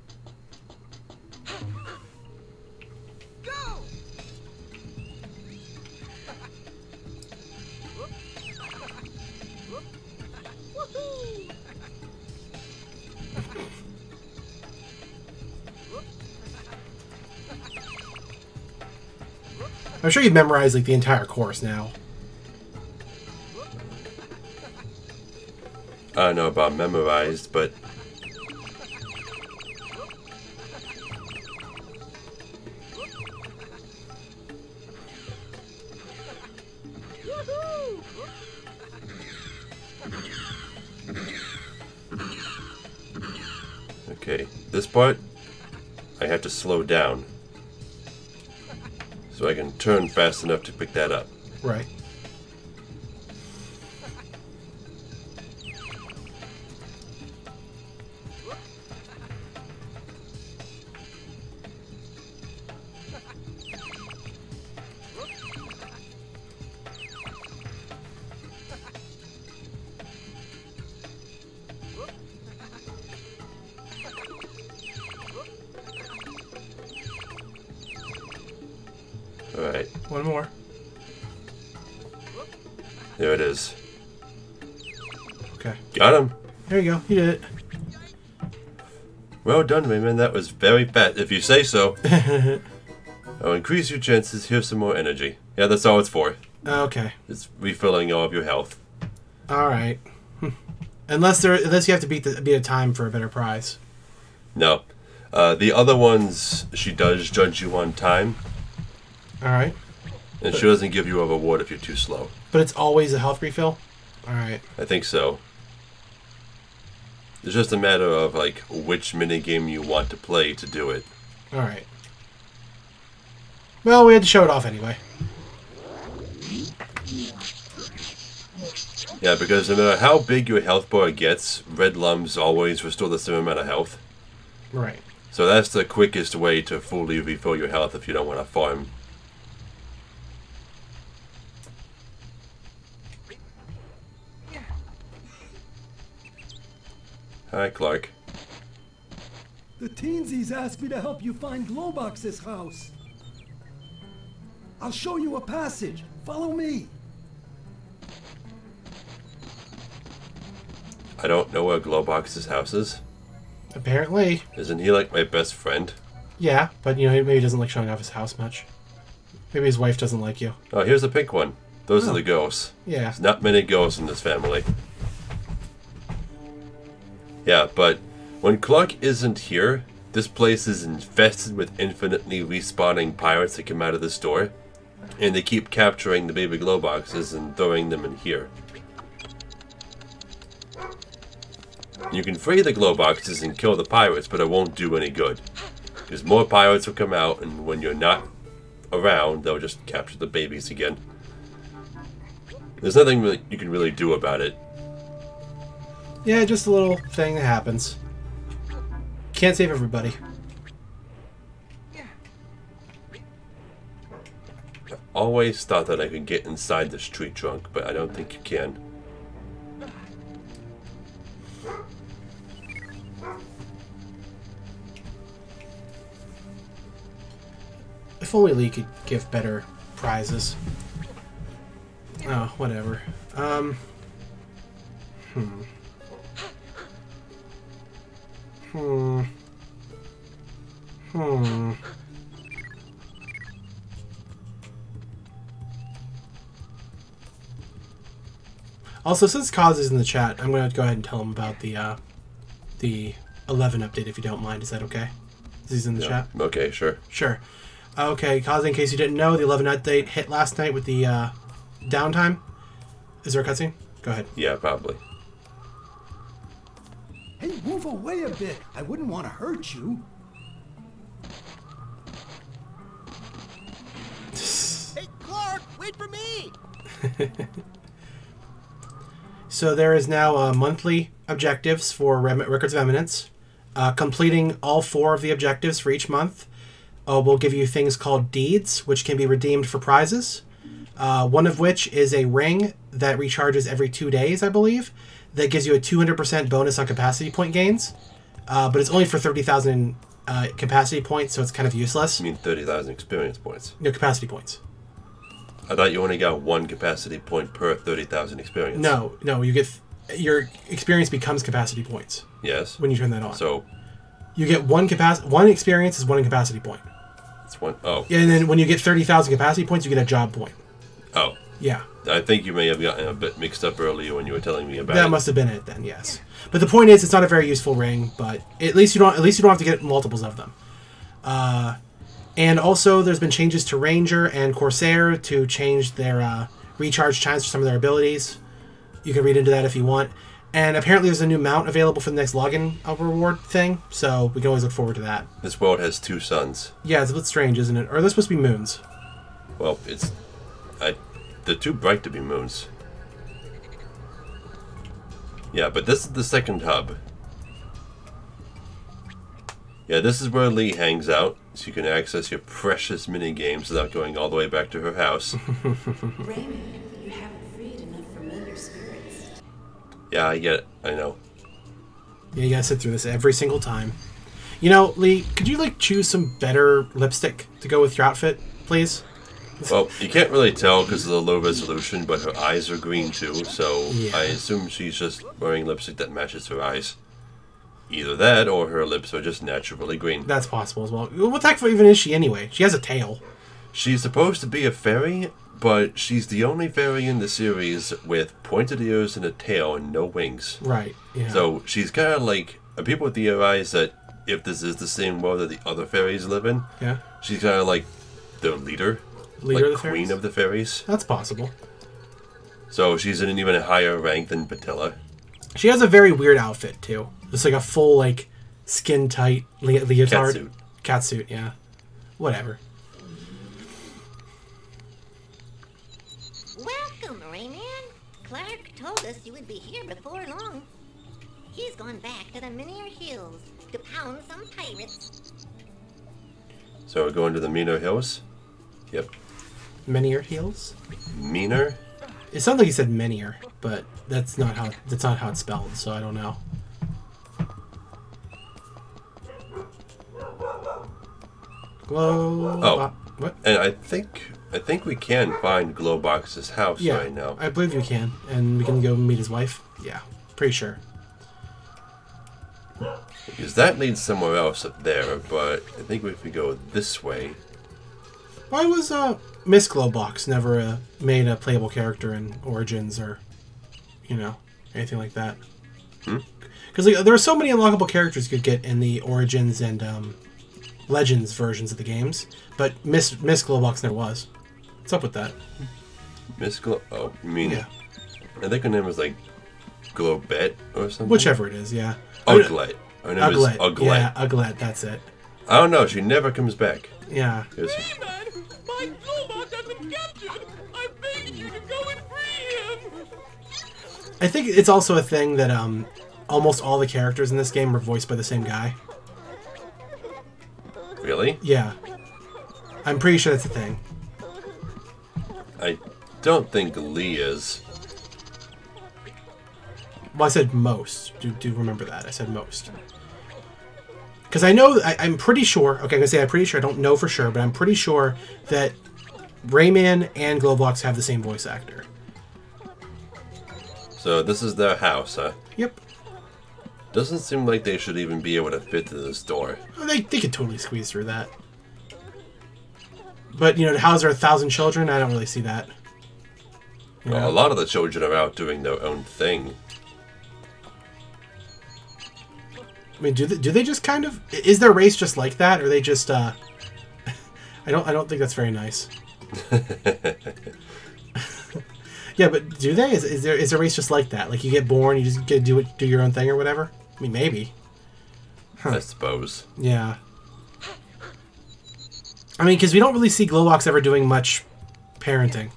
S2: I'm sure you've memorized like the entire course now.
S1: I don't know about memorized, but... Okay, this part, I have to slow down. So I can turn fast enough to pick that up.
S2: Right.
S1: Alright,
S2: One more.
S1: there it is.
S2: Okay.
S1: Got him.
S2: There you go. You did it.
S1: Well done, Rayman. That was very fast, if you say so. I'll increase your chances. Here's some more energy. Yeah, that's all it's for.
S2: Okay.
S1: It's refilling all of your health.
S2: All right. Unless you have to beat a time for a better prize.
S1: No. The other ones, she does judge you on time,
S2: Alright.
S1: and she doesn't give you a reward if you're too slow.
S2: But it's always a health refill? Alright.
S1: I think so. It's just a matter of, like, which minigame you want to play to do it.
S2: Alright. Well, we had to show it off anyway.
S1: Yeah, because no matter how big your health bar gets, red lumps always restore the same amount of health.
S2: Right.
S1: So that's the quickest way to fully refill your health if you don't want to farm. Hi, Clark.
S10: The teensies asked me to help you find Globox's house. I'll show you a passage. Follow me.
S1: I don't know where Globox's house is.
S2: Apparently.
S1: Isn't he like my best friend?
S2: Yeah, but you know, maybe he doesn't like showing off his house much. Maybe his wife doesn't like you.
S1: Oh, here's the pink one. Those are the ghosts.
S2: Yeah.
S1: There's not many ghosts in this family. Yeah, but when Clark isn't here, this place is infested with infinitely respawning pirates that come out of this door. And they keep capturing the baby glow boxes and throwing them in here. You can free the glow boxes and kill the pirates, but it won't do any good. Because more pirates will come out, and when you're not around, they'll just capture the babies again. There's nothing really you can really do about it.
S2: Yeah, just a little thing that happens. Can't save everybody.
S1: I always thought that I could get inside this tree trunk, but I don't think you can.
S2: If only Lee could give better prizes. Oh, whatever. Also, since Kaz is in the chat, I'm going to go ahead and tell him about the 11 update, if you don't mind. Is that okay? He's in the chat?
S1: Okay, sure.
S2: Sure. Okay, Kaz, in case you didn't know, the 11 update hit last night with the downtime. Is there a cutscene? Go ahead.
S1: Yeah, probably.
S10: Hey, move away a bit. I wouldn't want to hurt you.
S7: Hey, Clark, wait for me!
S2: So there is now monthly objectives for Records of Eminence. Completing all 4 of the objectives for each month will give you things called deeds, which can be redeemed for prizes. One of which is a ring that recharges every 2 days, I believe, that gives you a 200% bonus on capacity point gains. But it's only for 30,000 capacity points, so it's kind of useless.
S1: You mean 30,000 experience points?
S2: No, capacity points.
S1: I thought you only got 1 capacity point per 30,000 experience.
S2: No, you get your experience becomes capacity points.
S1: Yes.
S2: When you turn that on.
S1: So
S2: you get one experience is 1 capacity point.
S1: It's 1. Oh.
S2: Yeah, and then when you get 30,000 capacity points, you get a job point.
S1: Oh.
S2: Yeah.
S1: I think you may have gotten a bit mixed up earlier when you were telling me about it.
S2: That must have been it then, yes. But the point is, it's not a very useful ring, but at least you don't have to get multiples of them. And also, there's been changes to Ranger and Corsair to change their recharge times for some of their abilities. You can read into that if you want. And apparently there's a new mount available for the next login reward thing, so we can always look forward to that.
S1: This world has 2 suns.
S2: Yeah, it's a bit strange, isn't it? Or are they supposed to be moons?
S1: Well, they're too bright to be moons. Yeah, but this is the second hub. Yeah, this is where Lee hangs out, so you can access your precious mini-games without going all the way back to her house.
S8: Rayman, you haven't freed enough familiar spirits.
S1: Yeah, I get it. I know.
S2: Yeah, you gotta sit through this every single time. You know, Lee, could you, choose some better lipstick to go with your outfit, please?
S1: Well, you can't really tell because of the low resolution, but her eyes are green too, so
S2: yeah.
S1: I assume she's just wearing lipstick that matches her eyes. Either that, or her lips are just naturally green.
S2: That's possible as well. What the heck even is she anyway? She has a tail.
S1: She's supposed to be a fairy, but she's the only fairy in the series with pointed ears and a tail and no wings.
S2: Right, yeah.
S1: So she's kind of like people with the eyes that if this is the same world that the other fairies live in.
S2: Yeah.
S1: She's kind of like the leader
S2: Leader
S1: like
S2: of the
S1: queen
S2: fairies?
S1: of the fairies.
S2: That's possible.
S1: So she's in an even higher rank than Patilla.
S2: She has a very weird outfit too. It's like a full like skin tight leotard.
S1: Catsuit.
S2: Catsuit, yeah. Whatever.
S3: Welcome, Rayman. Clark told us you would be here before long. He's gone back to the Minier Hills to pound some pirates.
S2: So
S1: we're going to the Meaner Hills? Yep.
S2: Menier Hills?
S1: Meaner?
S2: It sounds like he said Menier, but that's not how it's spelled, so I don't know. What?
S1: And I think we can find Globox's house right now.
S2: I believe you can, and we can go meet his wife. Yeah, pretty sure.
S1: Because that leads somewhere else up there, but I think if we go this way...
S2: Why was Miss Globox never made a playable character in Origins or, you know, anything like that? Because like, there are so many unlockable characters you could get in the Origins and Legends versions of the games, but Miss Globox never was. What's up with that?
S1: Oh, you mean...
S2: Yeah.
S1: I think her name was like Globette or something?
S2: Whichever it is, yeah.
S1: Uglet. Her name is Uglet.
S2: Yeah, Uglet, that's it.
S1: I don't know, she never comes back.
S2: Yeah.
S7: Rayman! My Globox has been captured! I beg you to go and free him!
S2: I think it's also a thing that almost all the characters in this game are voiced by the same guy.
S1: Really?
S2: Yeah. I'm pretty sure that's a thing.
S1: I don't think Lee is.
S2: Well, I said most. Do remember that. I said most. Because I know, I'm pretty sure, okay, I'm going to say I'm pretty sure, I don't know for sure, but I'm pretty sure that Rayman and Globox have the same voice actor.
S1: So this is their house, huh?
S2: Yep.
S1: Doesn't seem like they should even be able to fit through this door.
S2: Well, they could totally squeeze through that. But, you know, to house their 1,000 children, I don't really see that. You know?
S1: Well, a lot of the children are out doing their own thing.
S2: I mean, do they just kind of... Is their race just like that? Or are they just, I don't think that's very nice. Yeah, but do they? Is their race just like that? Like, you get born, you just get to do your own thing or whatever? I mean, maybe.
S1: I suppose.
S2: Yeah. I mean, because we don't really see Globox ever doing much parenting.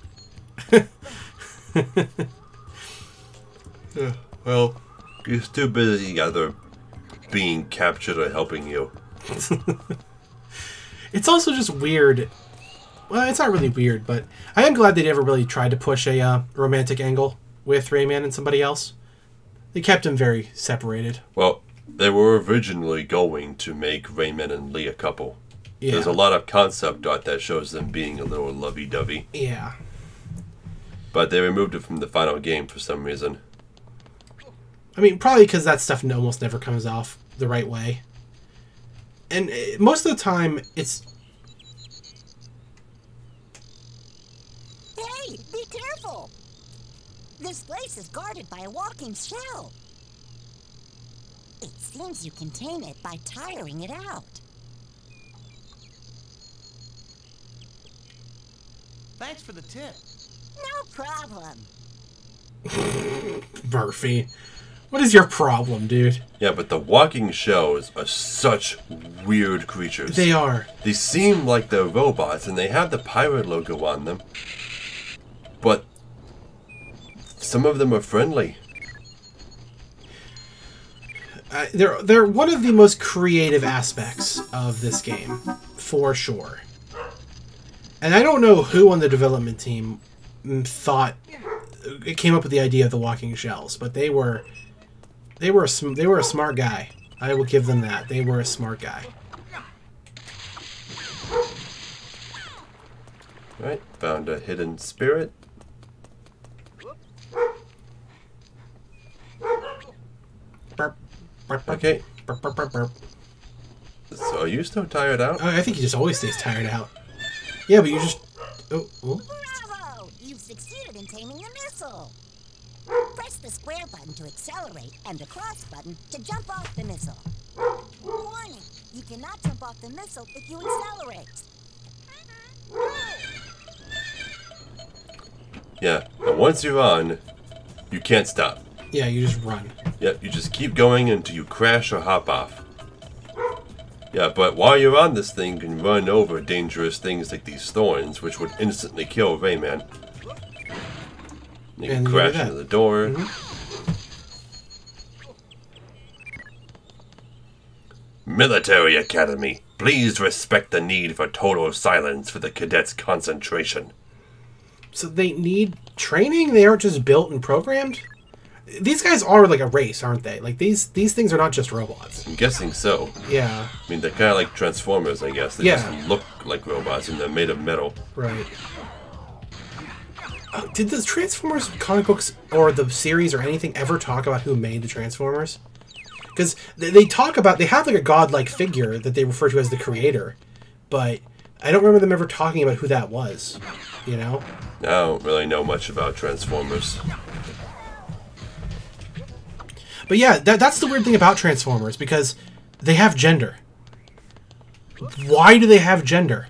S1: Well, he's too busy either being captured or helping you.
S2: It's also just weird. Well, it's not really weird, but I am glad they never really tried to push a romantic angle with Rayman and somebody else. They kept him very separated.
S1: Well, they were originally going to make Rayman and Lee a couple.
S2: Yeah.
S1: There's a lot of concept art that shows them being a little lovey-dovey.
S2: Yeah.
S1: But they removed it from the final game for some reason.
S2: I mean, probably because that stuff almost never comes off the right way. And most of the time, it's...
S6: Hey, be careful! This place is guarded by a walking shell. It seems you can tame it by tiring it out.
S5: Thanks for the tip.
S6: No problem.
S2: Murphy. What is your problem, dude?
S1: Yeah, but the walking shells are such weird creatures.
S2: They are.
S1: They seem like they're robots, and they have the pirate logo on them. But some of them are friendly.
S2: They're one of the most creative aspects of this game, for sure. And I don't know who on the development team thought it came up with the idea of the walking shells, but they were a smart guy. I will give them that. They were a smart guy.
S1: Right, found a hidden spirit. Okay. So are you still tired out?
S2: I think he just always stays tired out. Yeah, but you just... Oh.
S6: Bravo! You've succeeded in taming the missile. Press the square button to accelerate and the cross button to jump off the missile. Warning, you cannot jump off the missile if you accelerate.
S1: Yeah, and once you're on, you can't stop.
S2: Yeah, you just run.
S1: Yep, you just keep going until you crash or hop off. Yeah, but while you're on this thing, you can run over dangerous things like these thorns, which would instantly kill Rayman. You can crash into the door. Military Academy. Please respect the need for total silence for the cadets' concentration.
S2: So they need training? They aren't just built and programmed? These guys are like a race, aren't they? Like these things are not just robots.
S1: I'm guessing so.
S2: Yeah.
S1: I mean, they're kind of like Transformers, I guess. They just look like robots and they're made of metal.
S2: Right. Did the Transformers comic books or the series or anything ever talk about who made the Transformers? Because they talk about, they have like a godlike figure that they refer to as the creator, but I don't remember them ever talking about who that was, you know?
S1: I don't really know much about Transformers.
S2: But yeah, that's the weird thing about Transformers, because they have gender. Why do they have gender?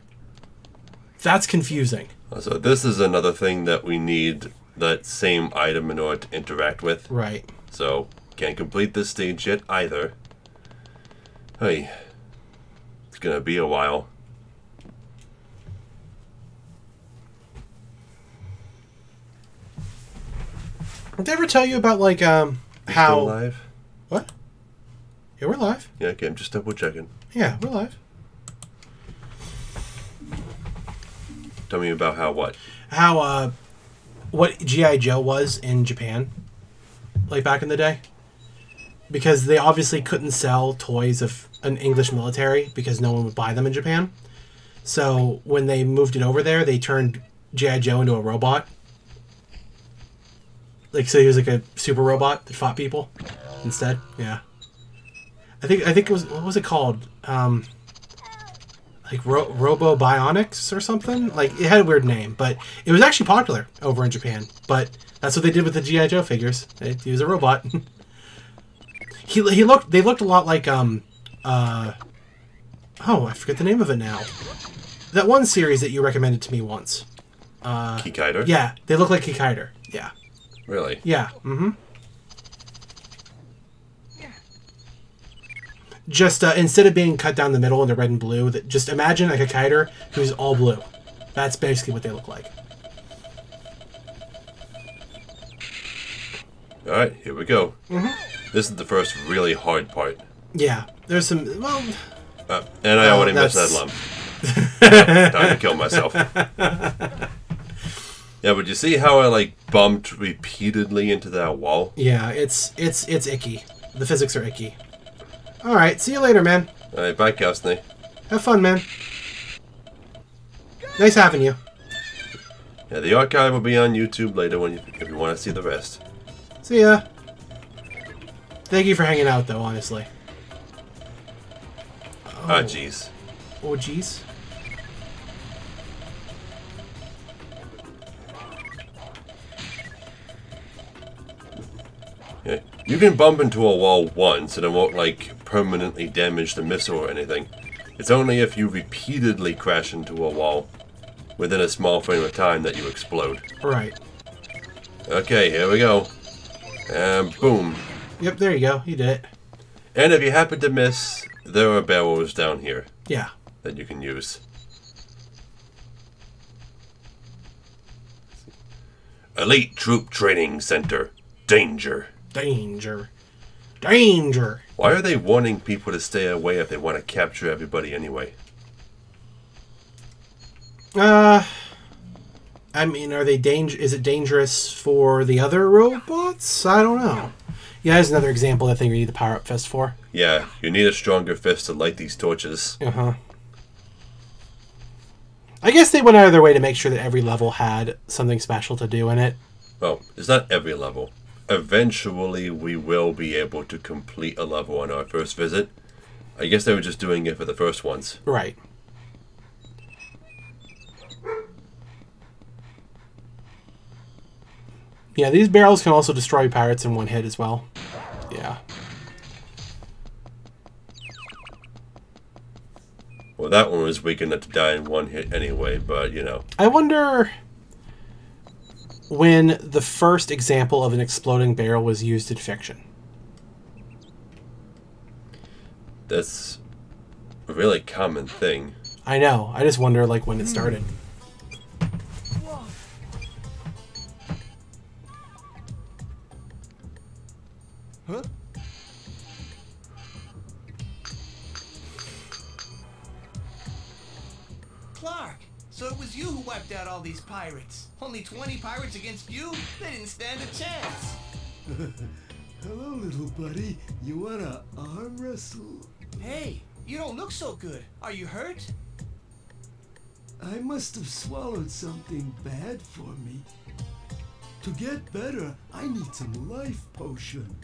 S2: That's confusing.
S1: So this is another thing that we need that same item in order to interact with.
S2: Right.
S1: So, can't complete this stage yet either. Hey, it's gonna be a while.
S2: Did I ever tell you about, like, how...
S1: Still live?
S2: What? Yeah, we're live.
S1: Yeah, okay, I'm just double checking.
S2: Yeah, we're live.
S1: Tell me about how what?
S2: How, what G.I. Joe was in Japan, like, back in the day. Because they obviously couldn't sell toys of an English military because no one would buy them in Japan. So, when they moved it over there, they turned G.I. Joe into a robot. Like, so he was like a super robot that fought people instead. Yeah. I think it was, what was it called? Like Robo Bionics or something? Like, it had a weird name, but it was actually popular over in Japan. But that's what they did with the G.I. Joe figures. He was a robot. They looked a lot like, oh, I forget the name of it now. That one series that you recommended to me once.
S1: Kikaider?
S2: Yeah, they look like Kikaider. Yeah.
S1: Really?
S2: Yeah. Mm-hmm. Just instead of being cut down the middle into red and blue, just imagine like a Kikaider who's all blue. That's basically what they look like.
S1: All right, here we go.
S2: Mm-hmm.
S1: This is the first really hard part.
S2: Yeah, there's some. Well,
S1: and I already missed that lump. Time to kill myself. Yeah, but you see how I like bumped repeatedly into that wall?
S2: Yeah, it's icky. The physics are icky. All right, see you later, man.
S1: All right, bye, Kastny.
S2: Have fun, man. Nice having you.
S1: Yeah, the archive will be on YouTube later if you want to see the rest.
S2: See ya. Thank you for hanging out, though, honestly.
S1: Ah, jeez.
S2: Oh, jeez.
S1: Yeah. You can bump into a wall once and it won't, like, permanently damage the missile or anything. It's only if you repeatedly crash into a wall within a small frame of time that you explode.
S2: Right.
S1: Okay, here we go. And boom.
S2: Yep, there you go. You did it.
S1: And if you happen to miss, there are barrels down here.
S2: Yeah.
S1: That you can use. Elite Troop Training Center. Danger.
S2: Danger. Danger.
S1: Why are they warning people to stay away if they want to capture everybody anyway?
S2: I mean, are they is it dangerous for the other robots? I don't know. Yeah, there's another example of the thing you need the power-up fist for.
S1: Yeah, you need a stronger fist to light these torches.
S2: Uh-huh. I guess they went out of their way to make sure that every level had something special to do in it.
S1: Well, it's not every level. Eventually, we will be able to complete a level on our first visit. I guess they were just doing it for the first ones.
S2: Right. Yeah, these barrels can also destroy pirates in one hit as well. Yeah.
S1: that one was weak enough to die in one hit anyway, but, you know.
S2: I wonder when the first example of an exploding barrel was used in fiction.
S1: That's a really common thing.
S2: I know. I just wonder, like, when it started.
S5: Huh? Clark, so it was you who wiped out all these pirates. Only 20 pirates against you? They didn't stand a chance.
S10: Hello, little buddy. You wanna arm wrestle?
S5: Hey, you don't look so good. Are you hurt?
S10: I must have swallowed something bad for me. To get better, I need some life potion.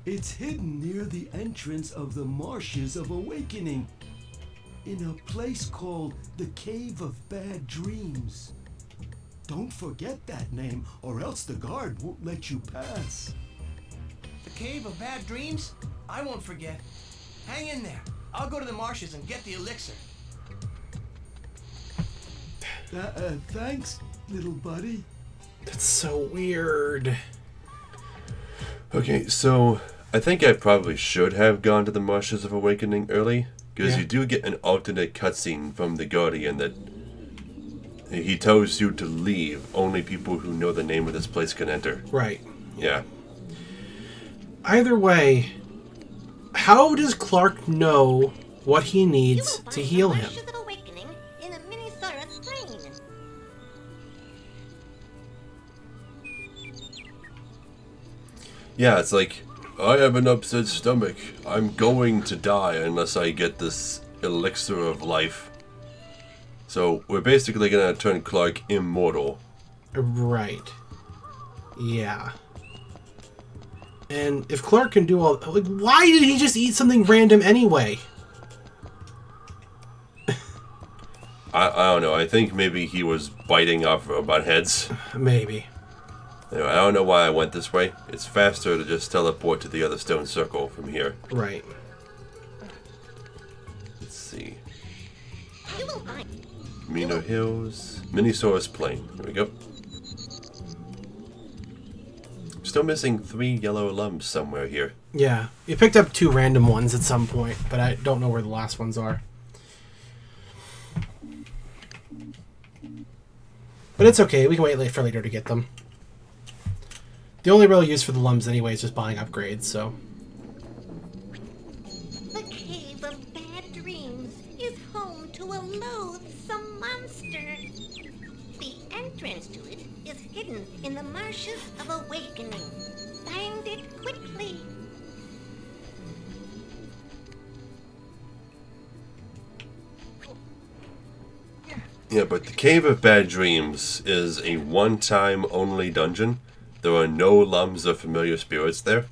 S10: It's hidden near the entrance of the Marshes of Awakening, in a place called the Cave of Bad Dreams. Don't forget that name, or else the guard won't let you pass.
S5: The Cave of Bad Dreams? I won't forget. Hang in there. I'll go to the marshes and get the elixir.
S10: Thanks, little buddy.
S2: That's so weird.
S1: Okay, so I think I probably should have gone to the Marshes of Awakening early, because you do get an alternate cutscene from the Guardian that he tells you to leave. Only people who know the name of this place can enter.
S2: Right.
S1: Yeah.
S2: Either way, how does Clark know what he needs to heal him?
S3: Marshes of Awakening in a Minnesota strain.
S1: Yeah, it's like, I have an upset stomach. I'm going to die unless I get this elixir of life. So we're basically going to turn Clark immortal.
S2: Right. Yeah. And if Clark can do all... Like, why did he just eat something random anyway?
S1: I don't know. I think maybe he was biting off robot heads.
S2: Maybe.
S1: Anyway, I don't know why I went this way. It's faster to just teleport to the other stone circle from here.
S2: Right.
S1: Let's see.
S3: You will find
S1: Mino Hills. Minisaurus Plain. There we go. Still missing 3 yellow lumps somewhere here.
S2: Yeah. You picked up 2 random ones at some point, but I don't know where the last ones are. But it's okay. We can wait for later to get them. The only real use for the lums anyway is just buying upgrades, so...
S3: the Cave of Bad Dreams is home to a loathsome monster. The entrance to it is hidden in the Marshes of Awakening. Find it quickly.
S1: Yeah, but the Cave of Bad Dreams is a one-time only dungeon. There are no lums or familiar spirits there.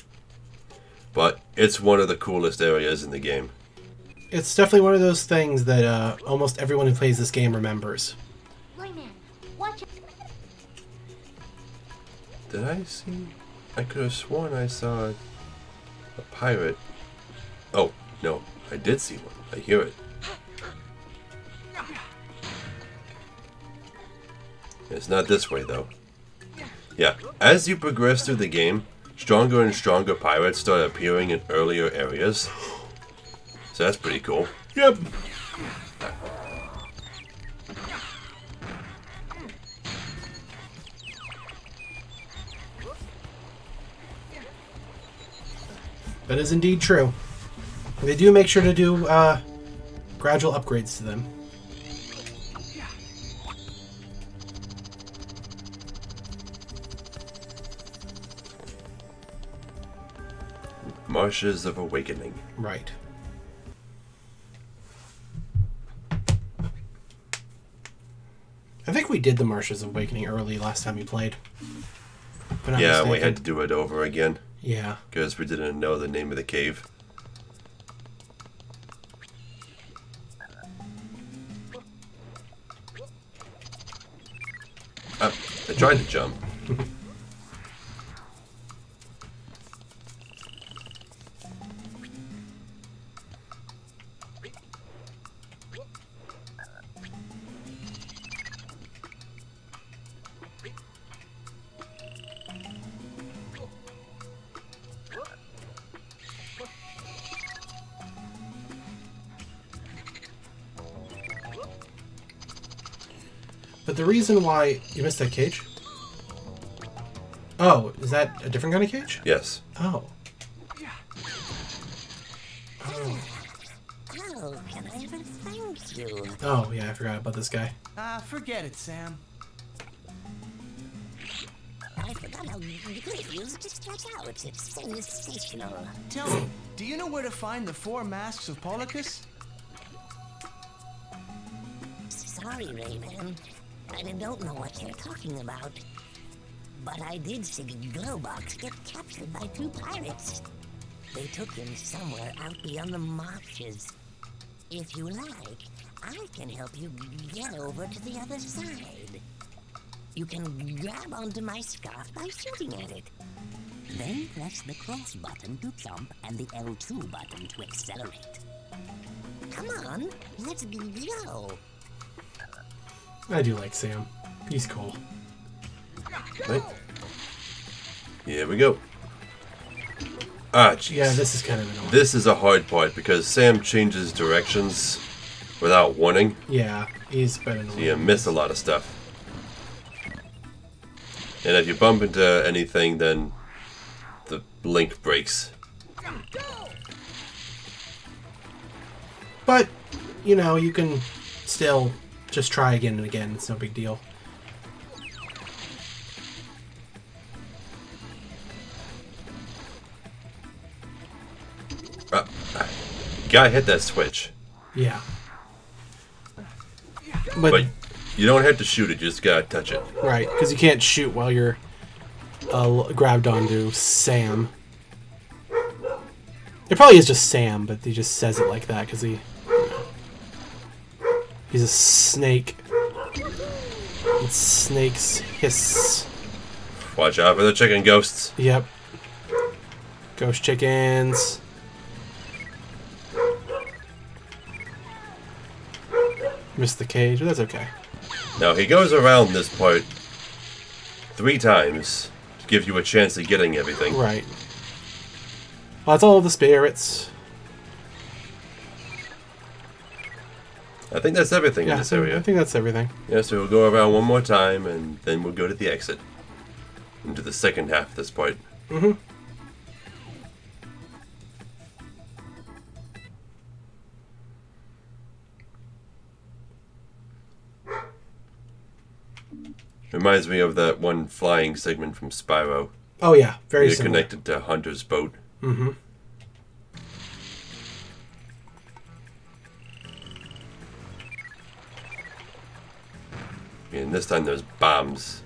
S1: But it's one of the coolest areas in the game.
S2: It's definitely one of those things that almost everyone who plays this game remembers.
S3: Rayman, watch it.
S1: Did I see? I could have sworn I saw a pirate. Oh, no. I did see one. I hear it. It's not this way, though. Yeah, as you progress through the game, stronger and stronger pirates start appearing in earlier areas. So that's pretty cool.
S2: Yep. That is indeed true. They do make sure to do gradual upgrades to them.
S1: Marshes of Awakening.
S2: Right. I think we did the Marshes of Awakening early last time we played. If I'm not
S1: Yeah, we
S2: mistaken.
S1: had to do it over again.
S2: Yeah.
S1: Because we didn't know the name of the cave. I tried to jump.
S2: But the reason why you missed that cage? Oh, is that a different kind of cage?
S1: Yes.
S2: Oh.
S6: Oh, can I ever thank you?
S2: Oh, yeah, I forgot about this guy.
S5: Forget it, Sam.
S6: I forgot how great it is to stretch out. It's sensational.
S5: Tell me, do you know where to find the 4 masks of Polycus?
S6: Sorry, Rayman. I don't know what you're talking about. But I did see Globox get captured by 2 pirates. They took him somewhere out beyond the marshes. If you like, I can help you get over to the other side. You can grab onto my scarf by shooting at it. Then press the cross button to jump and the L2 button to accelerate. Come on, let's go.
S2: I do like Sam. He's cool.
S1: Right. Here we go. Ah, jeez.
S2: Yeah, this is kind of annoying.
S1: This is a hard part because Sam changes directions without warning.
S2: Yeah, he's been annoying.
S1: So you miss a lot of stuff. And if you bump into anything, then the link breaks.
S2: But, you know, you can still just try again and again. It's no big deal.
S1: Gotta hit that switch.
S2: Yeah.
S1: But you don't have to shoot it, you just gotta touch it.
S2: Right, because you can't shoot while you're grabbed onto Sam. It probably is just Sam, but he just says it like that because he... You know, he's a snake. And snakes hiss.
S1: Watch out for the chicken ghosts.
S2: Yep. Ghost chickens. Missed the cage, but that's okay.
S1: Now he goes around this part 3 times to give you a chance of getting everything.
S2: Right. Well, that's all the spirits.
S1: I think that's everything in this area.
S2: I think that's everything.
S1: Yeah, so we'll go around one more time and then we'll go to the exit. Into the second half of this part.
S2: Mm-hmm.
S1: Reminds me of that one flying segment from Spyro.
S2: Oh yeah, very
S1: You're
S2: similar.
S1: connected to Hunter's boat.
S2: Mm-hmm.
S1: And this time there's bombs.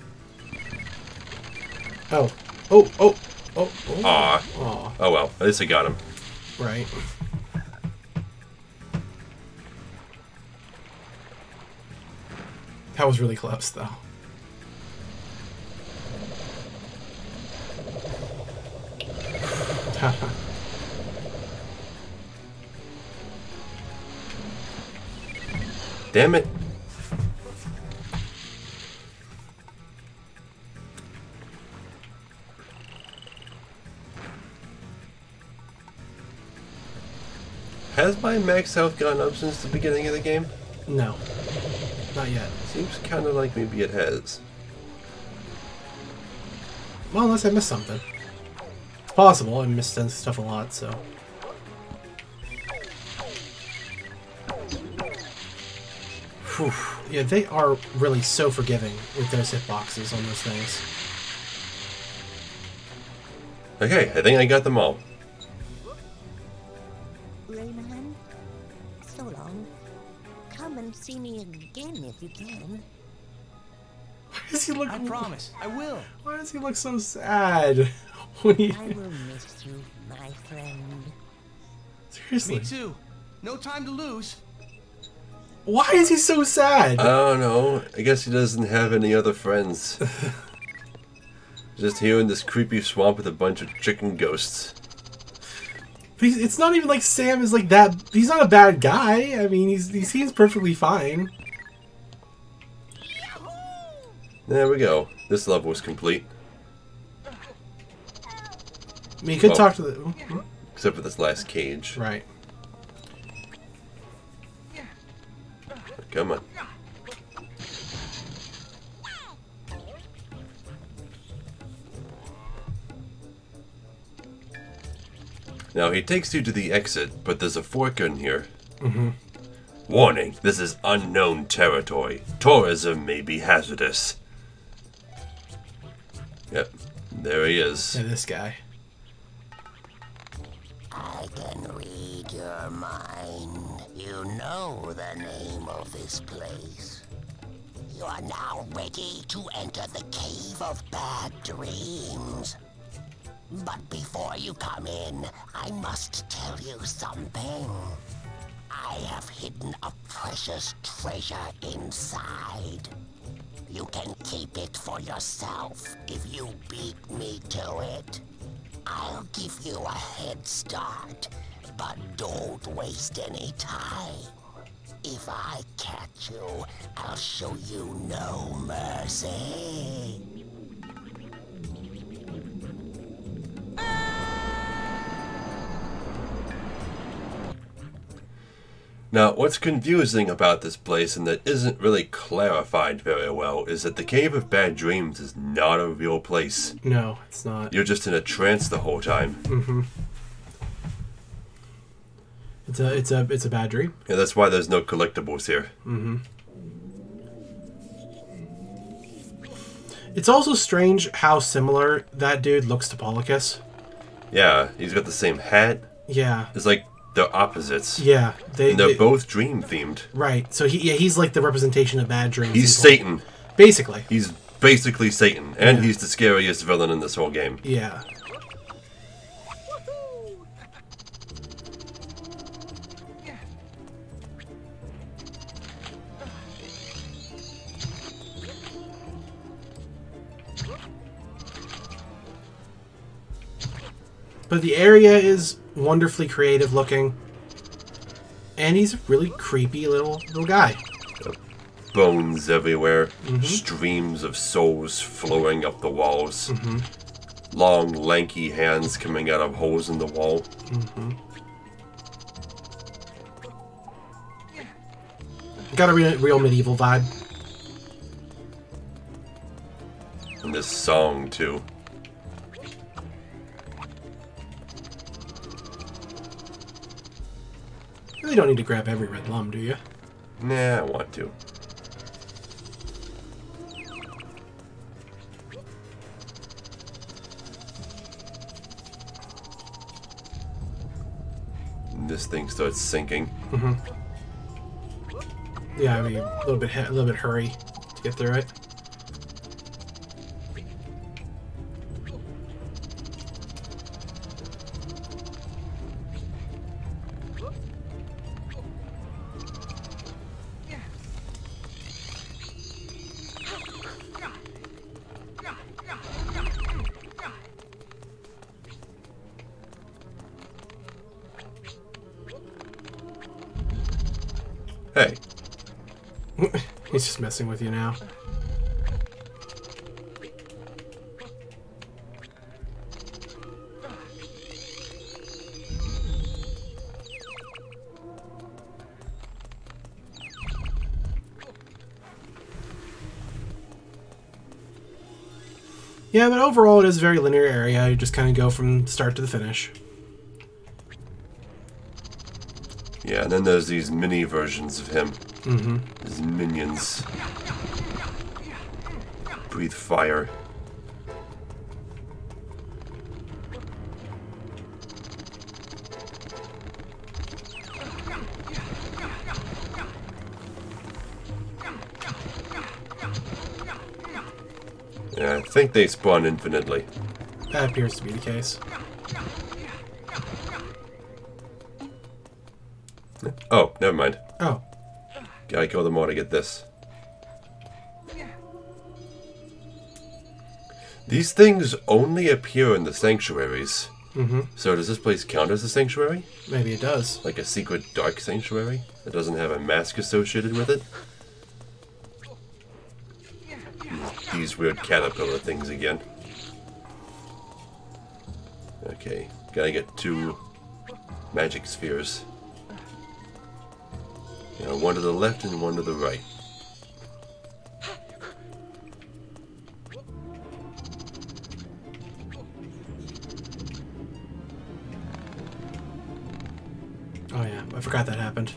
S2: Oh. Oh, oh, oh, oh.
S1: Aw.
S2: Aw.
S1: Oh well, at least I got him.
S2: Right. That was really close, though.
S1: Damn it. Has my max health gone up since the beginning of the game?
S2: No. Not yet.
S1: Seems kind of like maybe it has.
S2: Well, unless I missed something. It's possible. I missed stuff a lot, so... Whew. Yeah, they are really so forgiving with those hitboxes on those things.
S1: Okay, I think I got them all.
S6: Rayman, so long. Come and see me again if you can.
S2: Why does he look...
S5: I promise, I will.
S2: Why does he look so sad? When he...
S6: I will miss you, my friend.
S2: Seriously.
S5: Me too. No time to lose.
S2: Why is he so sad?
S1: I don't know. I guess he doesn't have any other friends. Just here in this creepy swamp with a bunch of chicken ghosts.
S2: But it's not even like Sam is like that. He's not a bad guy. I mean, he seems perfectly fine.
S1: There we go. This level is complete.
S2: I mean, you could talk to the...
S1: Except for this last cage.
S2: Right.
S1: Come on. Now he takes you to the exit, but there's a fork in here. Warning, this is unknown territory. Tourism may be hazardous. Yep, there he is.
S2: Yeah, this guy.
S5: I can read your mind. You know the name of this place. You are now ready to enter the Cave of Bad Dreams. But before you come in, I must tell you something. I have hidden a precious treasure inside. You can keep it for yourself if you beat me to it. I'll give you a head start, but don't waste any time. If I catch you, I'll show you no mercy.
S1: Now, what's confusing about this place, and that isn't really clarified very well, is that the Cave of Bad Dreams is not a real place.
S2: No, it's not.
S1: You're just in a trance the whole time.
S2: It's a bad dream.
S1: Yeah, that's why there's no collectibles here.
S2: It's also strange how similar that dude looks to Polycus.
S1: Yeah, he's got the same hat.
S2: Yeah.
S1: It's like they're opposites.
S2: Yeah,
S1: they're both dream themed.
S2: Right. So he's like the representation of bad dreams.
S1: He's Satan.
S2: Basically.
S1: He's basically Satan, and he's the scariest villain in this whole game.
S2: Yeah. But the area is wonderfully creative looking. And he's a really creepy little guy.
S1: Bones everywhere. Streams of souls flowing up the walls. Long, lanky hands coming out of holes in the wall.
S2: Got a real medieval vibe.
S1: And this song, too.
S2: You really don't need to grab every red lum, do you?
S1: Nah, I want to. And this thing starts sinking.
S2: Yeah, I mean, a little bit hurry to get through it.
S1: Hey.
S2: He's just messing with you now. Yeah, but overall it is a very linear area. You just kind of go from start to the finish.
S1: Yeah, and then there's these mini versions of him. His minions. Breathe fire. Yeah, I think they spawn infinitely.
S2: That appears to be the case.
S1: Oh, never mind.
S2: Oh.
S1: Gotta kill them all to get this. These things only appear in the sanctuaries. So does this place count as a sanctuary?
S2: Maybe it does.
S1: Like a secret dark sanctuary that doesn't have a mask associated with it? These weird caterpillar things again. Okay, gotta get 2 magic spheres. Yeah, 1 to the left and 1 to the right.
S2: yeah, I forgot that happened.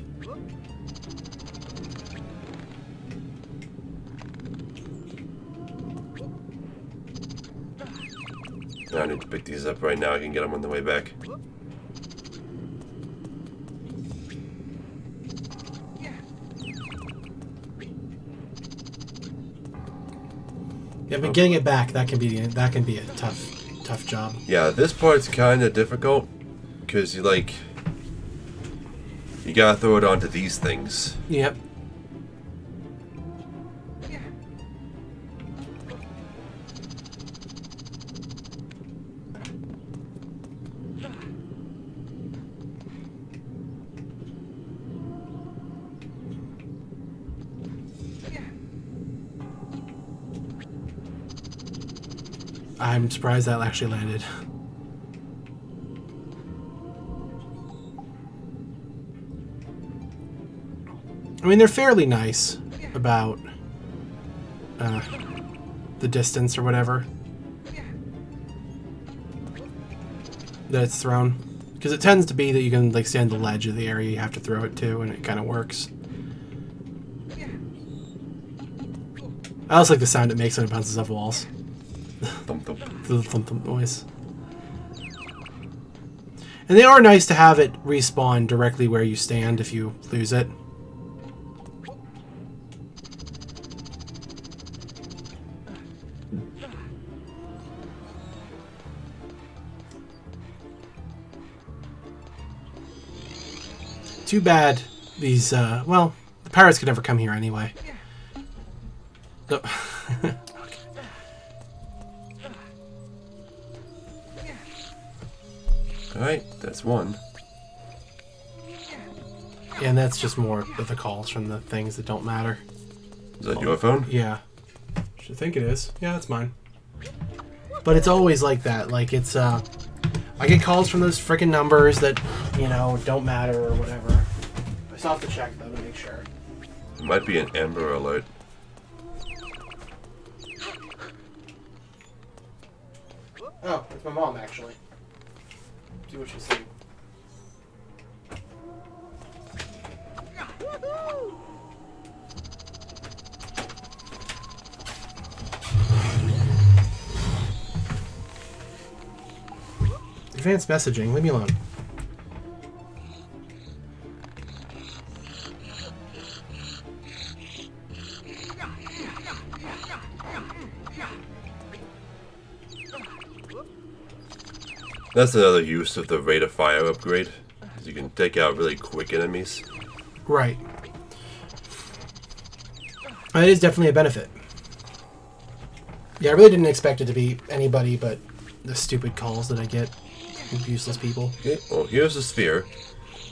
S1: I need to pick these up right now. I can get them on the way back.
S2: Yeah, but getting it back, that can be a tough job.
S1: Yeah, this part's kind of difficult because you gotta throw it onto these things.
S2: Yep. I'm surprised that actually landed. I mean, they're fairly nice about the distance or whatever that it's thrown. Because it tends to be that you can like stand the ledge of the area you have to throw it to, and it kind of works. I also like the sound it makes when it bounces off walls.
S1: Thump, thump.
S2: The thump thump noise. And they are nice to have it respawn directly where you stand if you lose it. Too bad these, well, the pirates could never come here anyway. Oh.
S1: Alright, that's one.
S2: And that's just more of the calls from the things that don't matter.
S1: Is that your phone?
S2: Yeah. Should think it is. Yeah, it's mine. But it's always like that. Like, it's, I get calls from those freaking numbers that, you know, don't matter or whatever. I still have to check, though, to make sure.
S1: It might be an Amber Alert.
S2: Oh, it's my mom, actually. See what she's saying. Advanced messaging, leave me alone.
S1: That's another use of the rate of fire upgrade. You can take out really quick enemies.
S2: Right. That is definitely a benefit. Yeah, I really didn't expect it to be anybody but the stupid calls that I get from useless people.
S1: Okay, well, here's the sphere.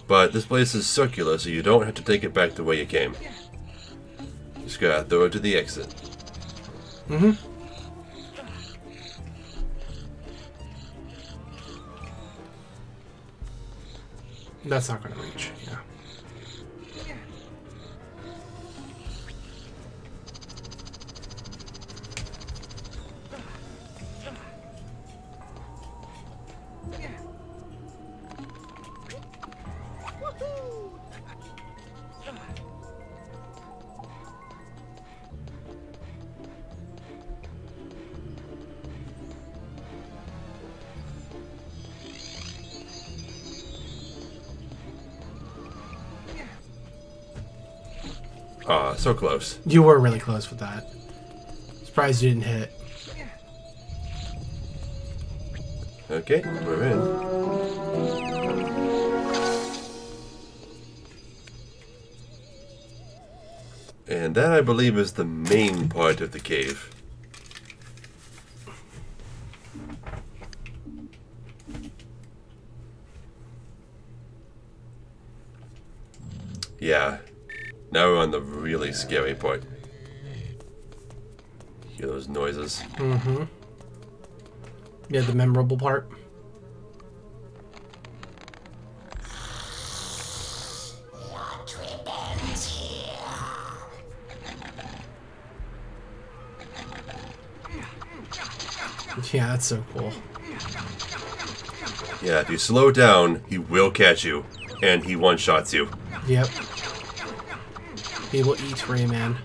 S1: But this place is circular, so you don't have to take it back the way you came. Just gotta throw it to the exit.
S2: Mm-hmm. That's not going to reach, yeah.
S1: Ah, so close.
S2: You were really close with that. Surprised you didn't hit.
S1: Okay, we're in. And that, I believe, is the main part of the cave. Yeah. Now we're on the really scary part. Hear those noises?
S2: Mm-hmm. Yeah, the memorable part. Yeah, that's so cool.
S1: Yeah, if you slow down, he will catch you. and he one-shots you.
S2: Yep. He will eat Rayman.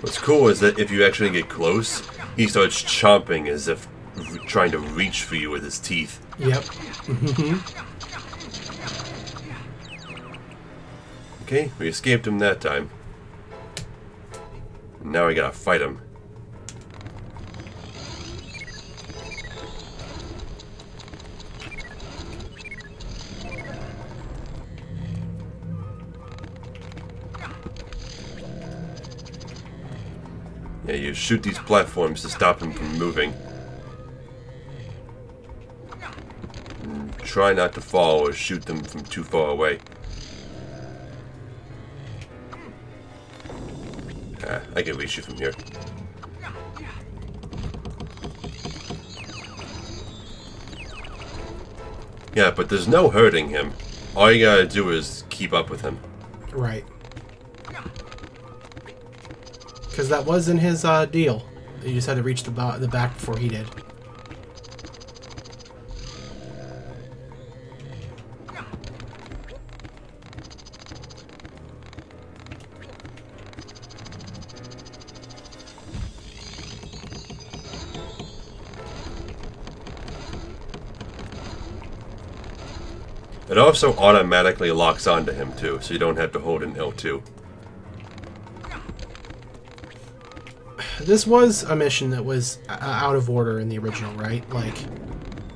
S1: What's cool is that if you actually get close, he starts chomping as if trying to reach for you with his teeth.
S2: Yep.
S1: Okay, we escaped him that time. Now we gotta fight him. Yeah, you shoot these platforms to stop him from moving. And try not to fall or shoot them from too far away. Ah, I can reach you from here. Yeah, but there's no hurting him. All you gotta do is keep up with him.
S2: Right. Because that was in his deal. You just had to reach the back before he did.
S1: It also automatically locks onto him too, so you don't have to hold an L2.
S2: This was a mission that was out of order in the original, right? Like,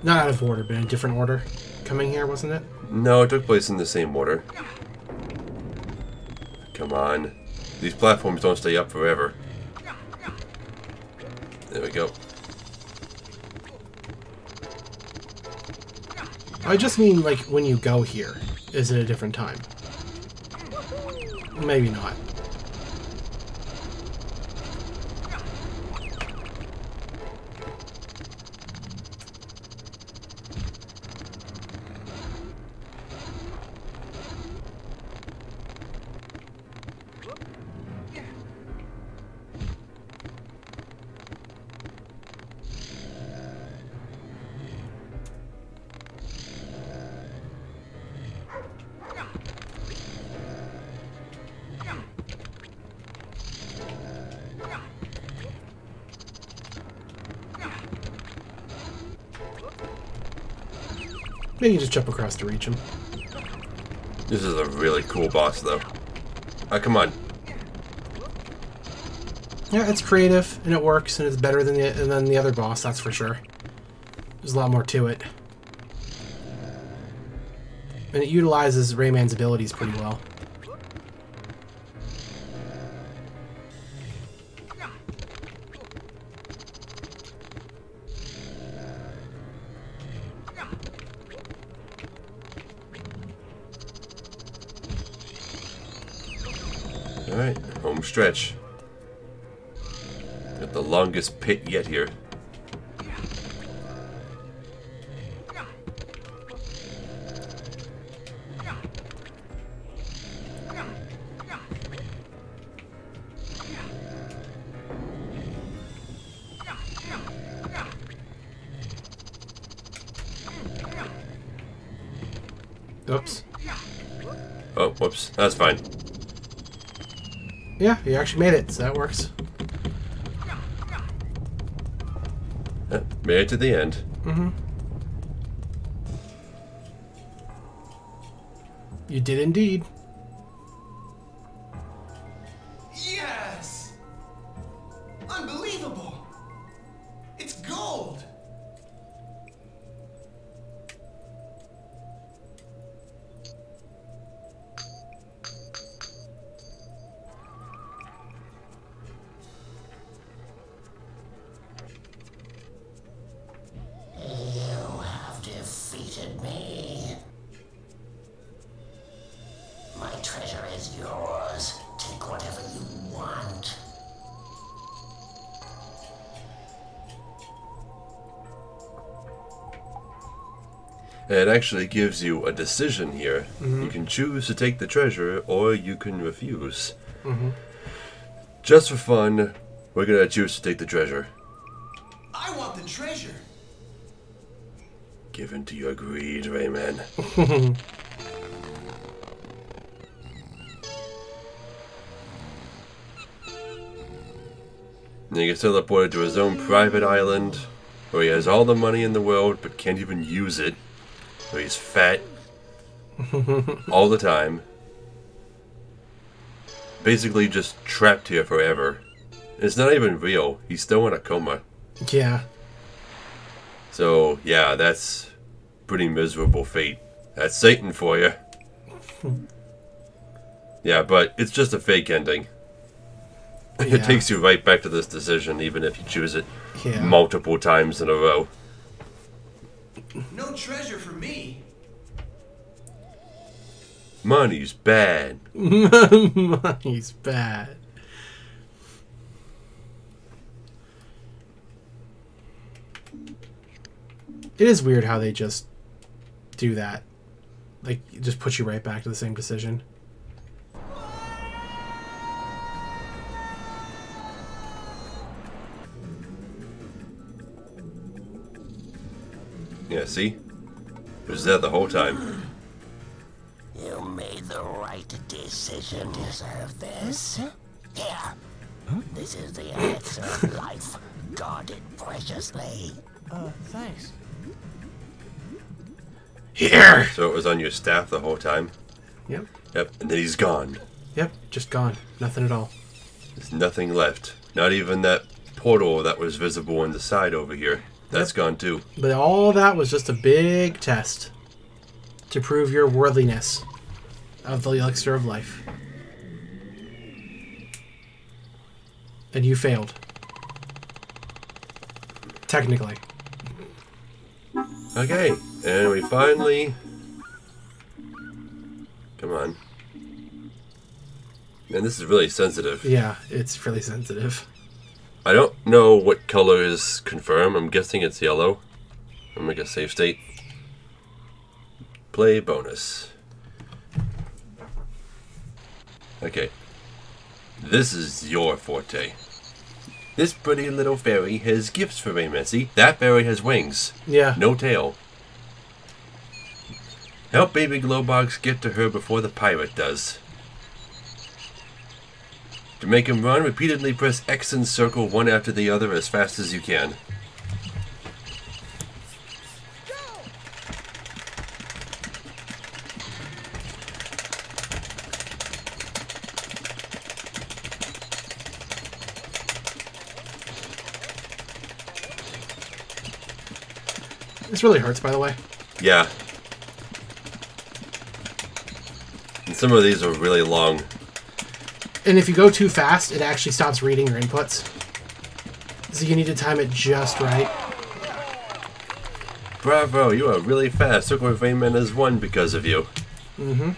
S2: not out of order, but in a different order coming here, wasn't it?
S1: No, it took place in the same order. Come on. These platforms don't stay up forever. There we go.
S2: I just mean, like, when you go here, is it a different time? Maybe not. Maybe you just jump across to reach him.
S1: This is a really cool boss, though. Come on.
S2: Yeah, it's creative, and it works, and it's better than the other boss, that's for sure. There's a lot more to it. And it utilizes Rayman's abilities pretty well.
S1: Alright, home stretch. Got the longest pit yet here.
S2: Oops.
S1: Oh, whoops. That's fine.
S2: Yeah, you actually made it, so that works.
S1: Made it to the end.
S2: Mm-hmm. You did indeed.
S10: Yes! Unbelievable! It's gold!
S5: You have defeated me. My treasure is yours. Take whatever you want.
S1: It actually gives you a decision here.
S2: Mm-hmm.
S1: You can choose to take the treasure, or you can refuse.
S2: Mm-hmm.
S1: Just for fun, we're gonna choose to take the treasure.
S5: I want the treasure.
S1: Give in to your greed, Rayman. And he gets teleported to his own private island, where he has all the money in the world, but can't even use it. Where he's fat all the time. Basically just trapped here forever. And it's not even real. He's still in a coma.
S2: Yeah.
S1: So, yeah, that's pretty miserable fate. That's Satan for you. Yeah, but it's just a fake ending.
S2: Yeah.
S1: It takes you right back to this decision, even if you choose it
S2: Yeah.
S1: multiple times in a row.
S5: No treasure for me.
S1: Money's bad.
S2: Money's bad. It is weird how they just do that. Like, it just puts you right back to the same decision.
S1: Yeah, see? It was there the whole time.
S9: You made the right decision. Deserve this. Here. This is the elixir of life. Guarded preciously.
S5: Thanks.
S2: Here!
S1: So it was on your staff the whole time?
S2: Yep.
S1: Yep, and then he's gone.
S2: Yep, just gone. Nothing at all.
S1: There's nothing left. Not even that portal that was visible on the side over here. That's gone too.
S2: But all that was just a big test to prove your worthiness of the elixir of life. And you failed. Technically.
S1: Okay, and we finally... Come on. Man, this is really sensitive.
S2: Yeah, it's really sensitive.
S1: I don't know what color is confirmed. I'm guessing it's yellow. I'm gonna make a save state. Play bonus. Okay. This is your forte. This pretty little fairy has gifts for Rayman. See, that fairy has wings.
S2: Yeah.
S1: No tail. Help baby Globox get to her before the pirate does. To make him run, repeatedly press X and circle one after the other as fast as you can.
S2: This really hurts, by the way.
S1: Yeah. And some of these are really long.
S2: And if you go too fast, it actually stops reading your inputs. So you need to time it just right.
S1: Bravo, you are really fast. Circle of Rayman has won because of you.
S2: Mm-hmm.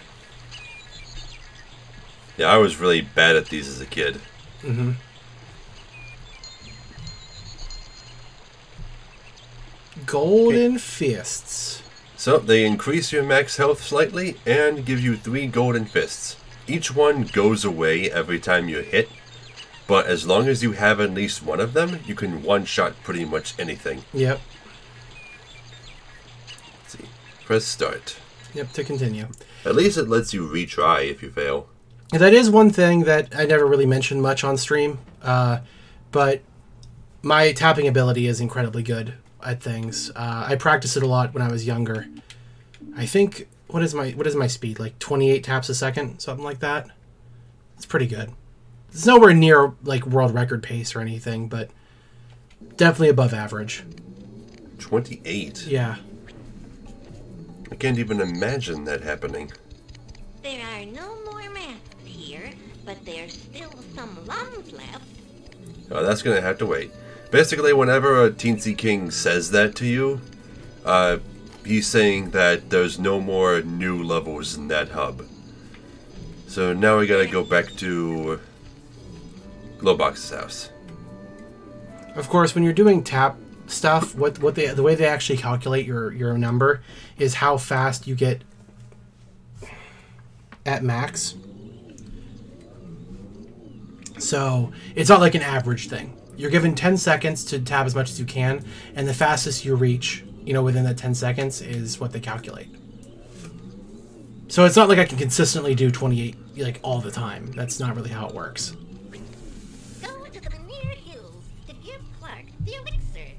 S1: Yeah, I was really bad at these as a kid.
S2: Mm-hmm. Golden fists.
S1: So, they increase your max health slightly and give you 3 golden fists. Each one goes away every time you hit, but as long as you have at least one of them, you can one-shot pretty much anything.
S2: Yep.
S1: Let's see. Press start.
S2: Yep, to continue.
S1: At least it lets you retry if you fail.
S2: That is one thing that I never really mentioned much on stream, but my tapping ability is incredibly good at things. I practiced it a lot when I was younger. I think, what is my speed? Like 28 taps a second? Something like that? It's pretty good. It's nowhere near like world record pace or anything, but definitely above average.
S1: 28?
S2: Yeah.
S1: I can't even imagine that happening.
S3: There are no more masks here, but there's still some lungs left.
S1: Oh, that's gonna have to wait. Basically, whenever a Teensy King says that to you, he's saying that there's no more new levels in that hub. So now we gotta go back to Globox's house.
S2: Of course, when you're doing tap stuff, the way they actually calculate your number is how fast you get at max. So it's not like an average thing. You're given 10 seconds to tab as much as you can, and the fastest you reach, you know, within that 10 seconds is what they calculate. So it's not like I can consistently do 28 like all the time. That's not really how it works.
S3: Go to the Manir Hills to give Clark the elixir.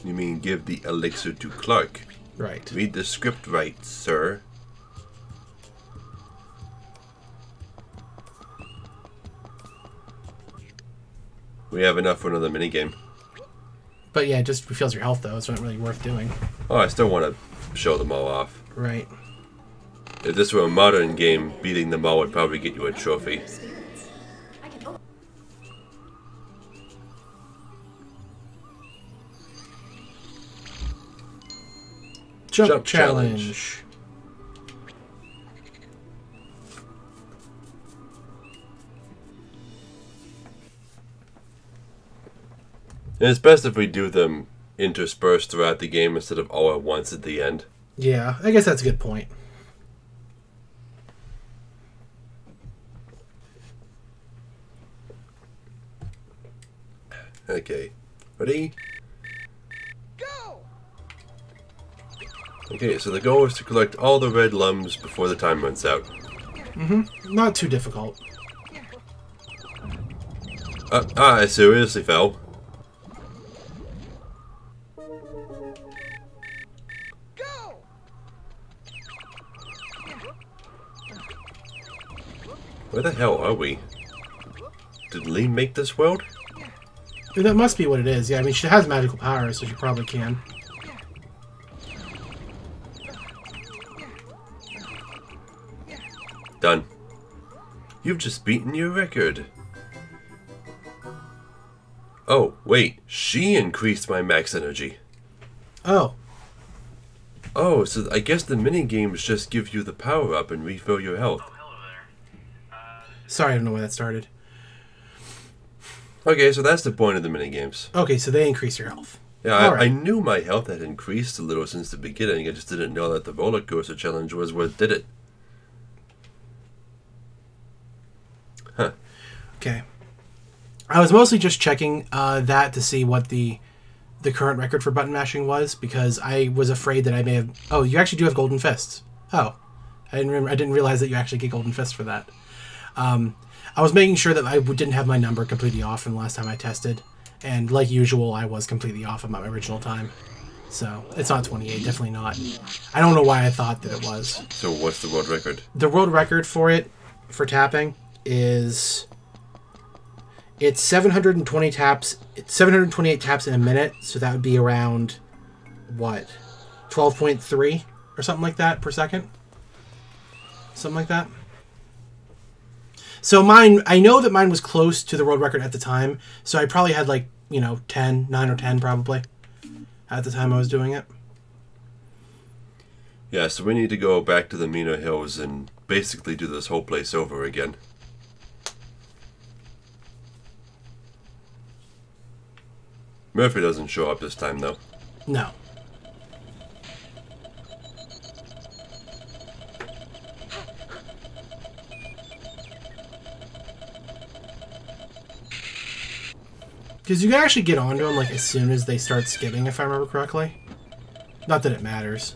S1: You mean give the elixir to Clark?
S2: Right.
S1: Read the script right, sir. We have enough for another minigame.
S2: But yeah, it just refills your health though. It's not really worth doing.
S1: Oh, I still want to show them all off.
S2: Right.
S1: If this were a modern game, beating them all would probably get you a trophy.
S2: Jump challenge.
S1: And it's best if we do them interspersed throughout the game instead of all at once at the end.
S2: Yeah, I guess that's a good point.
S1: Okay. Ready?
S7: Go!
S1: Okay, so the goal is to collect all the red lums before the time runs out.
S2: Mm-hmm. Not too difficult.
S1: I seriously fell.
S7: Go!
S1: Where the hell are we? Did Lee make this world?
S2: That must be what it is. Yeah, I mean, she has magical powers, so she probably can.
S1: Done. You've just beaten your record. Oh, wait. She increased my max energy.
S2: Oh.
S1: Oh, so I guess the minigames just give you the power up and refill your health.
S2: Sorry, I don't know why that started.
S1: Okay, so that's the point of the minigames.
S2: Okay, so they increase your health.
S1: Yeah,
S2: Alright.
S1: I knew my health had increased a little since the beginning. I just didn't know that the roller coaster challenge was what did it. Huh.
S2: Okay. I was mostly just checking that to see what the current record for button mashing was, because I was afraid that I may have... Oh, you actually do have golden fists. Oh. I didn't realize that you actually get golden fists for that. I was making sure that I didn't have my number completely off from the last time I tested. And like usual, I was completely off of my original time. So, it's not 28, definitely not. I don't know why I thought that it was.
S1: So what's the world record?
S2: The world record for it, for tapping, is... It's 720 taps. It's 728 taps in a minute, so that would be around, what, 12.3 or something like that per second? Something like that. So mine, I know that mine was close to the world record at the time, so I probably had like, 9 or 10 probably, at the time I was doing it.
S1: Yeah, so we need to go back to the Mina Hills and basically do this whole place over again. Murphy doesn't show up this time, though.
S2: No. Because you can actually get onto them like as soon as they start skipping, if I remember correctly. Not that it matters.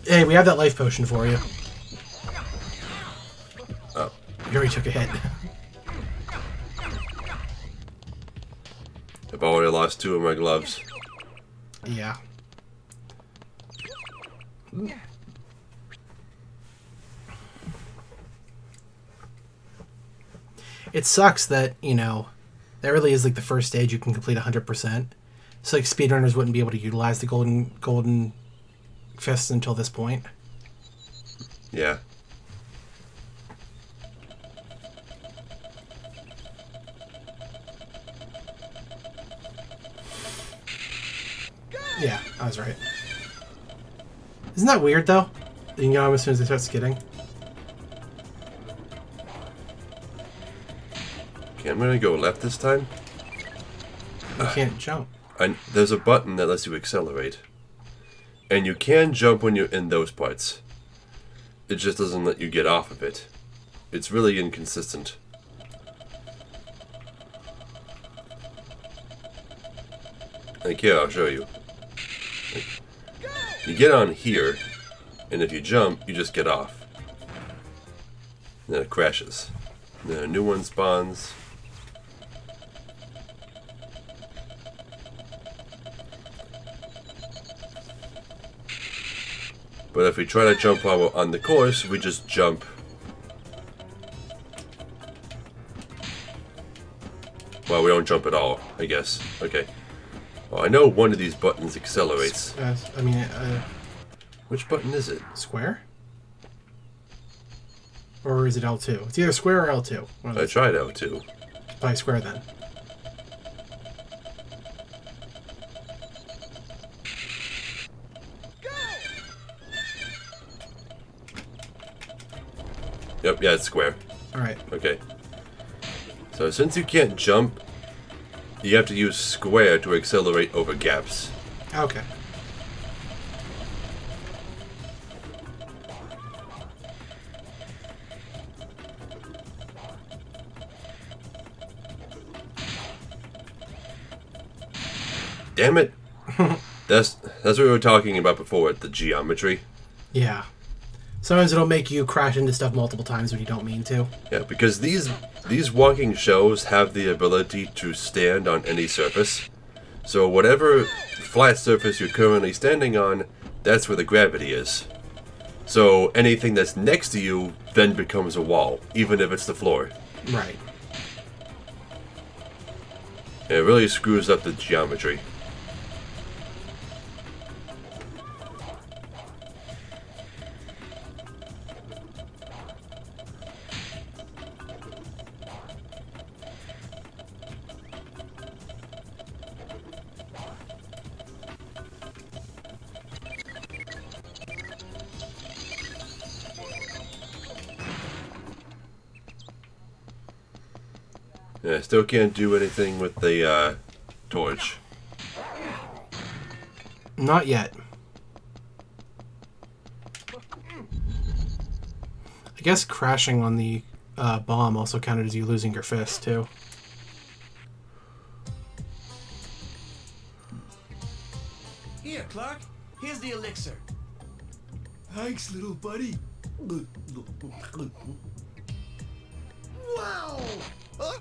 S2: Hey, we have that life potion for you.
S1: Oh.
S2: You already took a hit.
S1: I've already lost 2 of my gloves.
S2: Yeah. It sucks that, that really is like the first stage you can complete 100%. So like speedrunners wouldn't be able to utilize the golden fists until this point.
S1: Yeah.
S2: Yeah, I was right. Isn't that weird though? You can get on as soon as they start skidding.
S1: Okay, I'm gonna go left this time.
S2: You can't jump.
S1: There's a button that lets you accelerate. And you can jump when you're in those parts. it just doesn't let you get off of it. It's really inconsistent. Like here, I'll show you. You get on here, and if you jump, you just get off. And then it crashes. And then a new one spawns. But if we try to jump while we're on the course, we just jump. Well, we don't jump at all, I guess. Okay. Well, I know one of these buttons accelerates. Which button is it?
S2: Square? Or is it L2? It's either square or L2.
S1: I tried L2.
S2: By square then.
S1: Yep, yeah, it's square.
S2: Alright.
S1: Okay. So since you can't jump, you have to use square to accelerate over gaps.
S2: Okay.
S1: Damn it. That's what we were talking about before, the geometry.
S2: Yeah. Sometimes it'll make you crash into stuff multiple times when you don't mean to.
S1: Yeah, because these walking shells have the ability to stand on any surface. So whatever flat surface you're currently standing on, that's where the gravity is. So anything that's next to you then becomes a wall, even if it's the floor.
S2: Right.
S1: And it really screws up the geometry. Yeah, still can't do anything with the torch.
S2: Not yet. I guess crashing on the bomb also counted as you losing your fist, too.
S5: Here, Clark. Here's the elixir.
S10: Thanks, little buddy.
S5: Wow! Huh?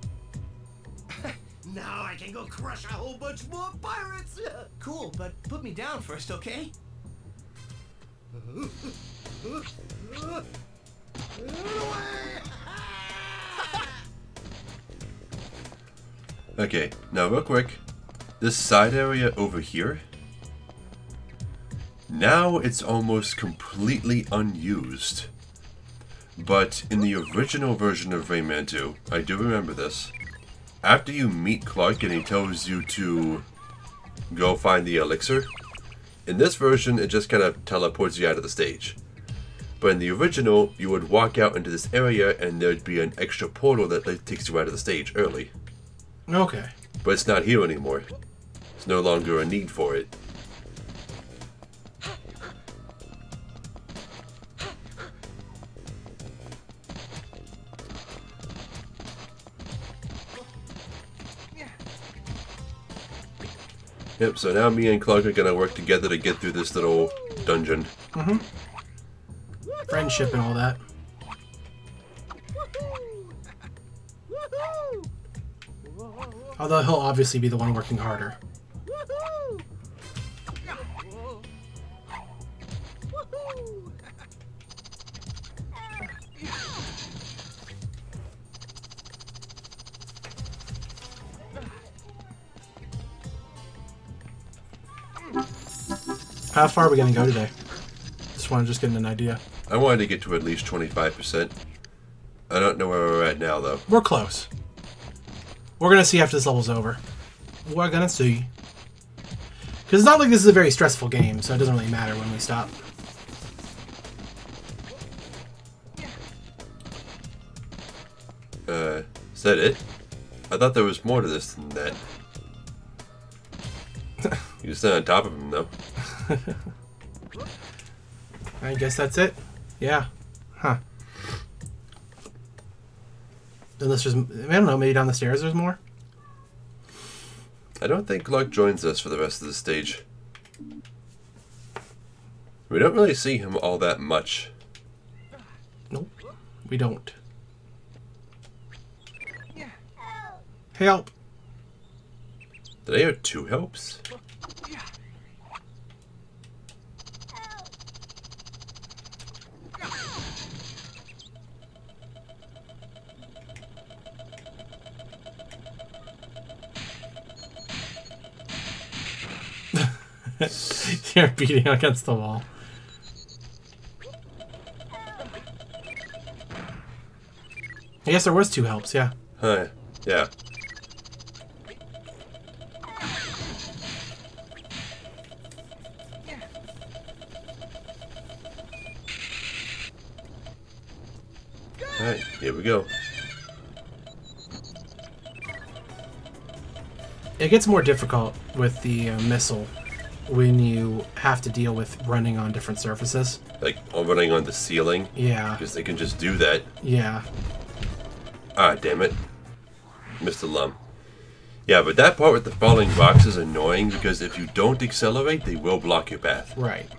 S5: Now I can go crush a whole bunch more pirates! Cool, but put me down first, okay?
S1: Okay, now real quick, this side area over here, now it's almost completely unused. But in the original version of Rayman 2, I do remember this, after you meet Clark and he tells you to go find the elixir, in this version it just kind of teleports you out of the stage. But in the original, you would walk out into this area and there'd be an extra portal that takes you out of the stage early.
S2: Okay.
S1: But it's not here anymore. There's no longer a need for it. Yep, so now me and Clark are gonna work together to get through this little dungeon.
S2: Mm-hmm. Friendship and all that. Although he'll obviously be the one working harder. How far are we going to go today? Just want to get an idea.
S1: I wanted to get to at least 25%. I don't know where we're at now, though.
S2: We're close. We're going to see after this level's over. We're going to see. Because it's not like this is a very stressful game, so it doesn't really matter when we stop.
S1: Is that it? I thought there was more to this than that. You stand on top of him, though.
S2: I guess that's it. Yeah. Huh. Unless there's, I don't know, maybe down the stairs there's more?
S1: I don't think Clark joins us for the rest of the stage. We don't really see him all that much.
S2: Nope, we don't. Help!
S1: Did I hear 2 helps?
S2: You're beating against the wall. I guess there was 2 helps, yeah.
S1: Huh, yeah. Alright, here we go.
S2: It gets more difficult with the missile when you have to deal with running on different surfaces.
S1: Like, running on the ceiling?
S2: Yeah.
S1: Because they can just do that.
S2: Yeah.
S1: Ah, damn it. Missed a lump. Yeah, but that part with the falling rocks is annoying because if you don't accelerate, they will block your path.
S2: Right.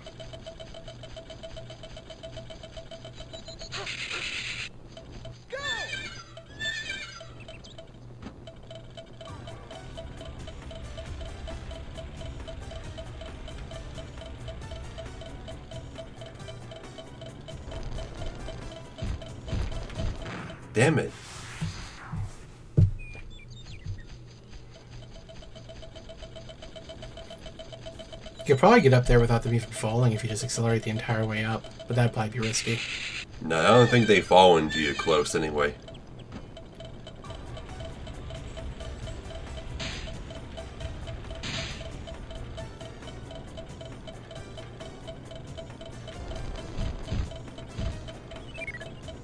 S1: Damn it.
S2: You could probably get up there without them even falling if you just accelerate the entire way up, but that'd probably be risky.
S1: No, I don't think they fall into you close anyway.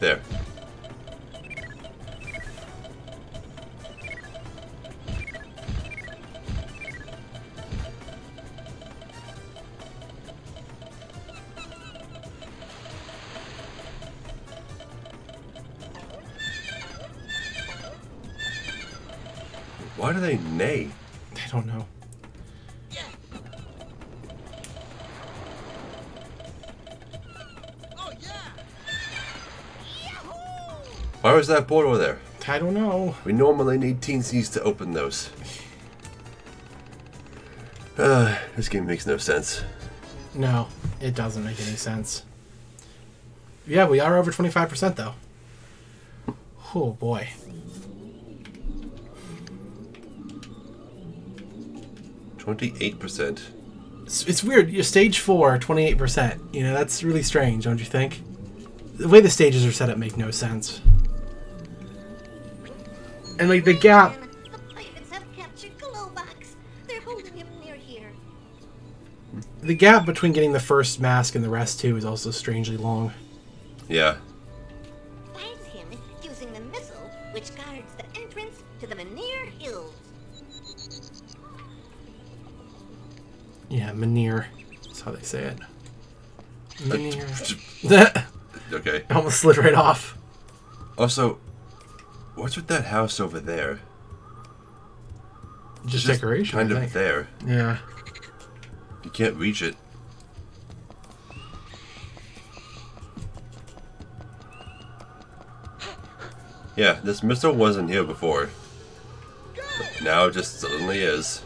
S1: There. Why do they neigh?
S2: I don't know.
S1: Why was that portal there?
S2: I don't know.
S1: We normally need teensies to open those. This game makes no sense.
S2: No, it doesn't make any sense. Yeah, we are over 25% though. Oh boy.
S1: %.
S2: It's weird. You're stage 4, 28%. You know, that's really strange, don't you think? The way the stages are set up make no sense. And like the gap.
S3: The pirates have captured Globox. They're holding him near here.
S2: The gap between getting the first mask and the rest too is also strangely long.
S1: Yeah.
S3: Find him using the missile which guards the entrance to the Menhir Hills.
S2: Yeah, Menhir. That's how they say it. Menhir.
S1: Okay.
S2: I almost slid right off.
S1: Also, what's with that house over there?
S2: Just
S1: It's
S2: decoration.
S1: Kind
S2: I
S1: of
S2: think.
S1: there.
S2: Yeah.
S1: You can't reach it. Yeah, this missile wasn't here before. But now it just suddenly is.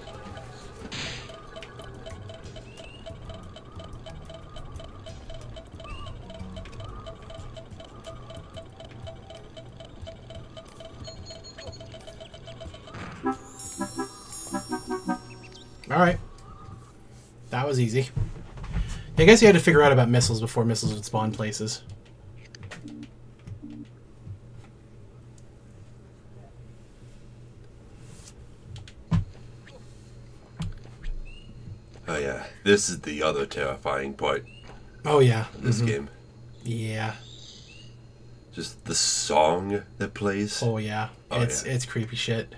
S2: Alright. That was easy. I guess you had to figure out about missiles before missiles would spawn places.
S1: Oh yeah, this is the other terrifying part
S2: Oh yeah.
S1: of this game.
S2: Yeah.
S1: Just the song that plays.
S2: Oh yeah.
S1: Oh,
S2: It's creepy shit.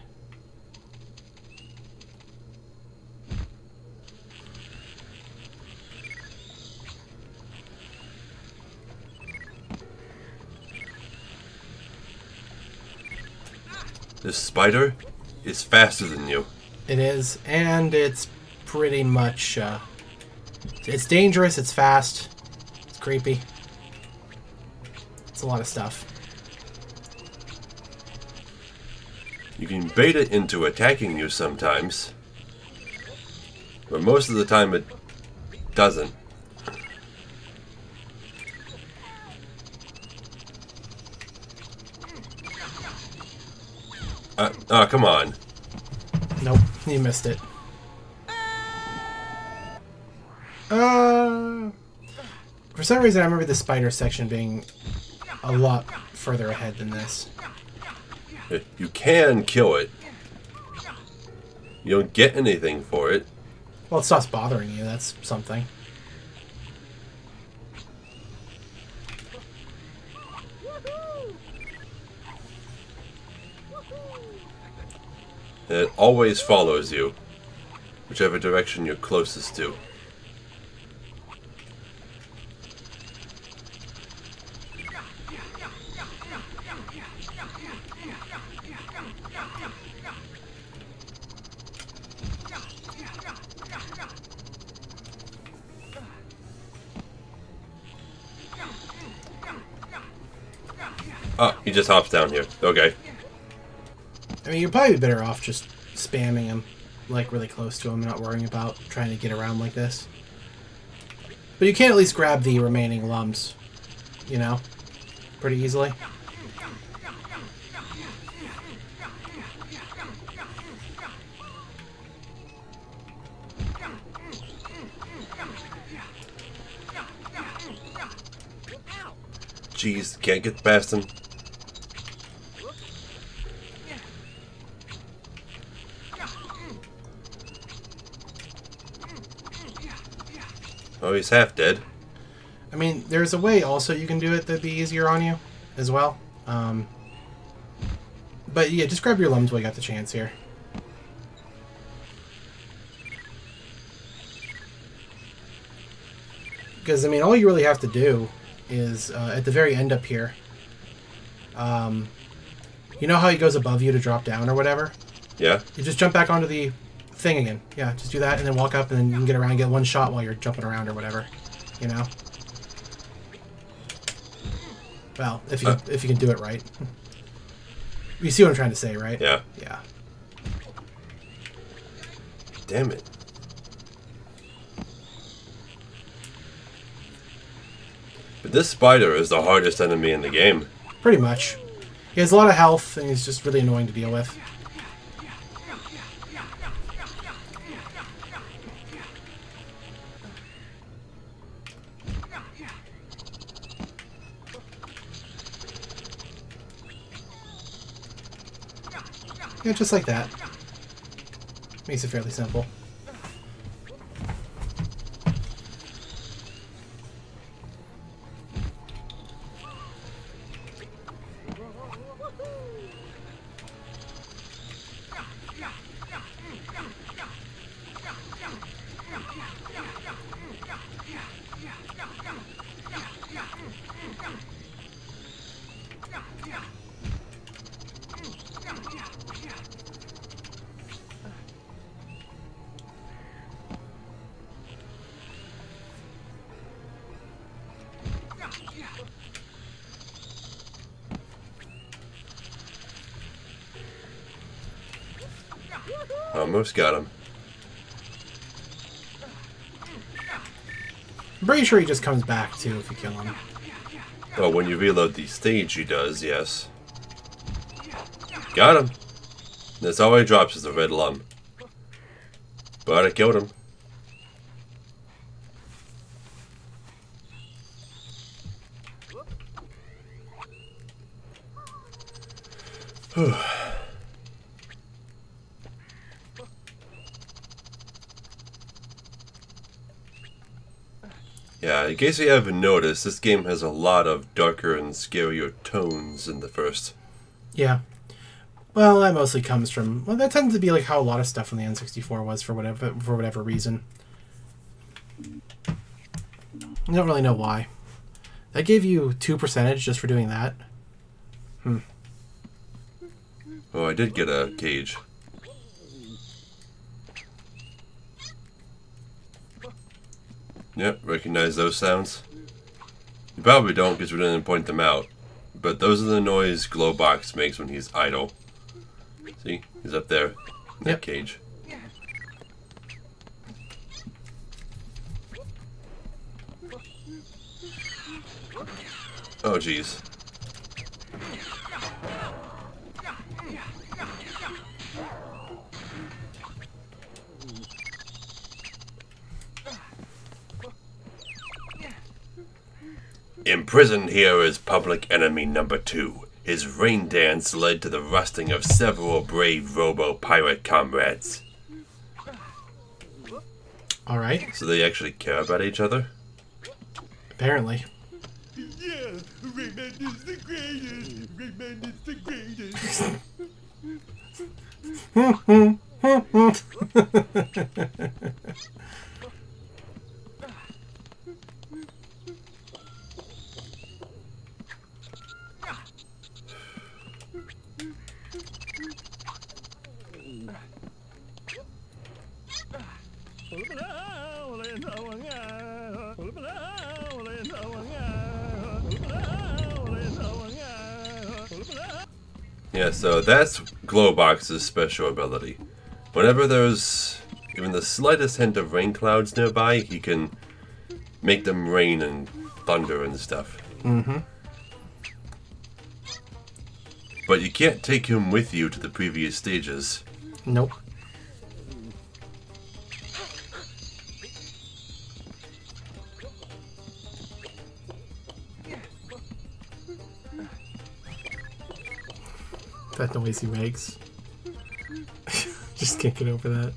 S1: This spider is faster than you.
S2: It is, and it's pretty much, it's dangerous, it's fast, it's creepy. It's a lot of stuff.
S1: You can bait it into attacking you sometimes, but most of the time it doesn't. Oh, come on.
S2: Nope, you missed it. For some reason I remember the spider section being a lot further ahead than this.
S1: You can kill it. You don't get anything for it.
S2: Well, it stops bothering you, that's something.
S1: And it always follows you, whichever direction you're closest to. Oh, he just hops down here. Okay.
S2: I mean, you'd probably be better off just spamming him, like, really close to him, not worrying about trying to get around like this. But you can at least grab the remaining lums, you know, pretty easily.
S1: Jeez, can't get past him. Oh, he's half dead.
S2: I mean, there's a way also you can do it that'd be easier on you as well. But yeah, just grab your lums while you got the chance here. Because, I mean, all you really have to do is, at the very end up here, you know how he goes above you to drop down or whatever?
S1: Yeah.
S2: You just jump back onto the thing again. Yeah, just do that and then walk up and then you can get around and get one shot while you're jumping around or whatever. You know? Well, if you can do it right. You see what I'm trying to say, right?
S1: Yeah.
S2: Yeah.
S1: Damn it. But this spider is the hardest enemy in the game.
S2: Pretty much. He has a lot of health and he's just really annoying to deal with. Yeah, just like that. Makes it fairly simple.
S1: Almost got him.
S2: I'm pretty sure he just comes back too if you kill him.
S1: Oh, when you reload the stage, he does, yes. Got him. That's all he drops is a red lum. But I killed him. Whew. Yeah, in case you haven't noticed, this game has a lot of darker and scarier tones in the first.
S2: Yeah. Well, that mostly comes from... Well, that tends to be like how a lot of stuff on the N64 was for whatever reason. I don't really know why. That gave you 2% just for doing that.
S1: Oh, I did get a cage. Yep, recognize those sounds? You probably don't because we didn't point them out. But those are the noise Globox makes when he's idle. See? He's up there in that cage. Oh, jeez. Imprisoned here is public enemy number 2. His rain dance led to the rusting of several brave robo-pirate comrades.
S2: Alright.
S1: So they actually care about each other?
S2: Apparently.
S10: Yeah, Rayman is the greatest. Rayman is the greatest.
S1: Yeah, so that's Globox's special ability. Whenever there's even the slightest hint of rain clouds nearby, he can make them rain and thunder and stuff.
S2: Mm-hmm.
S1: But you can't take him with you to the previous stages.
S2: Nope. That noise he makes. Just can't get over that.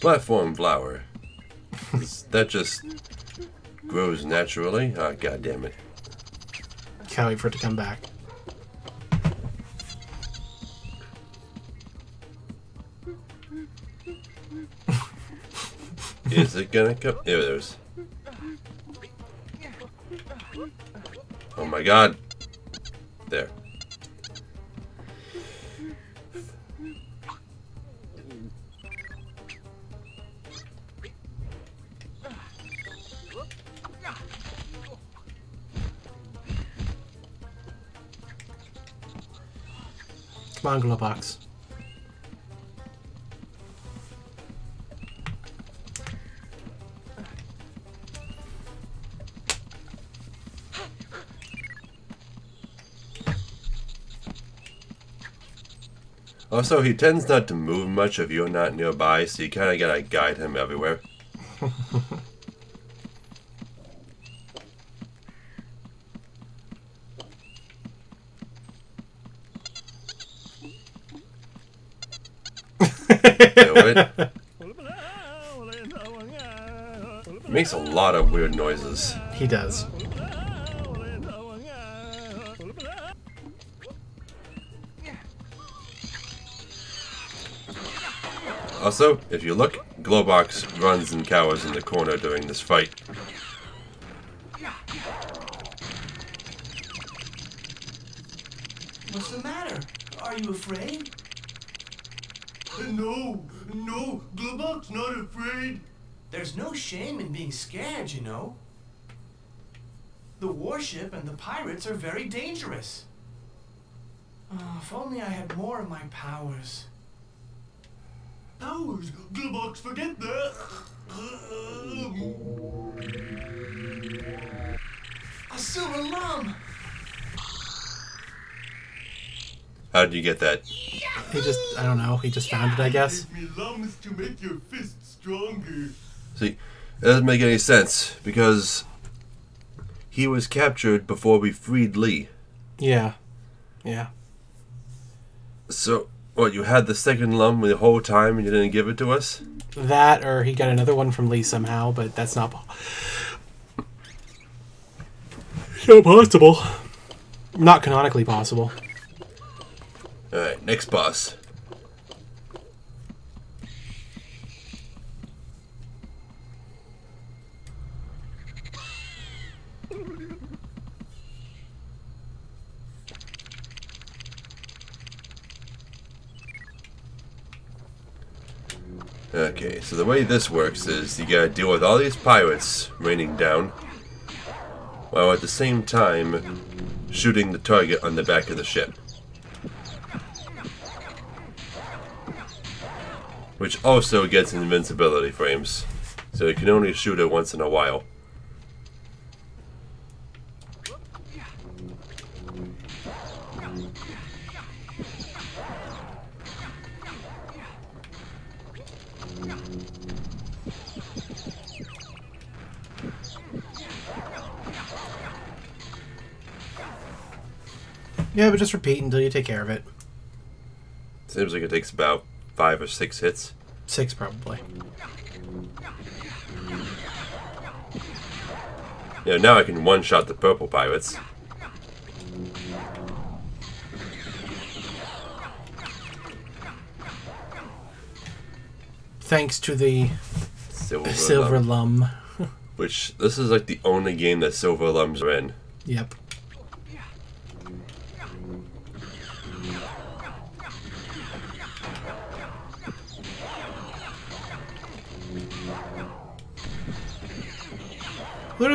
S1: Platform flower. That just grows naturally. Ah, god damn it.
S2: Can't wait for it to come back.
S1: Is it gonna come? There it is. Oh my god. There.
S2: Come on, Globox.
S1: Also, he tends not to move much if you're not nearby, so you kind of gotta guide him everywhere. He makes a lot of weird noises.
S2: He does.
S1: Also, if you look, Globox runs and cowers in the corner during this fight.
S11: What's the matter? Are you afraid?
S10: No, Globox not afraid.
S11: There's no shame in being scared, you know. The warship and the pirates are very dangerous. Oh, if only I had more of my powers.
S10: Powers? Globox, forget that.
S11: A silver lum!
S1: How did you get that?
S2: He just, I don't know, he just found it, I guess.
S10: Give me lums to make your fists stronger.
S1: See, it doesn't make any sense, because he was captured before we freed Lee.
S2: Yeah. Yeah.
S1: So, what, you had the second lum the whole time and you didn't give it to us?
S2: That, or he got another one from Lee somehow, but that's not possible. Not canonically possible.
S1: Alright, next boss. Okay, so the way this works is you gotta deal with all these pirates raining down, while at the same time shooting the target on the back of the ship. Which also gets invincibility frames, so you can only shoot it once in a while.
S2: Yeah, but just repeat until you take care of it.
S1: Seems like it takes about 5 or 6 hits.
S2: 6 probably.
S1: Yeah, now I can one-shot the purple pirates.
S2: Thanks to the
S1: Silver
S2: Lum.
S1: Which, this is like the only game that Silver Lums are in.
S2: Yep.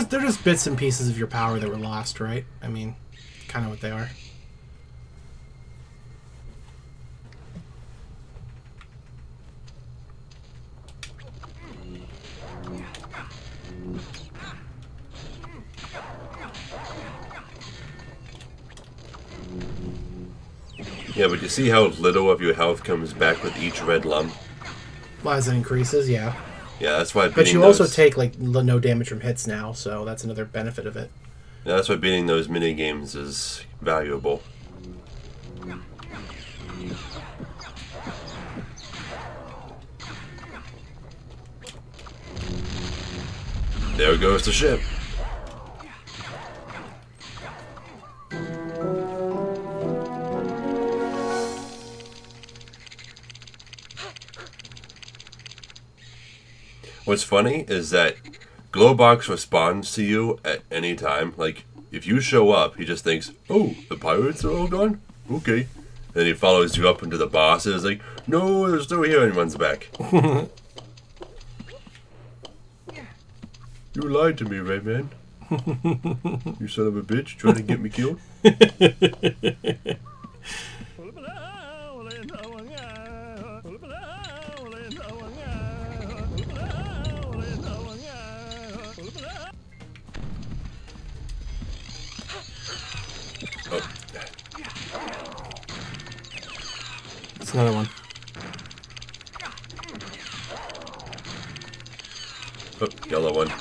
S2: They're just bits and pieces of your power that were lost, right? I mean, kind of what they are.
S1: Yeah, but you see how little of your health comes back with each red lum?
S2: Well, as it increases, yeah.
S1: Yeah, that's why.
S2: But you also take like no damage from hits now, so that's another benefit of it.
S1: Yeah, that's why beating those mini games is valuable. There goes the ship. What's funny is that Globox responds to you at any time. Like, if you show up, he just thinks, oh, the pirates are all gone? Okay. Then he follows you up into the bosses, like, no, they're still here, and runs back. You lied to me, Rayman. You son of a bitch, trying to get me killed? Oh.
S2: It's another one.
S1: Oh, yellow one.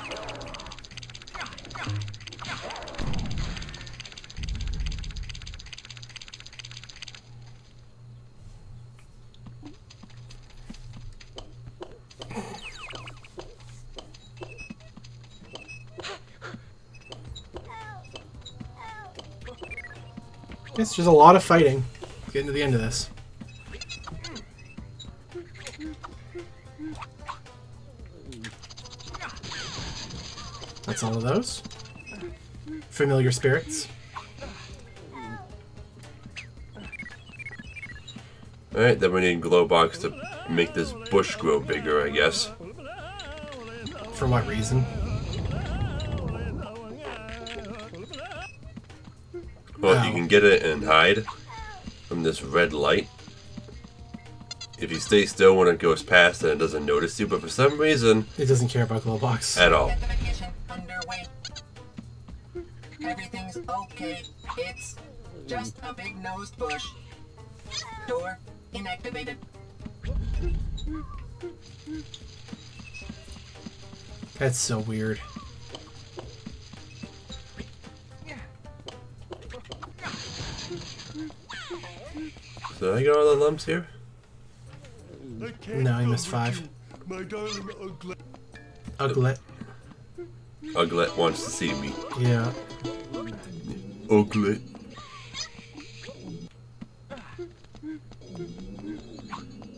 S2: It's just a lot of fighting. Getting to the end of this. That's all of those. Familiar spirits.
S1: Alright, then we need Globox to make this bush grow bigger, I guess.
S2: For what reason?
S1: Well, you can get it and hide from this red light. If you stay still when it goes past, then it doesn't notice you, but for some reason...
S2: It doesn't care about Globox.
S1: At all.
S12: Underway. Everything's okay. It's just a big-nosed bush. Door inactivated.
S2: That's so weird.
S1: So I got all the lumps here?
S2: No, he missed 5.
S10: My darling Uglet.
S2: Uglet.
S1: Uglet wants to see me.
S2: Yeah.
S1: Uglet.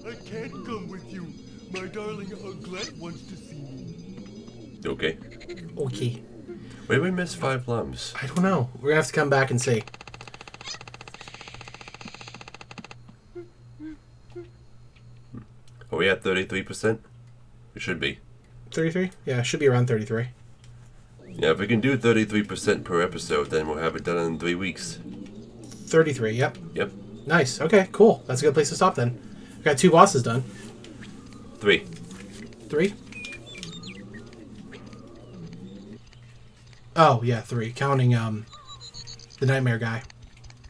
S10: I can't come with you. My darling Uglet wants to see me.
S1: Okay.
S2: Okay.
S1: Where did we miss 5 lumps?
S2: I don't know. We're gonna have to come back and see.
S1: Are we at 33%? We should be.
S2: 33? Yeah, it should be around 33.
S1: Yeah, if we can do 33% per episode, then we'll have it done in 3 weeks.
S2: 33, yep.
S1: Yep.
S2: Nice. Okay, cool. That's a good place to stop then. We got 2 bosses done.
S1: 3.
S2: 3? Oh, yeah, 3. Counting the nightmare guy.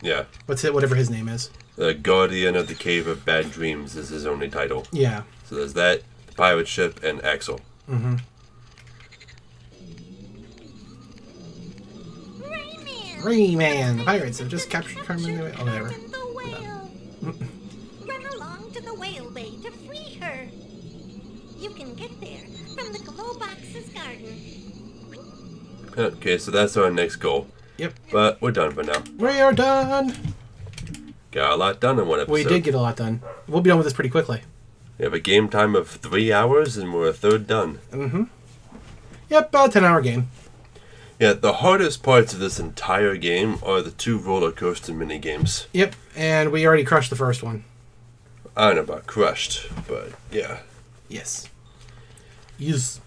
S1: Yeah.
S2: What's it? Whatever his name is.
S1: The Guardian of the Cave of Bad Dreams is his only title.
S2: Yeah.
S1: So there's that, the pirate ship, and Axel.
S2: Mm-hmm. Rayman! The pirates have just captured Carmen. Oh, whatever.
S3: The whale. Run along to the whale bay to free her. You can get there from the Globox's garden.
S1: Okay, so that's our next goal.
S2: Yep.
S1: But we're done for now.
S2: We are done!
S1: Got a lot done in one episode.
S2: We did get a lot done. We'll be done with this pretty quickly.
S1: We have a game time of 3 hours, and we're a third done.
S2: Mm-hmm. Yep, about a 10-hour game.
S1: Yeah, the hardest parts of this entire game are the 2 roller coaster mini games.
S2: Yep, and we already crushed the first one.
S1: I don't know about crushed, but yeah.
S2: Yes. Yes.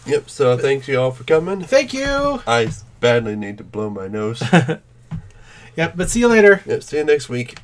S1: Yep, so thank you all for coming.
S2: Thank you!
S1: I badly need to blow my nose.
S2: Yep, but see you later.
S1: Yep, see you next week.